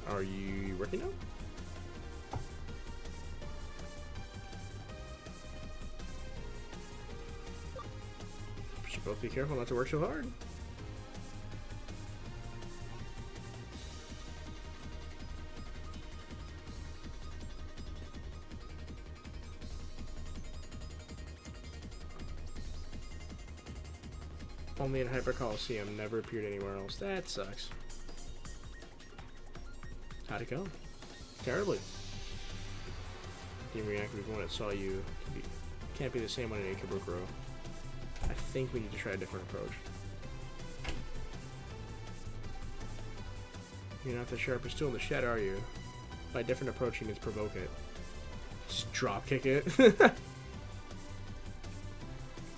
Are you working out? Should both be careful not to work so hard. Only in Hyper Coliseum, never appeared anywhere else. That sucks. How'd it go? Terribly. Didn't react when it saw you. Can't be the same on an Ikebukuro. I think we need to try a different approach. You're not the sharpest tool in the shed, are you? By different approach, he means provoke it. Just drop kick it. It's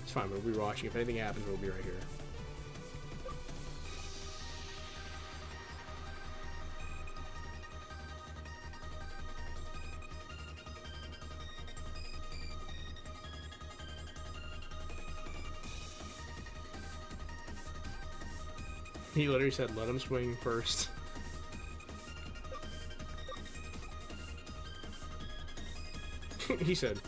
fine, we'll be watching. If anything happens, we'll be right here. He literally said, let him swing first. He said.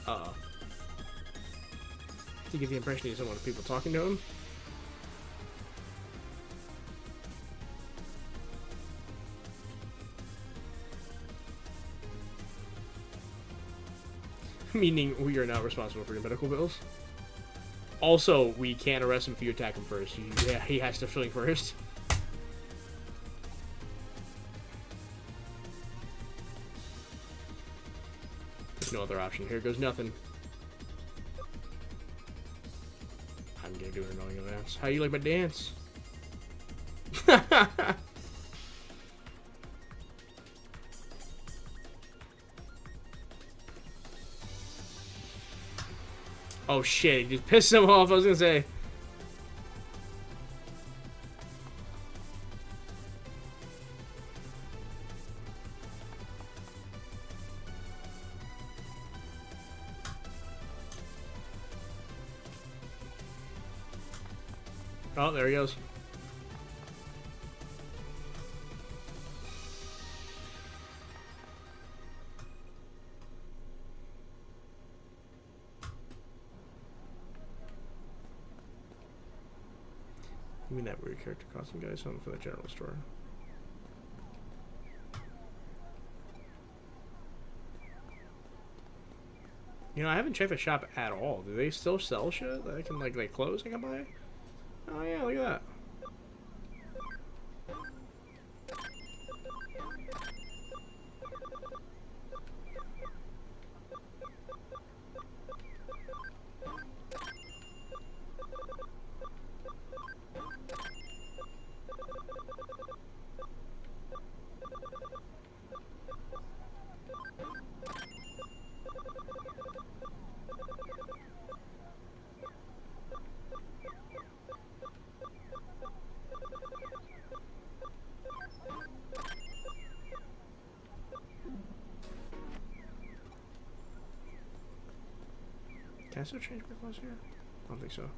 Uh-oh. To give the impression he's someone of people talking to him. Meaning we are not responsible for your medical bills. Also, we can't arrest him if you attack him first. He has to swing first. There's no other option. Here goes nothing. I'm gonna do an annoying dance. How you like my dance? Oh shit, he just pissed him off, I was gonna say. Oh, there he goes. Give me that weird character costume, guys. Something for the general store. You know, I haven't checked the shop at all. Do they still sell shit that I can, like clothes I can buy? Oh yeah, look at that. Can I still change my clothes here? I don't think so.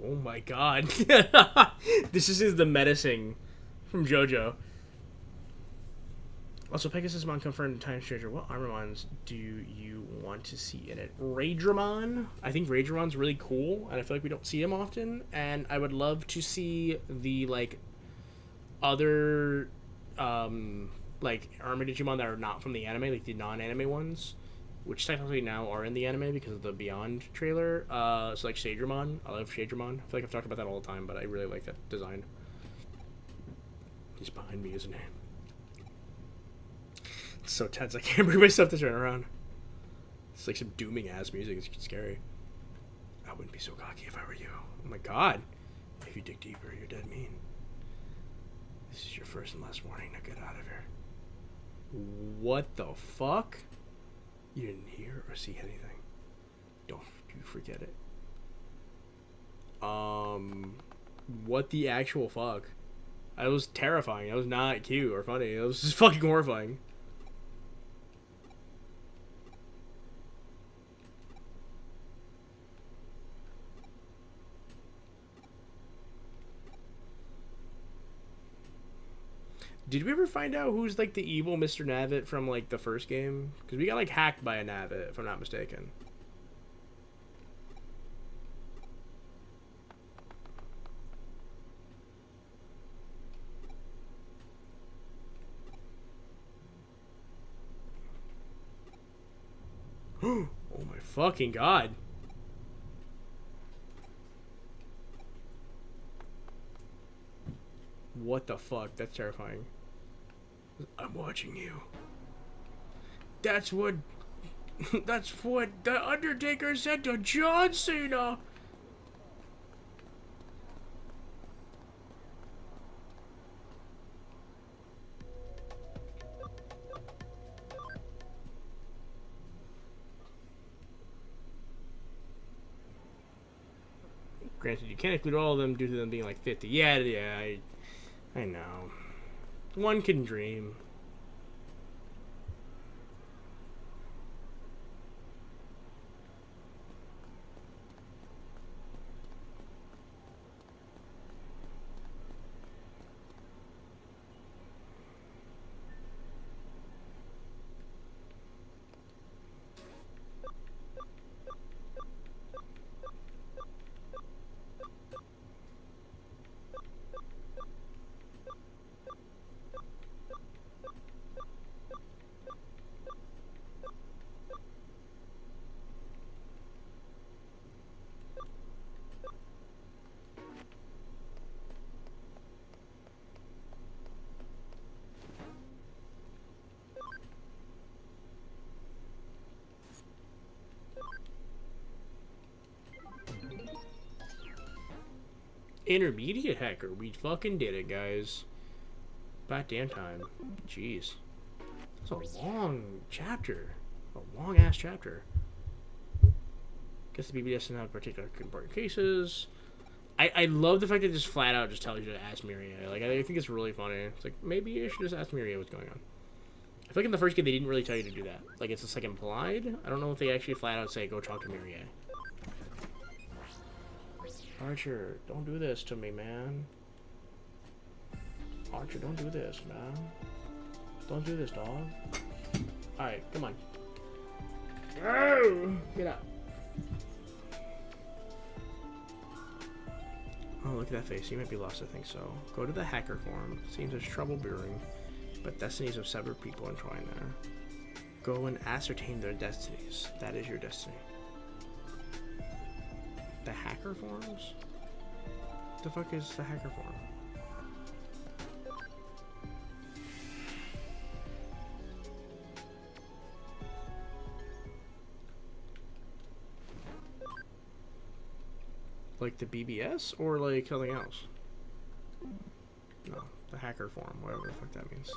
Oh my god. This is the medicine from JoJo. Also, Pegasusmon confirmed Time Stranger. What Armormons do you want to see in it? Raidramon? I think Raidramon's really cool, and I feel like we don't see him often. And I would love to see the, like, other, like, Armor Digimon that are not from the anime, like the non-anime ones, which technically now are in the anime because of the Beyond trailer. So, like, Shadramon. I love Shadramon. I feel like I've talked about that all the time, but I really like that design. He's behind me, isn't he? It's so tense, I can't bring myself to turn around. It's like some dooming ass music, it's scary. I wouldn't be so cocky if I were you. Oh my god. If you dig deeper, you're dead mean. This is your first and last warning, now get out of here. What the fuck? You didn't hear or see anything. Don't you forget it. What the actual fuck? That was terrifying. That was not cute or funny. It was just fucking horrifying. Did we ever find out who's like the evil Mr. Navit from like the first game? Because we got like hacked by a Navit, if I'm not mistaken. Oh my fucking god. What the fuck? That's terrifying. I'm watching you. That's what the Undertaker said to John Cena. Granted, you can't include all of them due to them being like 50. Yeah, I know. One can dream. Intermediate hacker. We fucking did it, guys. About damn time. Jeez. That's a long chapter. A long ass chapter. Guess the BBS doesn't have particular important cases. I love the fact that it just flat out just tells you to ask Miria. Like, I think it's really funny. It's like, maybe you should just ask Miria what's going on. I feel like in the first game they didn't really tell you to do that. Like, it's just like implied. I don't know if they actually flat out say, go talk to Miria. Archer, don't do this to me, man. Archer, don't do this, man. Don't do this, dog. Alright, come on. Oh, get out. Oh, look at that face. You might be lost, I think so. Go to the hacker forum. Seems there's trouble brewing, but destinies of severed people entwined there. Go and ascertain their destinies. That is your destiny. The hacker forums? What the fuck is the hacker forum? Like the BBS or like something else? No, the hacker forum, whatever the fuck that means.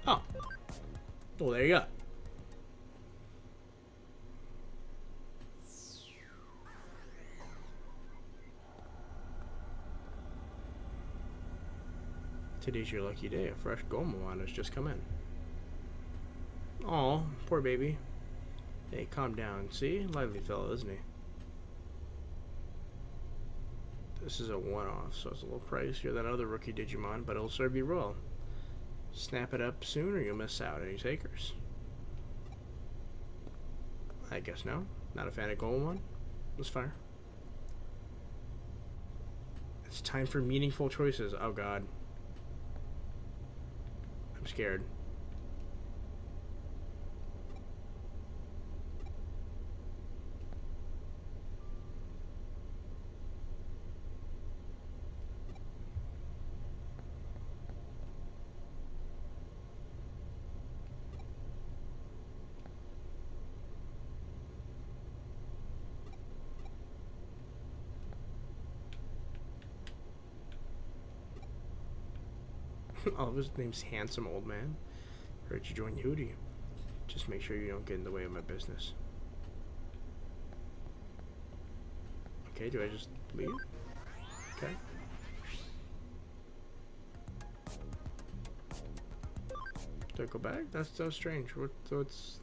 Oh. Well, there you go. Today's your lucky day. A fresh Gomamon has just come in. Aw, poor baby. Hey, calm down. See? Lively fellow, isn't he? This is a one-off, so it's a little pricier than other rookie Digimon, but it'll serve you well. Snap it up soon or you'll miss out. Any takers? I guess no. Not a fan of Gomamon? That's fire. It's time for meaningful choices. Oh god. I'm scared. Oh, his name's Handsome Old Man. Heard you join Hootie. Just make sure you don't get in the way of my business. Okay, do I just leave? Okay. Do I go back? That's so strange. What's...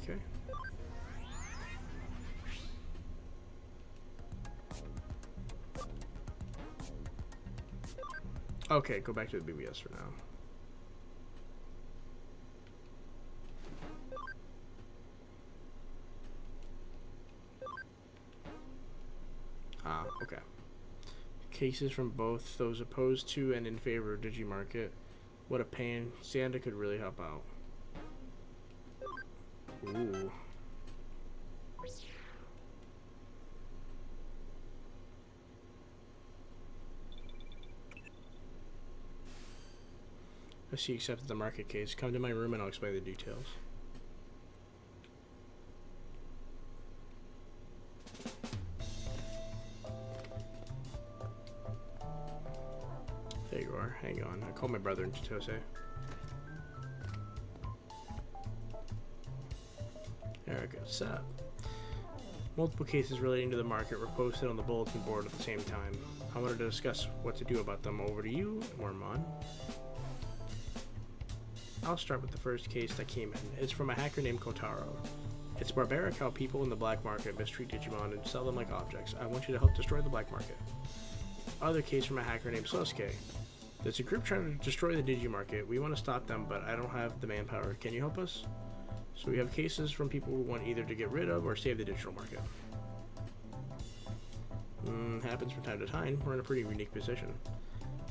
Okay. Okay, go back to the BBS for now. Ah, okay. Cases from both those opposed to and in favor of Digimarket. What a pain. Santa could really help out. Ooh. I see you accepted the market case. Come to my room and I'll explain the details. There you are. Hang on. I called my brother in Chitose. There we go. What's up? Multiple cases relating to the market were posted on the bulletin board at the same time. I wanted to discuss what to do about them. Over to you, Wormmon. I'll start with the first case that came in. It's from a hacker named Kotaro. It's barbaric how people in the black market mistreat Digimon and sell them like objects. I want you to help destroy the black market. Other case from a hacker named Sosuke. There's a group trying to destroy the Digimarket. We want to stop them, but I don't have the manpower. Can you help us? So we have cases from people who want either to get rid of or save the digital market. Happens from time to time. We're in a pretty unique position.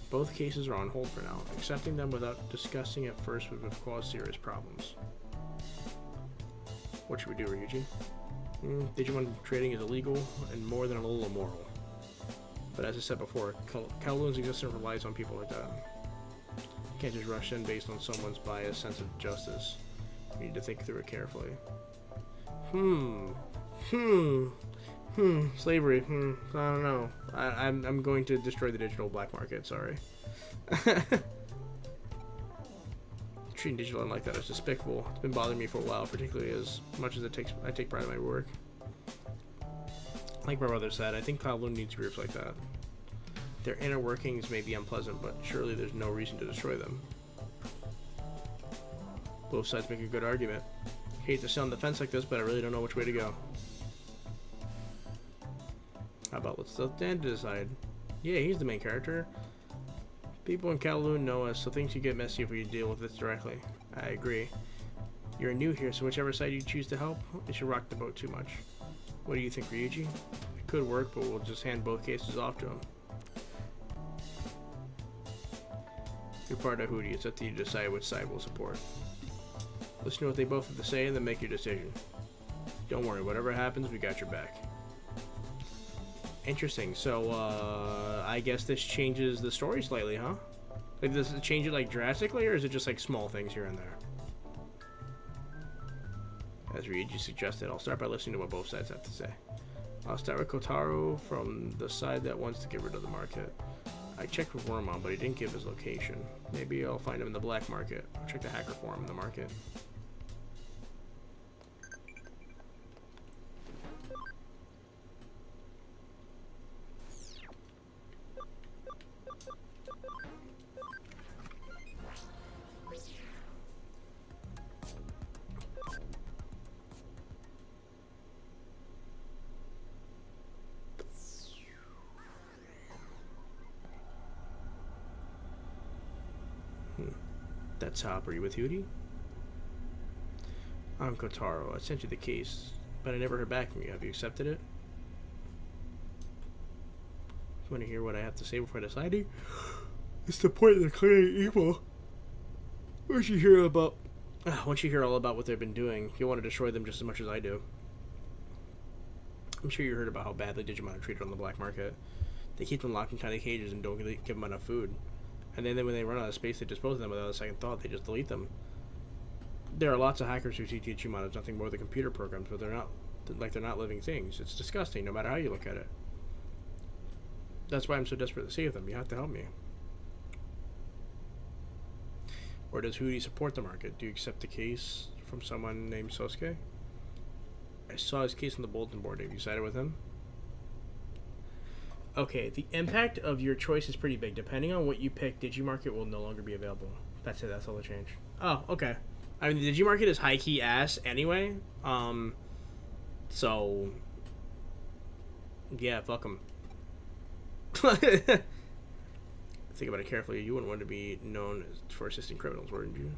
Both cases are on hold for now. Accepting them without discussing it first would have caused serious problems. What should we do, Ryuji? Digimon trading is illegal and more than a little immoral. But as I said before, Kowloon's existence relies on people like that. You can't just rush in based on someone's biased sense of justice. You need to think through it carefully. Slavery. I don't know. I'm going to destroy the digital black market. Sorry. Treating Digimon like that is despicable. It's been bothering me for a while, particularly as much as I take pride in my work. Like my brother said, I think Kowloon needs groups like that. Their inner workings may be unpleasant, but surely there's no reason to destroy them. Both sides make a good argument. Hate to sound on the fence like this, but I really don't know which way to go. How about let's let Dan decide. Yeah, he's the main character. People in Kowloon know us, so things could get messy if we deal with this directly. I agree. You're new here, so whichever side you choose to help, it should rock the boat too much. What do you think, Ryuji? It could work, but we'll just hand both cases off to him. You're part of Hootie. It's up to you to decide which side we'll support. Listen to what they both have to say and then make your decision. Don't worry, whatever happens, we got your back. Interesting. So, I guess this changes the story slightly, huh? Like, does it change it, like, drastically, or is it just, like, small things here and there? As Ryuji suggested, I'll start by listening to what both sides have to say. I'll start with Kotaro from the side that wants to get rid of the market. I checked with Wormmon, but he didn't give his location. Maybe I'll find him in the black market. I'll check the hacker forum in the market. That's Hop. Are you with Hootie? I'm Kotaro. I sent you the case, but I never heard back from you. Have you accepted it? Want to hear what I have to say before deciding? It's the point of declaring evil. Once you hear all about what they've been doing, you'll want to destroy them just as much as I do. I'm sure you heard about how badly Digimon are treated on the black market. They keep them locked in tiny cages and don't give them enough food. And then when they run out of space, they dispose of them without a second thought. They just delete them. There are lots of hackers who see Digimon as nothing more than computer programs, but they're not living things. It's disgusting, no matter how you look at it. That's why I'm so desperate to save them. You have to help me. Or does Hootie support the market? Do you accept the case from someone named Sosuke? I saw his case on the bulletin board. Have you sided with him? Okay, the impact of your choice is pretty big. Depending on what you pick, Digimarket will no longer be available. That's it. That's all the change. Oh, okay. I mean, the Digimarket is high-key ass anyway. So... yeah, fuck them. Think about it carefully. You wouldn't want to be known for assisting criminals, wouldn't you?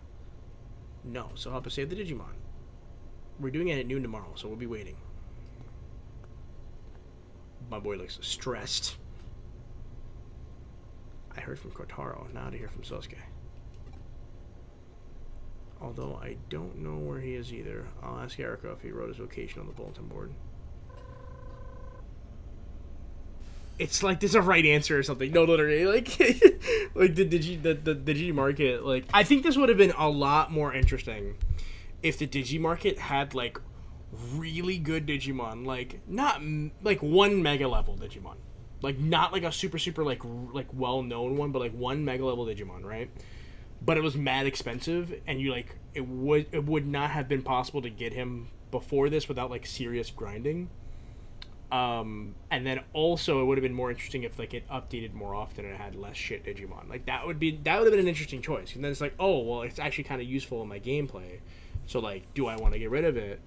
No, so help us save the Digimon. We're doing it at noon tomorrow, so we'll be waiting. My boy looks stressed. I heard from Kotaro, now to hear from Sosuke. Although I don't know where he is either. I'll ask Erika if he wrote his location on the bulletin board. It's like there's a right answer or something. No, literally, like, like the Digimarket. Like, I think this would have been a lot more interesting if the Digimarket had like really good Digimon, like not like one mega level Digimon, like not like a super like well known one, but like one mega level Digimon, right? But it was mad expensive, and you like it would not have been possible to get him before this without like serious grinding. And then also it would have been more interesting if like it updated more often and it had less shit Digimon. Like that would have been an interesting choice. And then it's like, oh well, it's actually kind of useful in my gameplay. So like, do I want to get rid of it,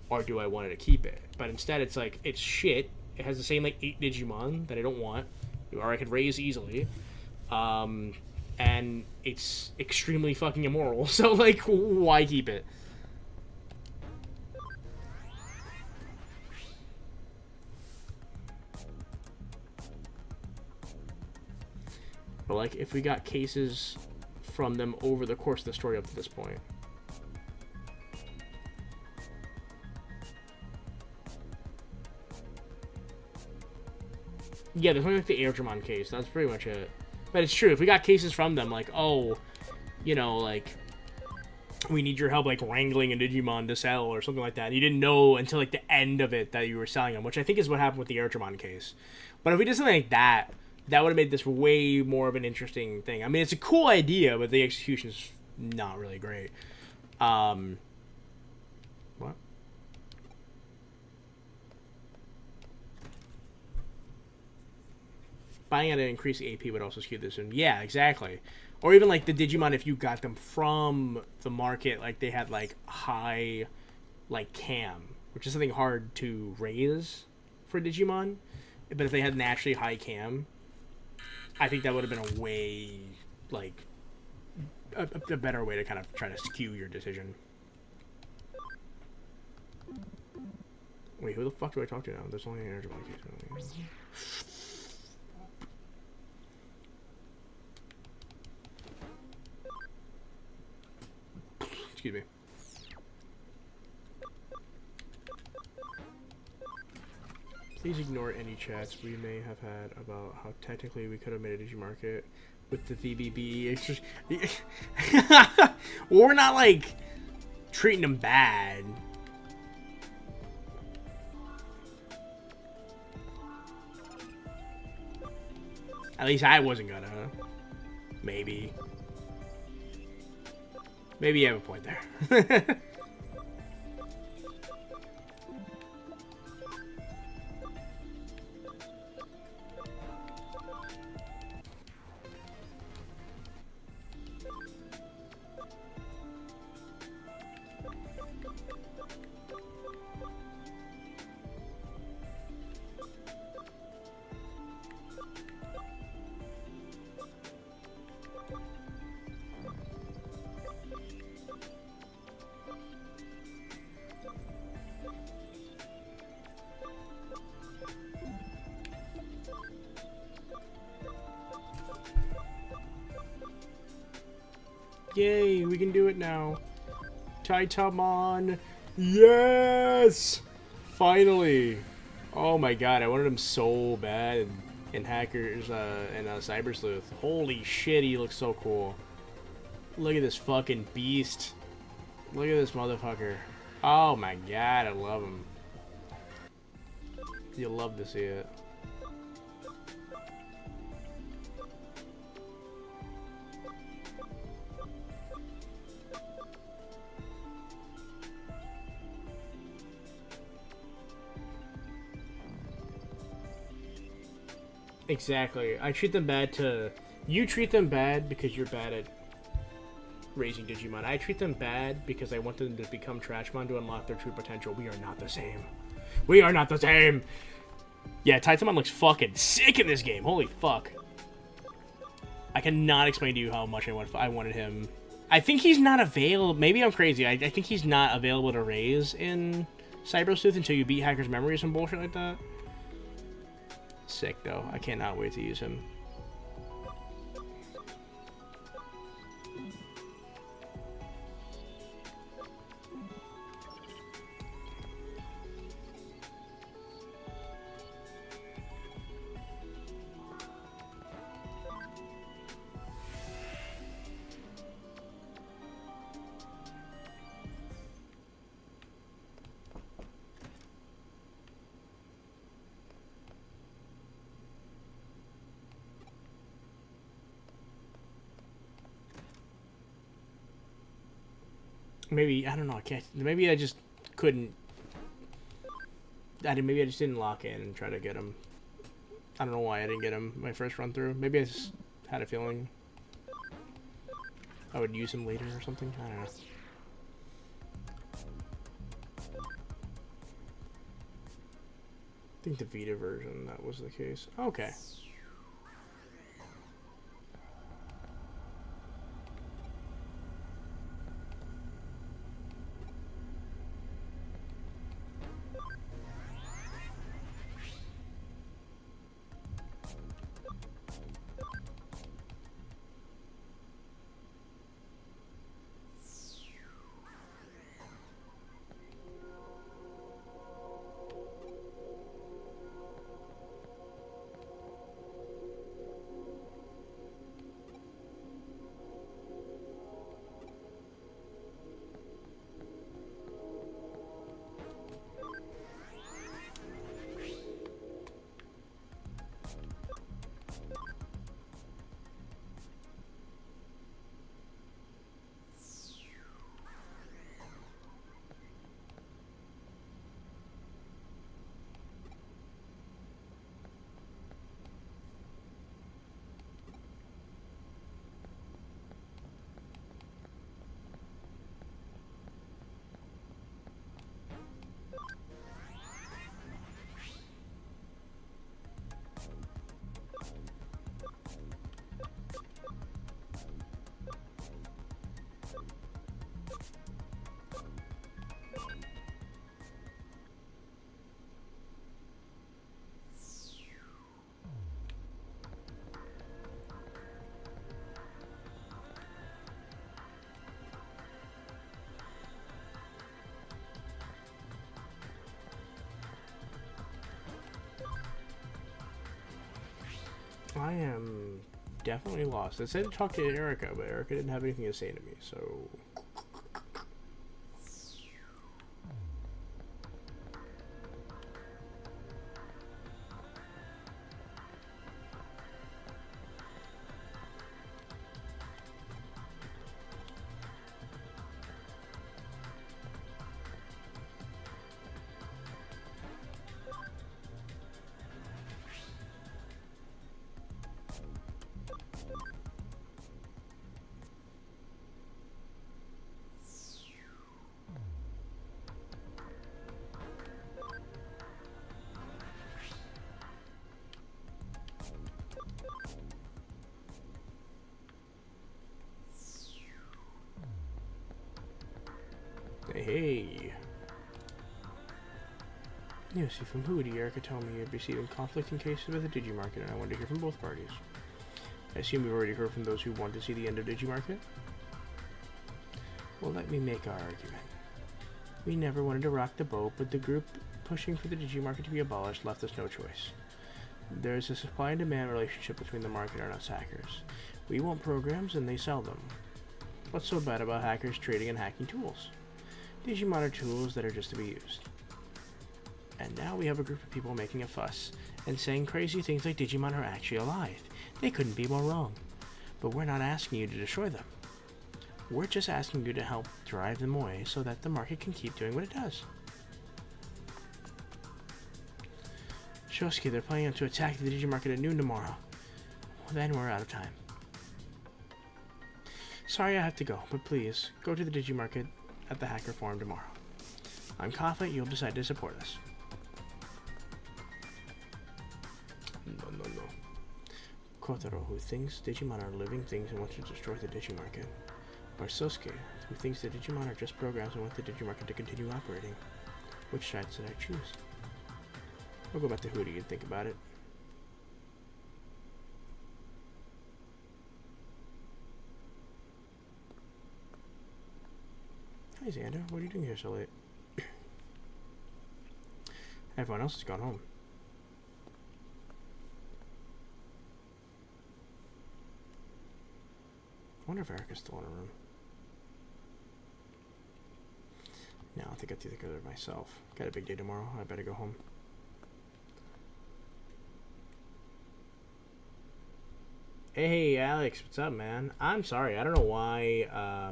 or do I want to keep it? But instead, it's like it's shit. It has the same like 8 Digimon that I don't want, or I could raise easily. And it's extremely fucking immoral. So like, why keep it? But like, if we got cases from them over the course of the story up to this point. Yeah, there's only like the Airdramon case. That's pretty much it. But it's true. If we got cases from them, like, oh, you know, like, we need your help, like, wrangling a Digimon to sell or something like that. And you didn't know until, like, the end of it that you were selling them, which I think is what happened with the Airdramon case. But if we did something like that, that would have made this way more of an interesting thing. I mean, it's a cool idea, but the execution is not really great. What? Buying at an increased AP would also skew this in. Yeah, exactly. Or even like the Digimon, if you got them from the market, like they had like high, like cam, which is something hard to raise for Digimon. But if they had naturally high cam, I think that would have been a way, like, a better way to kind of try to skew your decision. Wait, who the fuck do I talk to now? There's only an Airdramon case. Excuse me. Please ignore any chats we may have had about how technically we could have made a Digimarket with the VBB. It's just... well, we're not, like, treating them bad. At least I wasn't gonna. Maybe. Maybe you have a point there. Yay, we can do it now. Taitamon. Yes! Finally. Oh my god, I wanted him so bad. in Hackers and Cyber Sleuth. Holy shit, he looks so cool. Look at this fucking beast. Look at this motherfucker. Oh my god, I love him. You'll love to see it. Exactly. I treat them bad to... You treat them bad because you're bad at raising Digimon. I treat them bad because I want them to become Trashmon to unlock their true potential. We are not the same. We are not the same! Yeah, Taitamon looks fucking sick in this game. Holy fuck. I cannot explain to you how much I wanted him. I think he's not available. Maybe I'm crazy. I think he's not available to raise in Cyber Sleuth until you beat Hacker's Memory or some bullshit like that. Sick, though. I cannot wait to use him. Maybe, I don't know, I can't, maybe I just couldn't, maybe I just didn't lock in and try to get him. I don't know why I didn't get him my first run through. Maybe I just had a feeling I would use him later or something. I don't know. I think the Vita version, that was the case. Okay. I am definitely lost. I said to talk to Erica, but Erica didn't have anything to say to me, so... Hey. Yes, you're from Hootie. Erica told me you'd be receiving conflicting cases with the Digimarket, and I wanted to hear from both parties. I assume you've already heard from those who want to see the end of Digimarket? Well, let me make our argument. We never wanted to rock the boat, but the group pushing for the Digimarket to be abolished left us no choice. There is a supply and demand relationship between the market and us hackers. We want programs and they sell them. What's so bad about hackers trading and hacking tools? Digimon are tools that are just to be used. And now we have a group of people making a fuss and saying crazy things like Digimon are actually alive. They couldn't be more wrong. But we're not asking you to destroy them. We're just asking you to help drive them away so that the market can keep doing what it does. Shosuke, they're planning to attack the Digimarket at noon tomorrow. Well, then we're out of time. Sorry I have to go, but please, go to the Digimarket at the Hacker Forum tomorrow. I'm confident you'll decide to support us. No. Kotaro, who thinks Digimon are living things and wants to destroy the Digimarket. Or Sosuke, who thinks that Digimon are just programs and wants the Digimarket to continue operating. Which side should I choose? I'll go back to Hootie and think about it. Hi Xander, what are you doing here so late? Everyone else has gone home. I wonder if Erica's still in her room. No, I think I have to think of it myself. Got a big day tomorrow. I better go home. Hey, Alex, what's up, man? I'm sorry. I don't know why. I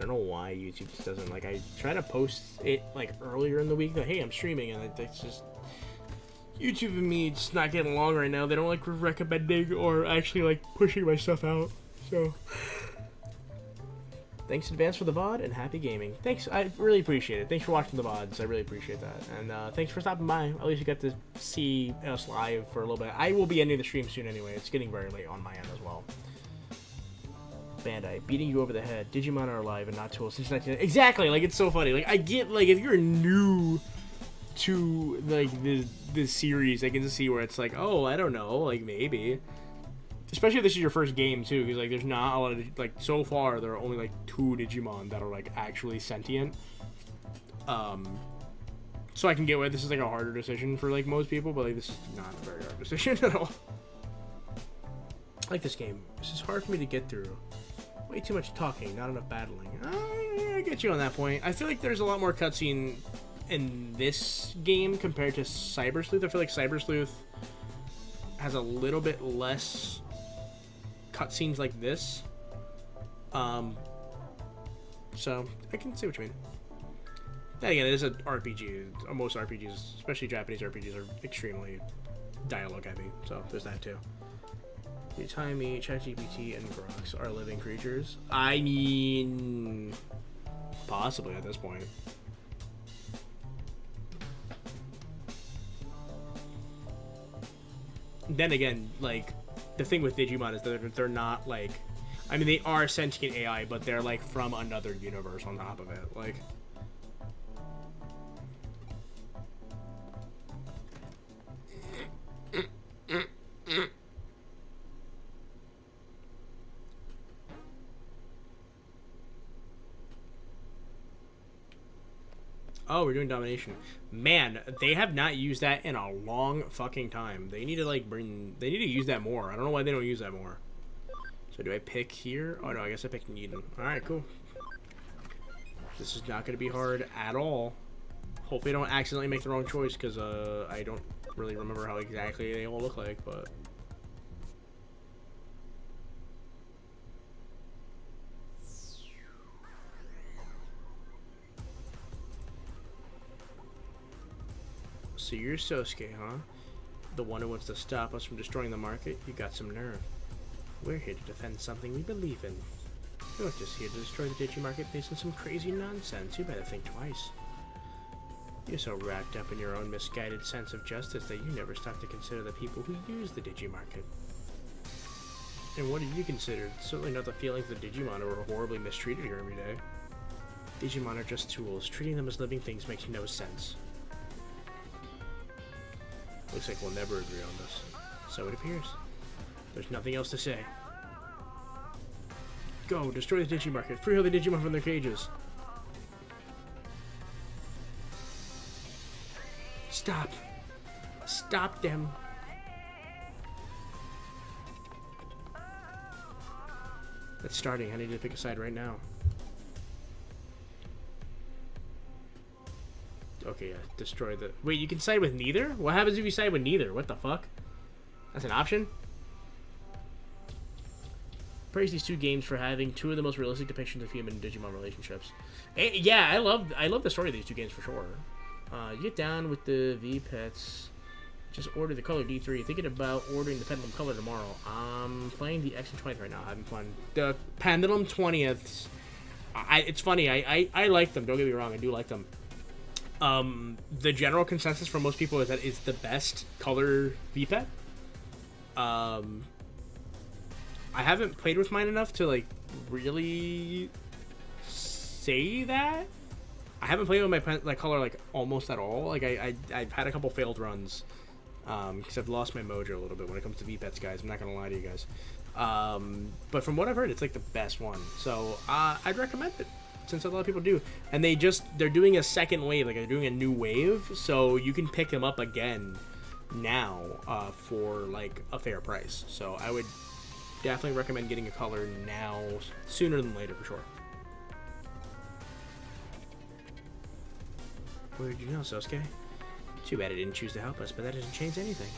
don't know why YouTube just doesn't like. I try to post it like earlier in the week that hey, I'm streaming, and it's just YouTube and me just not getting along right now. They don't like recommending or actually like pushing my stuff out. So. Thanks in advance for the VOD and happy gaming. Thanks, I really appreciate it. Thanks for watching the VODs, I really appreciate that. And thanks for stopping by. At least you got to see us live for a little bit. I will be ending the stream soon anyway. It's getting very late on my end as well. Bandai, beating you over the head. Digimon are alive and not tools since 19... Exactly, like, it's so funny. Like, I get, like, if you're new to, like, this series, I can see where it's like, oh, I don't know, like, maybe... Especially if this is your first game, too, because, like, there's not a lot of, like, so far, there are only, like, 2 Digimon that are, like, actually sentient. So I can get why this is, like, a harder decision for, like, most people, but, like, this is not a very hard decision at all. I like this game. This is hard for me to get through. Way too much talking, not enough battling. I get you on that point. I feel like there's a lot more cutscene in this game compared to Cyber Sleuth. I feel like Cyber Sleuth has a little bit less cutscenes like this, so I can see what you mean. Then again, it is an RPG. Most RPGs, especially Japanese RPGs, are extremely dialogue heavy, so there's that too. You tell me ChatGPT and Grox are living creatures? I mean, possibly at this point. Then again, like, the thing with Digimon is that they're not, like... I mean, they are sentient AI, but they're, like, from another universe on top of it. Like... Oh, we're doing domination. Man, they have not used that in a long fucking time. They need to, like, they need to use that more. I don't know why they don't use that more. So do I pick here? Oh, no, I guess I picked Needham. Alright, cool. This is not going to be hard at all. Hopefully I don't accidentally make the wrong choice, because, I don't really remember how exactly they all look like, but... So you're Sosuke, huh? The one who wants to stop us from destroying the market? You got some nerve. We're here to defend something we believe in. You're not just here to destroy the Digimarket based on some crazy nonsense. You better think twice. You're so wrapped up in your own misguided sense of justice that you never stop to consider the people who use the Digimarket. And what have you considered? Certainly not the feelings of the Digimon who are horribly mistreated here every day. Digimon are just tools. Treating them as living things makes no sense. Looks like we'll never agree on this. So it appears. There's nothing else to say. Go, destroy the Digimarket. Free all the Digimon from their cages. Stop. Stop them. It's starting. I need to pick a side right now. Okay, yeah. Destroy the... Wait, you can side with neither? What happens if you side with neither? What the fuck? That's an option? Praise these two games for having two of the most realistic depictions of human and Digimon relationships. Yeah, I love the story of these two games for sure. You get down with the V-Pets. Just order the color D3. Thinking about ordering the Pendulum color tomorrow. I'm playing the X and 20th right now. Having fun. The Pendulum 20th. It's funny. I like them. Don't get me wrong. I do like them. The general consensus from most people is that it's the best color V-Pet. I haven't played with mine enough to like really say that. I haven't played with my color like almost at all. Like I've had a couple failed runs. Because I've lost my mojo a little bit when it comes to V-Pets, guys. I'm not going to lie to you guys. But from what I've heard, it's like the best one. So I'd recommend it, since a lot of people do. And they're doing a second wave, like they're doing a new wave. So you can pick them up again now for like a fair price. So I would definitely recommend getting a color now, sooner than later for sure. What did you know, Sosuke? Too bad it didn't choose to help us, but that doesn't change anything.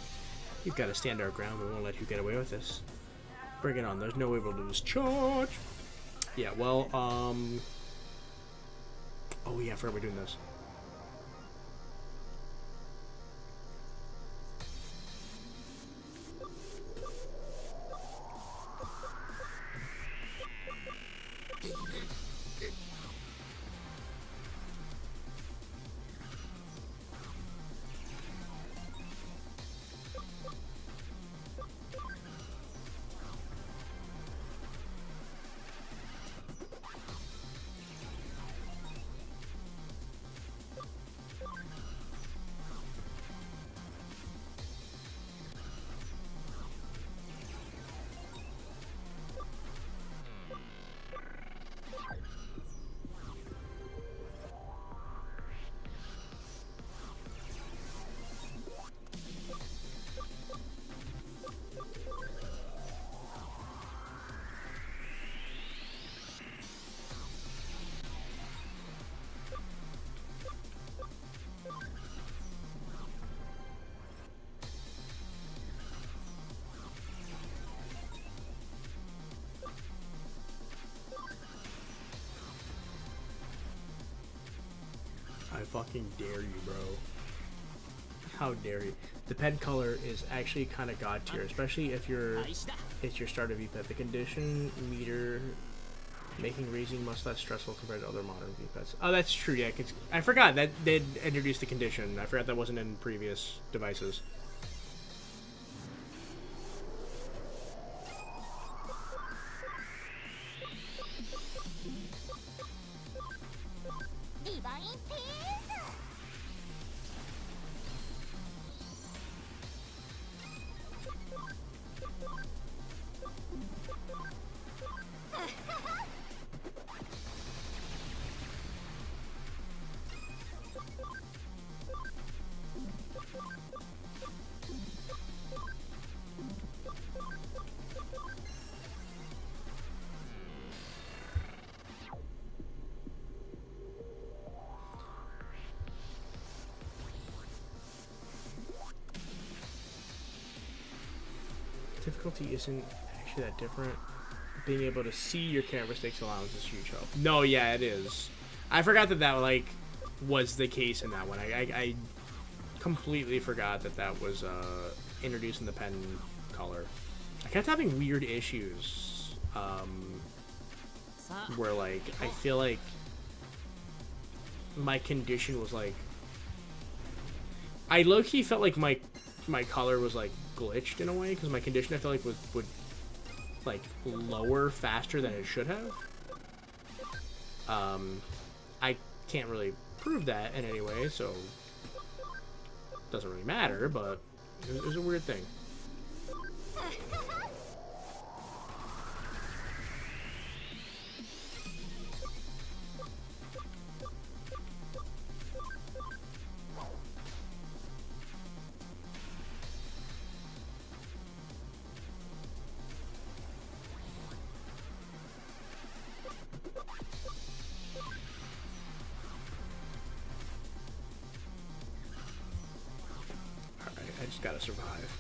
You've got to stand our ground. We won't let you get away with this. Bring it on. There's no way we'll lose. Charge! Yeah, well, oh yeah, I forgot we're doing this. I fucking dare you, bro. How dare you? The pen color is actually kind of god tier, especially if it's your starter V-Pet. The condition meter making raising much less stressful compared to other modern V-Pets. Oh, that's true, yeah. I forgot that they'd introduced the condition. I forgot that wasn't in previous devices. Difficulty isn't actually that different. Being able to see your camera sticks allowance is huge help. No, yeah, it is. I forgot that like was the case in that one. I completely forgot that was introduced in the pen color. I kept having weird issues where like I feel like my condition was like I low-key felt like my color was like glitched in a way because my condition I felt like would like lower faster than it should have. I can't really prove that in any way, so it doesn't really matter, but it was a weird thing. just gotta survive.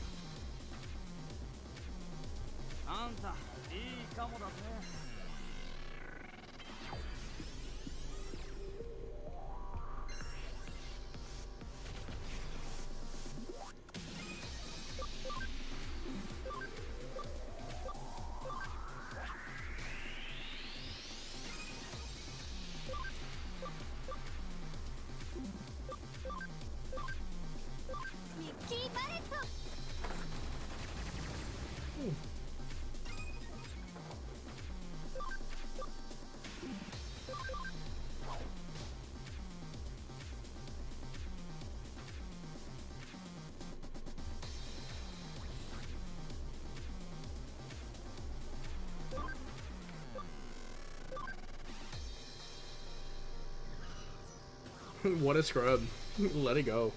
What a scrub. Let it go.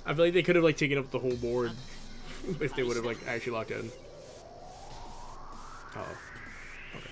I feel like they could have like taken up the whole board if they would have like actually locked in. Uh oh. Okay.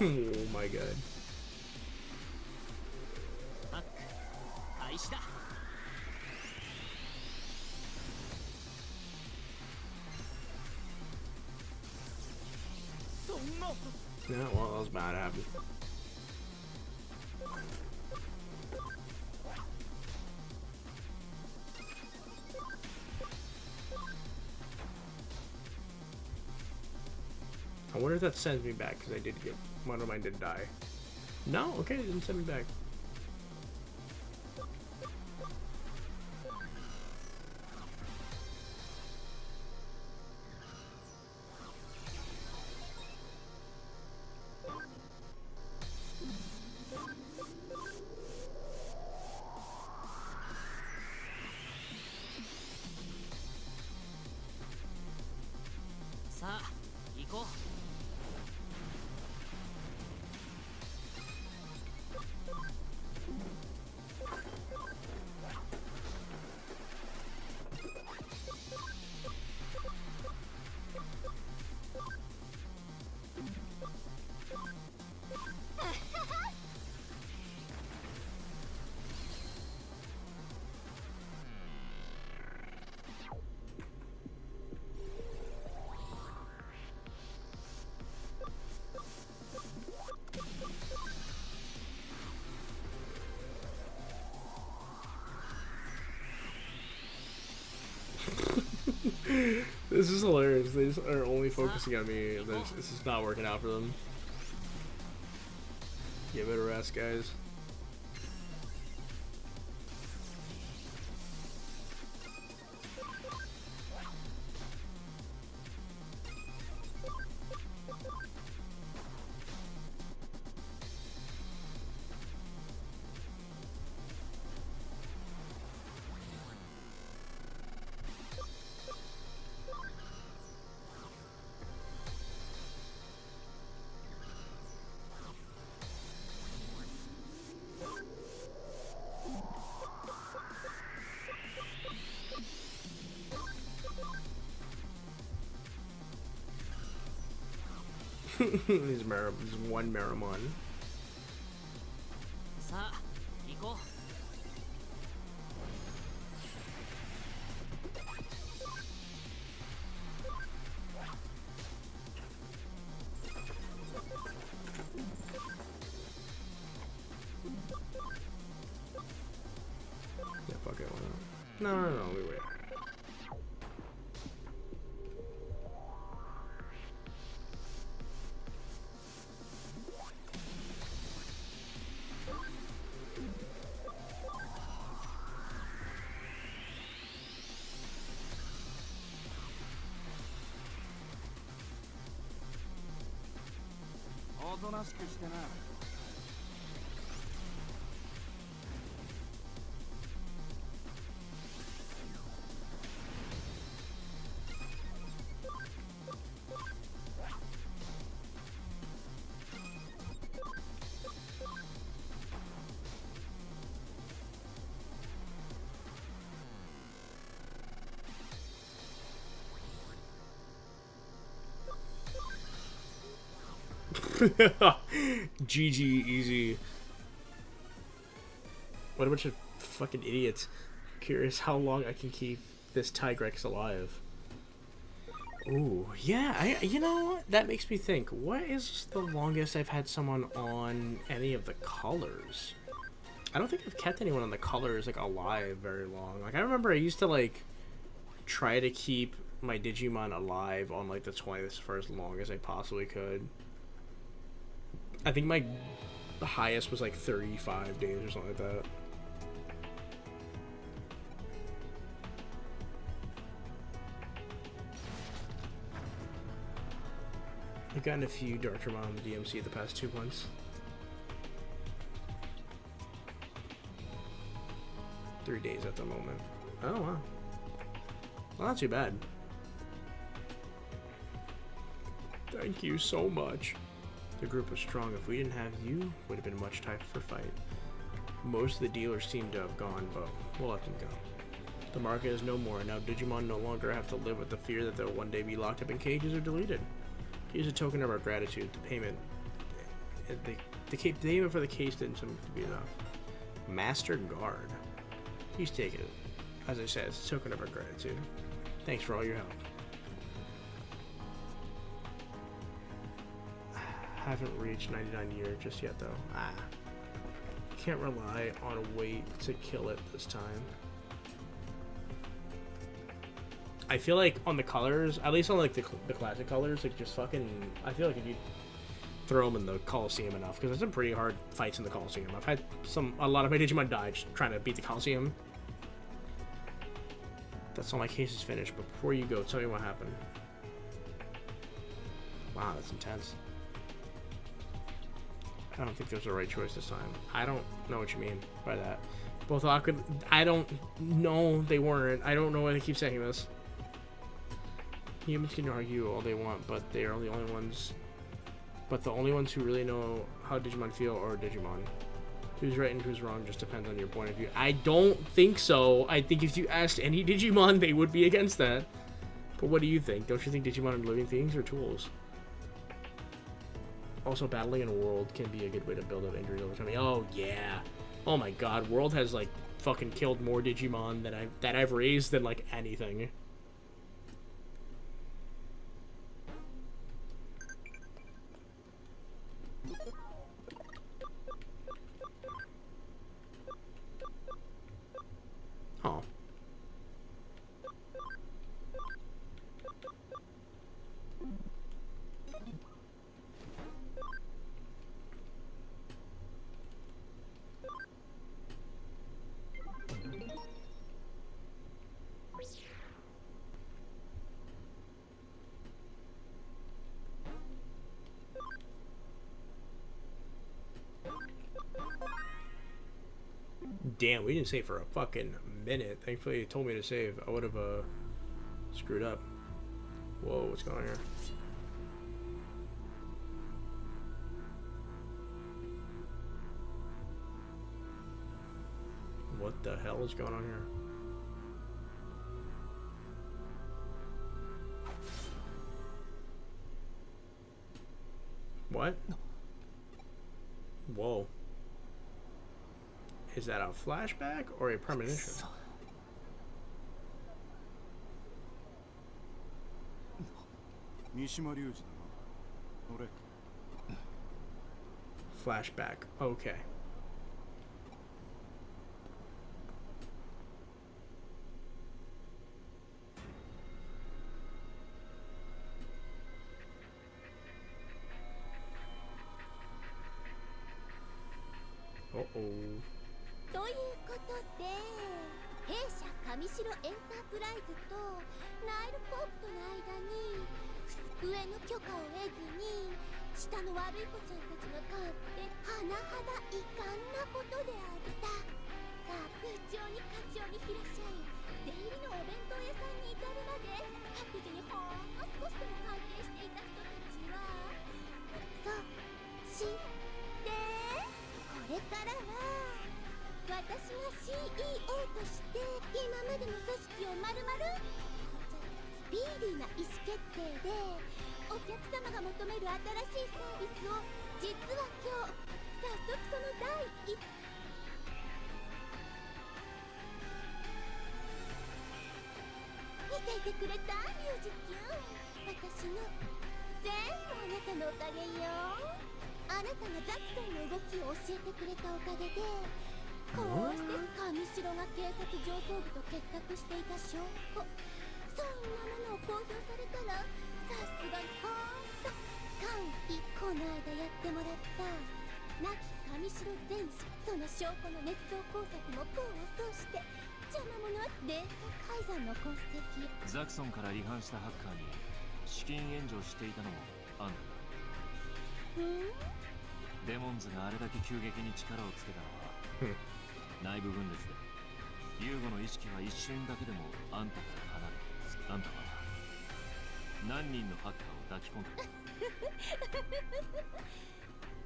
Oh my god. Yeah, well, that was bad happened. I wonder if that sends me back, because I did get one of mine did die. No, okay, it didn't send me back. This is hilarious. They just are only focusing on me. This is not working out for them. Give it a rest, guys. He's one Maramon. Yeah, fuck it. No, we wait. GG easy. What a bunch of fucking idiots. Curious how long I can keep this Tigrex alive. Ooh, yeah, you know, that makes me think, what is the longest I've had someone on any of the colors? I don't think I've kept anyone on the colors, like, alive very long. Like, I remember I used to, like, try to keep my Digimon alive on, like, the 20th for as long as I possibly could. I think the highest was, like, 35 days or something like that. I've gotten a few Darkramon on the DMC the past 2 months. 3 days at the moment. Oh, wow. Well, not too bad. Thank you so much. The group was strong. If we didn't have you, would have been much tougher fight. Most of the dealers seem to have gone, but we'll let them go. The market is no more. Now Digimon no longer have to live with the fear that they'll one day be locked up in cages or deleted. Here's a token of our gratitude. The payment. The payment for the case didn't seem to be enough. Master Guard. Please take it. As I said, it's a token of our gratitude. Thanks for all your help. Haven't reached 99 years just yet, though. Can't rely on a wait to kill it this time. I feel like on the colors, at least on like the classic colors, like just fucking, I feel like if you throw them in the Coliseum enough, because there's some pretty hard fights in the Coliseum. I've had a lot of my Digimon die just trying to beat the Coliseum. That's all my cases finished, but before you go, tell me what happened. Wow, that's intense. I don't think there's a right choice this time. I don't know what you mean by that. Both awkward. I don't know they weren't. I don't know why they keep saying this. Humans can argue all they want, but they are the only ones. But the only ones who really know how Digimon feel are Digimon. Who's right and who's wrong just depends on your point of view. I don't think so. I think if you asked any Digimon, they would be against that. But what do you think? Don't you think Digimon are living things or tools? Also, battling in a world can be a good way to build up injuries over time. Oh yeah. Oh my god, World has like fucking killed more Digimon that I've raised than like anything. Oh. Damn, we didn't save for a fucking minute. Thankfully, it told me to save. I would have screwed up. Whoa, what's going on here? What the hell is going on here? What? Whoa. Is that a flashback or a premonition? Flashback. Okay. Uh-oh. ということで、弊社上白エンタープライズとナイルポープとの間に机の許可を得ずに下の悪い子ちゃんたちが変わって甚だ遺憾なことであったが部長に課長に平社員出入りのお弁当屋さんに至るまで白事にほんの少しでも関係していた人たちはそう知ってこれからは私が CEO として今までの組織をまるまるスピーディーな意思決定でお客様が求める新しいサービスを実は今日早速その第一見ていてくれたミュージキュン私の全部あなたのおかげよあなたがザクソンの動きを教えてくれたおかげでこうして上白が警察上層部と結託していた証拠そんなものを公表されたらさすがにほんと歓喜この間やってもらった亡き上白前史その証拠の捏造工作も功を奏して邪魔者はデータ改ざんの痕跡ザクソンから違反したハッカーに資金援助をしていたのもあんただデモンズがあれだけ急激に力をつけたのは内部分裂でユーゴの意識は一瞬だけでもあんたから離れあんたは何人のハッカーを抱き込んだ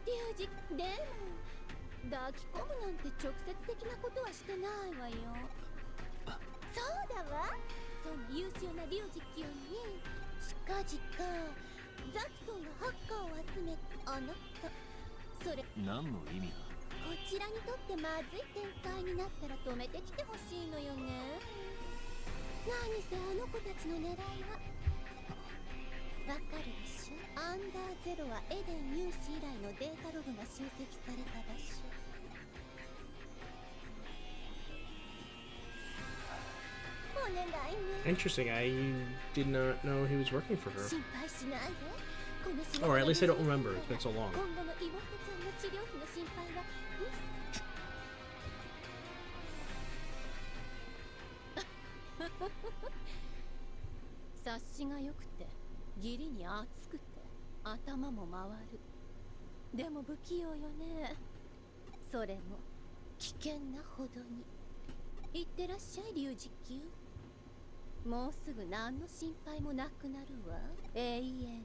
リュウジでも抱き込むなんて直接的なことはしてないわよそうだわそんな優秀なリュウジキュンに近々ザクソンがハッカーを集めあなたそれ何の意味がこちらにとってまずい展開になったら止めてきてほしいのよね何せあの子たちの狙いはわかるでしょアンダーゼロはエデン入試以来のデータログが集積された場所お願いね Interesting. I did not know he was working for her. 心配しないで Or at least I don't remember. It's been so long. 今後の妹ちゃんの治療費の心配は察しが良くて義理に熱くて頭も回るでも不器用よねそれも危険なほどにいってらっしゃい龍磁球もうすぐ何の心配もなくなるわ永遠に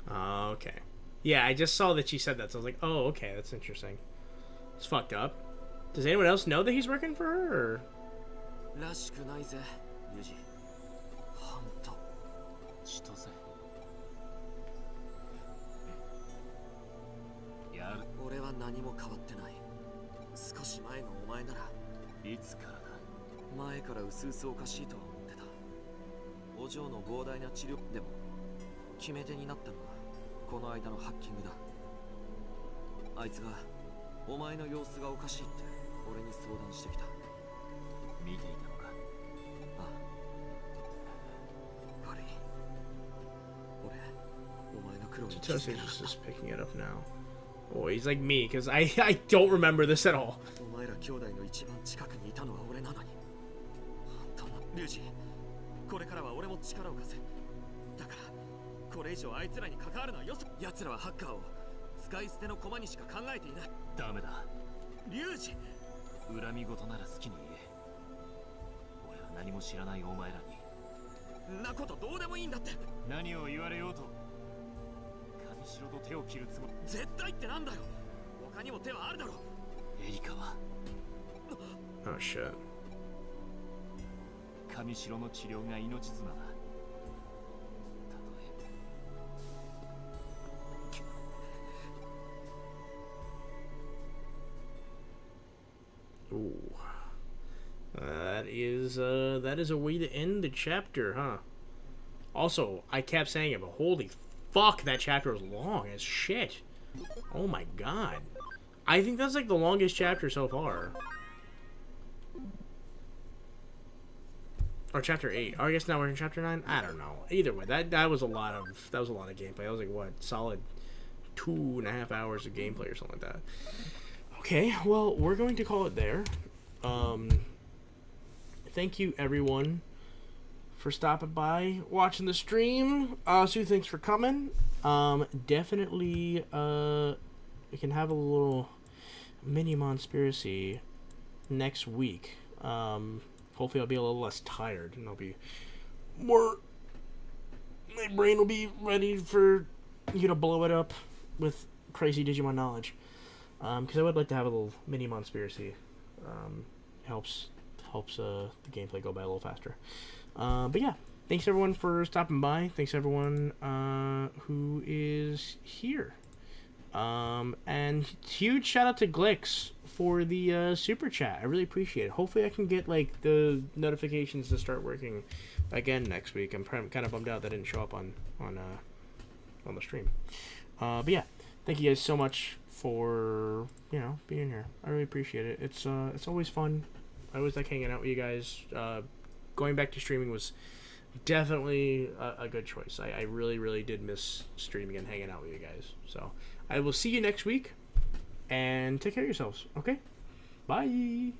Okay. Yeah, I just saw that she said that, so I was like, oh, okay, that's interesting. It's fucked up. Does anyone else know that he's working for her, or...らしくないぜユージほんと千歳やる俺は何も変わってない少し前のお前ならいつからだ前からうすうすおかしいとは思ってたお嬢の膨大な治療でも決め手になったのはこの間のハッキングだあいつがお前の様子がおかしいって俺に相談してきた見ていたのかああ悪い俺お前の苦労に気づ Chitose's けなかった just picking it up now. Oh, he's like me, because I don't remember this at all. お前ら兄弟の一番近くにいたのは俺なのに本当のリュウジこれからは俺も力を貸せだからこれ以上あいつらに関わるのはよそ奴らはハッカーを使い捨ての駒にしか考えていないダメだリュウジ恨み事なら好きに言え俺は何も知らないお前らにんなことどうでもいいんだって何を言われようと上白と手を切るつもり絶対ってなんだよ他にも手はあるだろエリカは Oh, shit. 上白の治療が命綱だたとえ Ooh. That is a way to end the chapter, huh? Also, I kept saying it, but holy fuck, that chapter was long as shit. Oh my god. I think that's like the longest chapter so far. Or chapter 8. Oh, I guess now we're in chapter 9. I don't know. Either way, that was a lot of gameplay. That was like what, solid 2.5 hours of gameplay or something like that. Okay, well, we're going to call it there. Thank you everyone for stopping by, watching the stream. Sue, thanks for coming. Definitely, we can have a little mini Monspiracy next week. Hopefully I'll be a little less tired and I'll be more... My brain will be ready for you to blow it up with crazy Digimon knowledge. Because I would like to have a little mini Monspiracy. Helps the gameplay go by a little faster. But yeah, thanks everyone for stopping by. Thanks everyone who is here. And huge shout out to Glix for the super chat. I really appreciate it. Hopefully I can get like the notifications to start working again next week. I'm kind of bummed out that didn't show up on the stream. But yeah, thank you guys so much for being here. I really appreciate it. It's always fun. I always like hanging out with you guys. Going back to streaming was definitely a good choice. I really, really did miss streaming and hanging out with you guys. So I will see you next week, and take care of yourselves. Okay? Bye.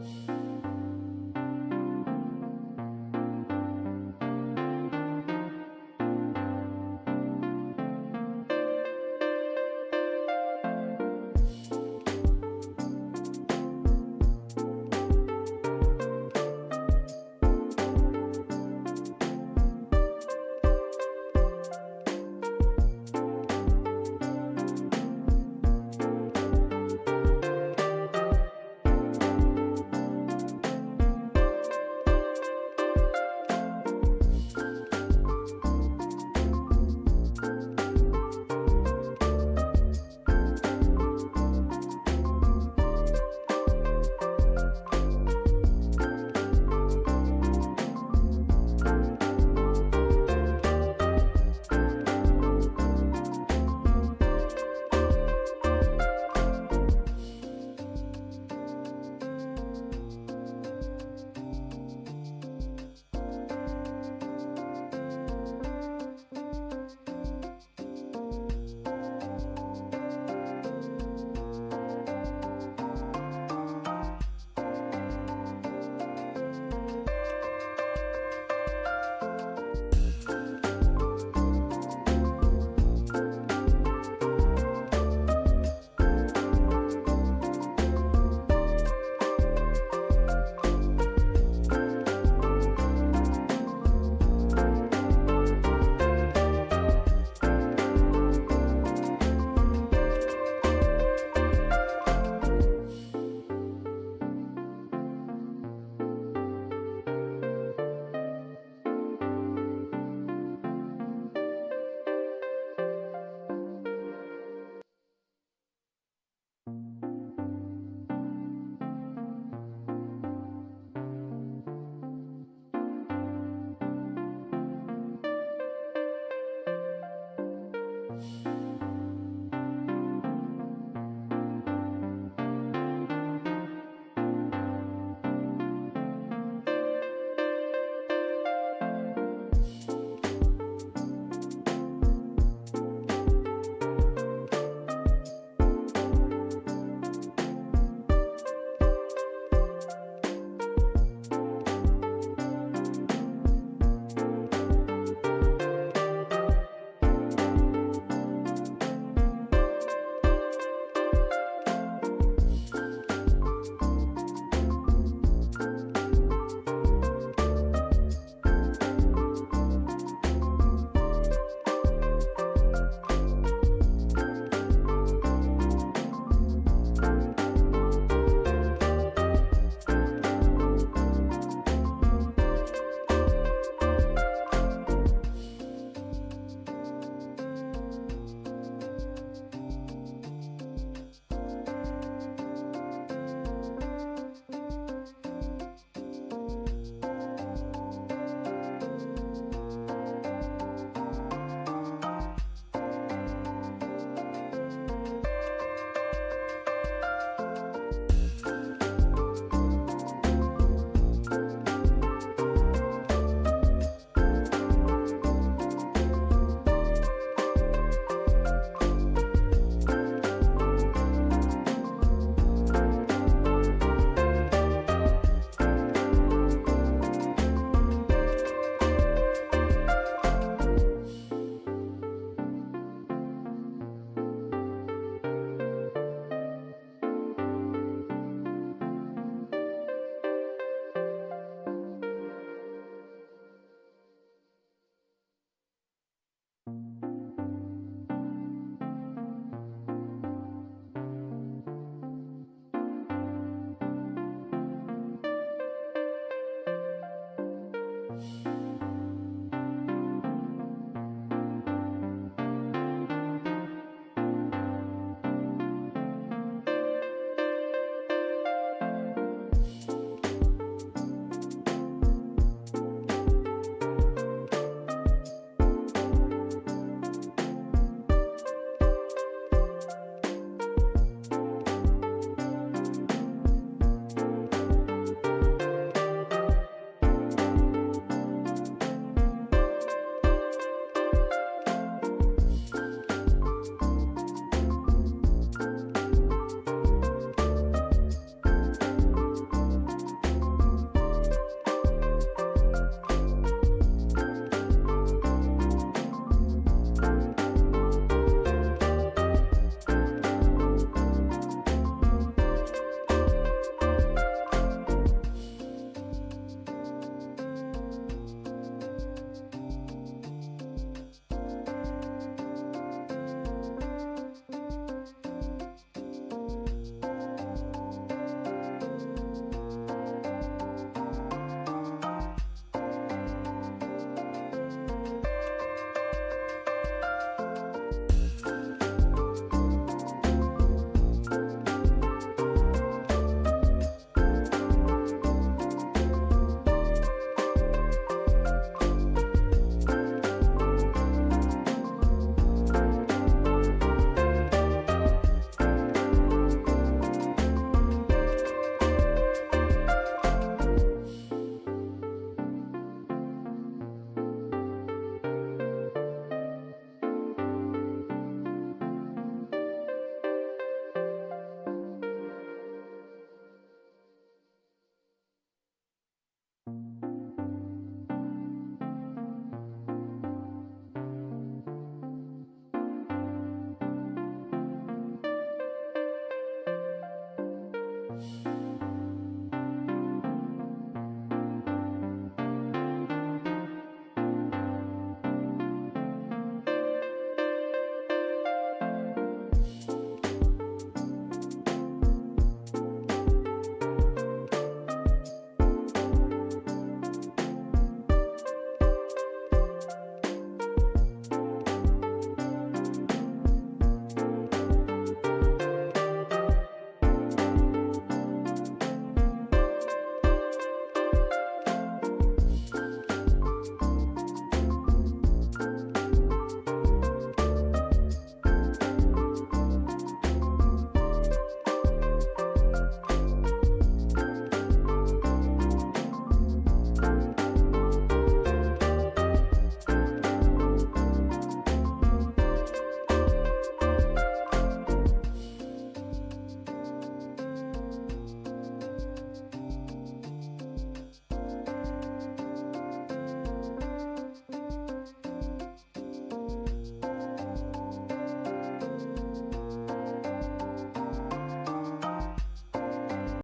「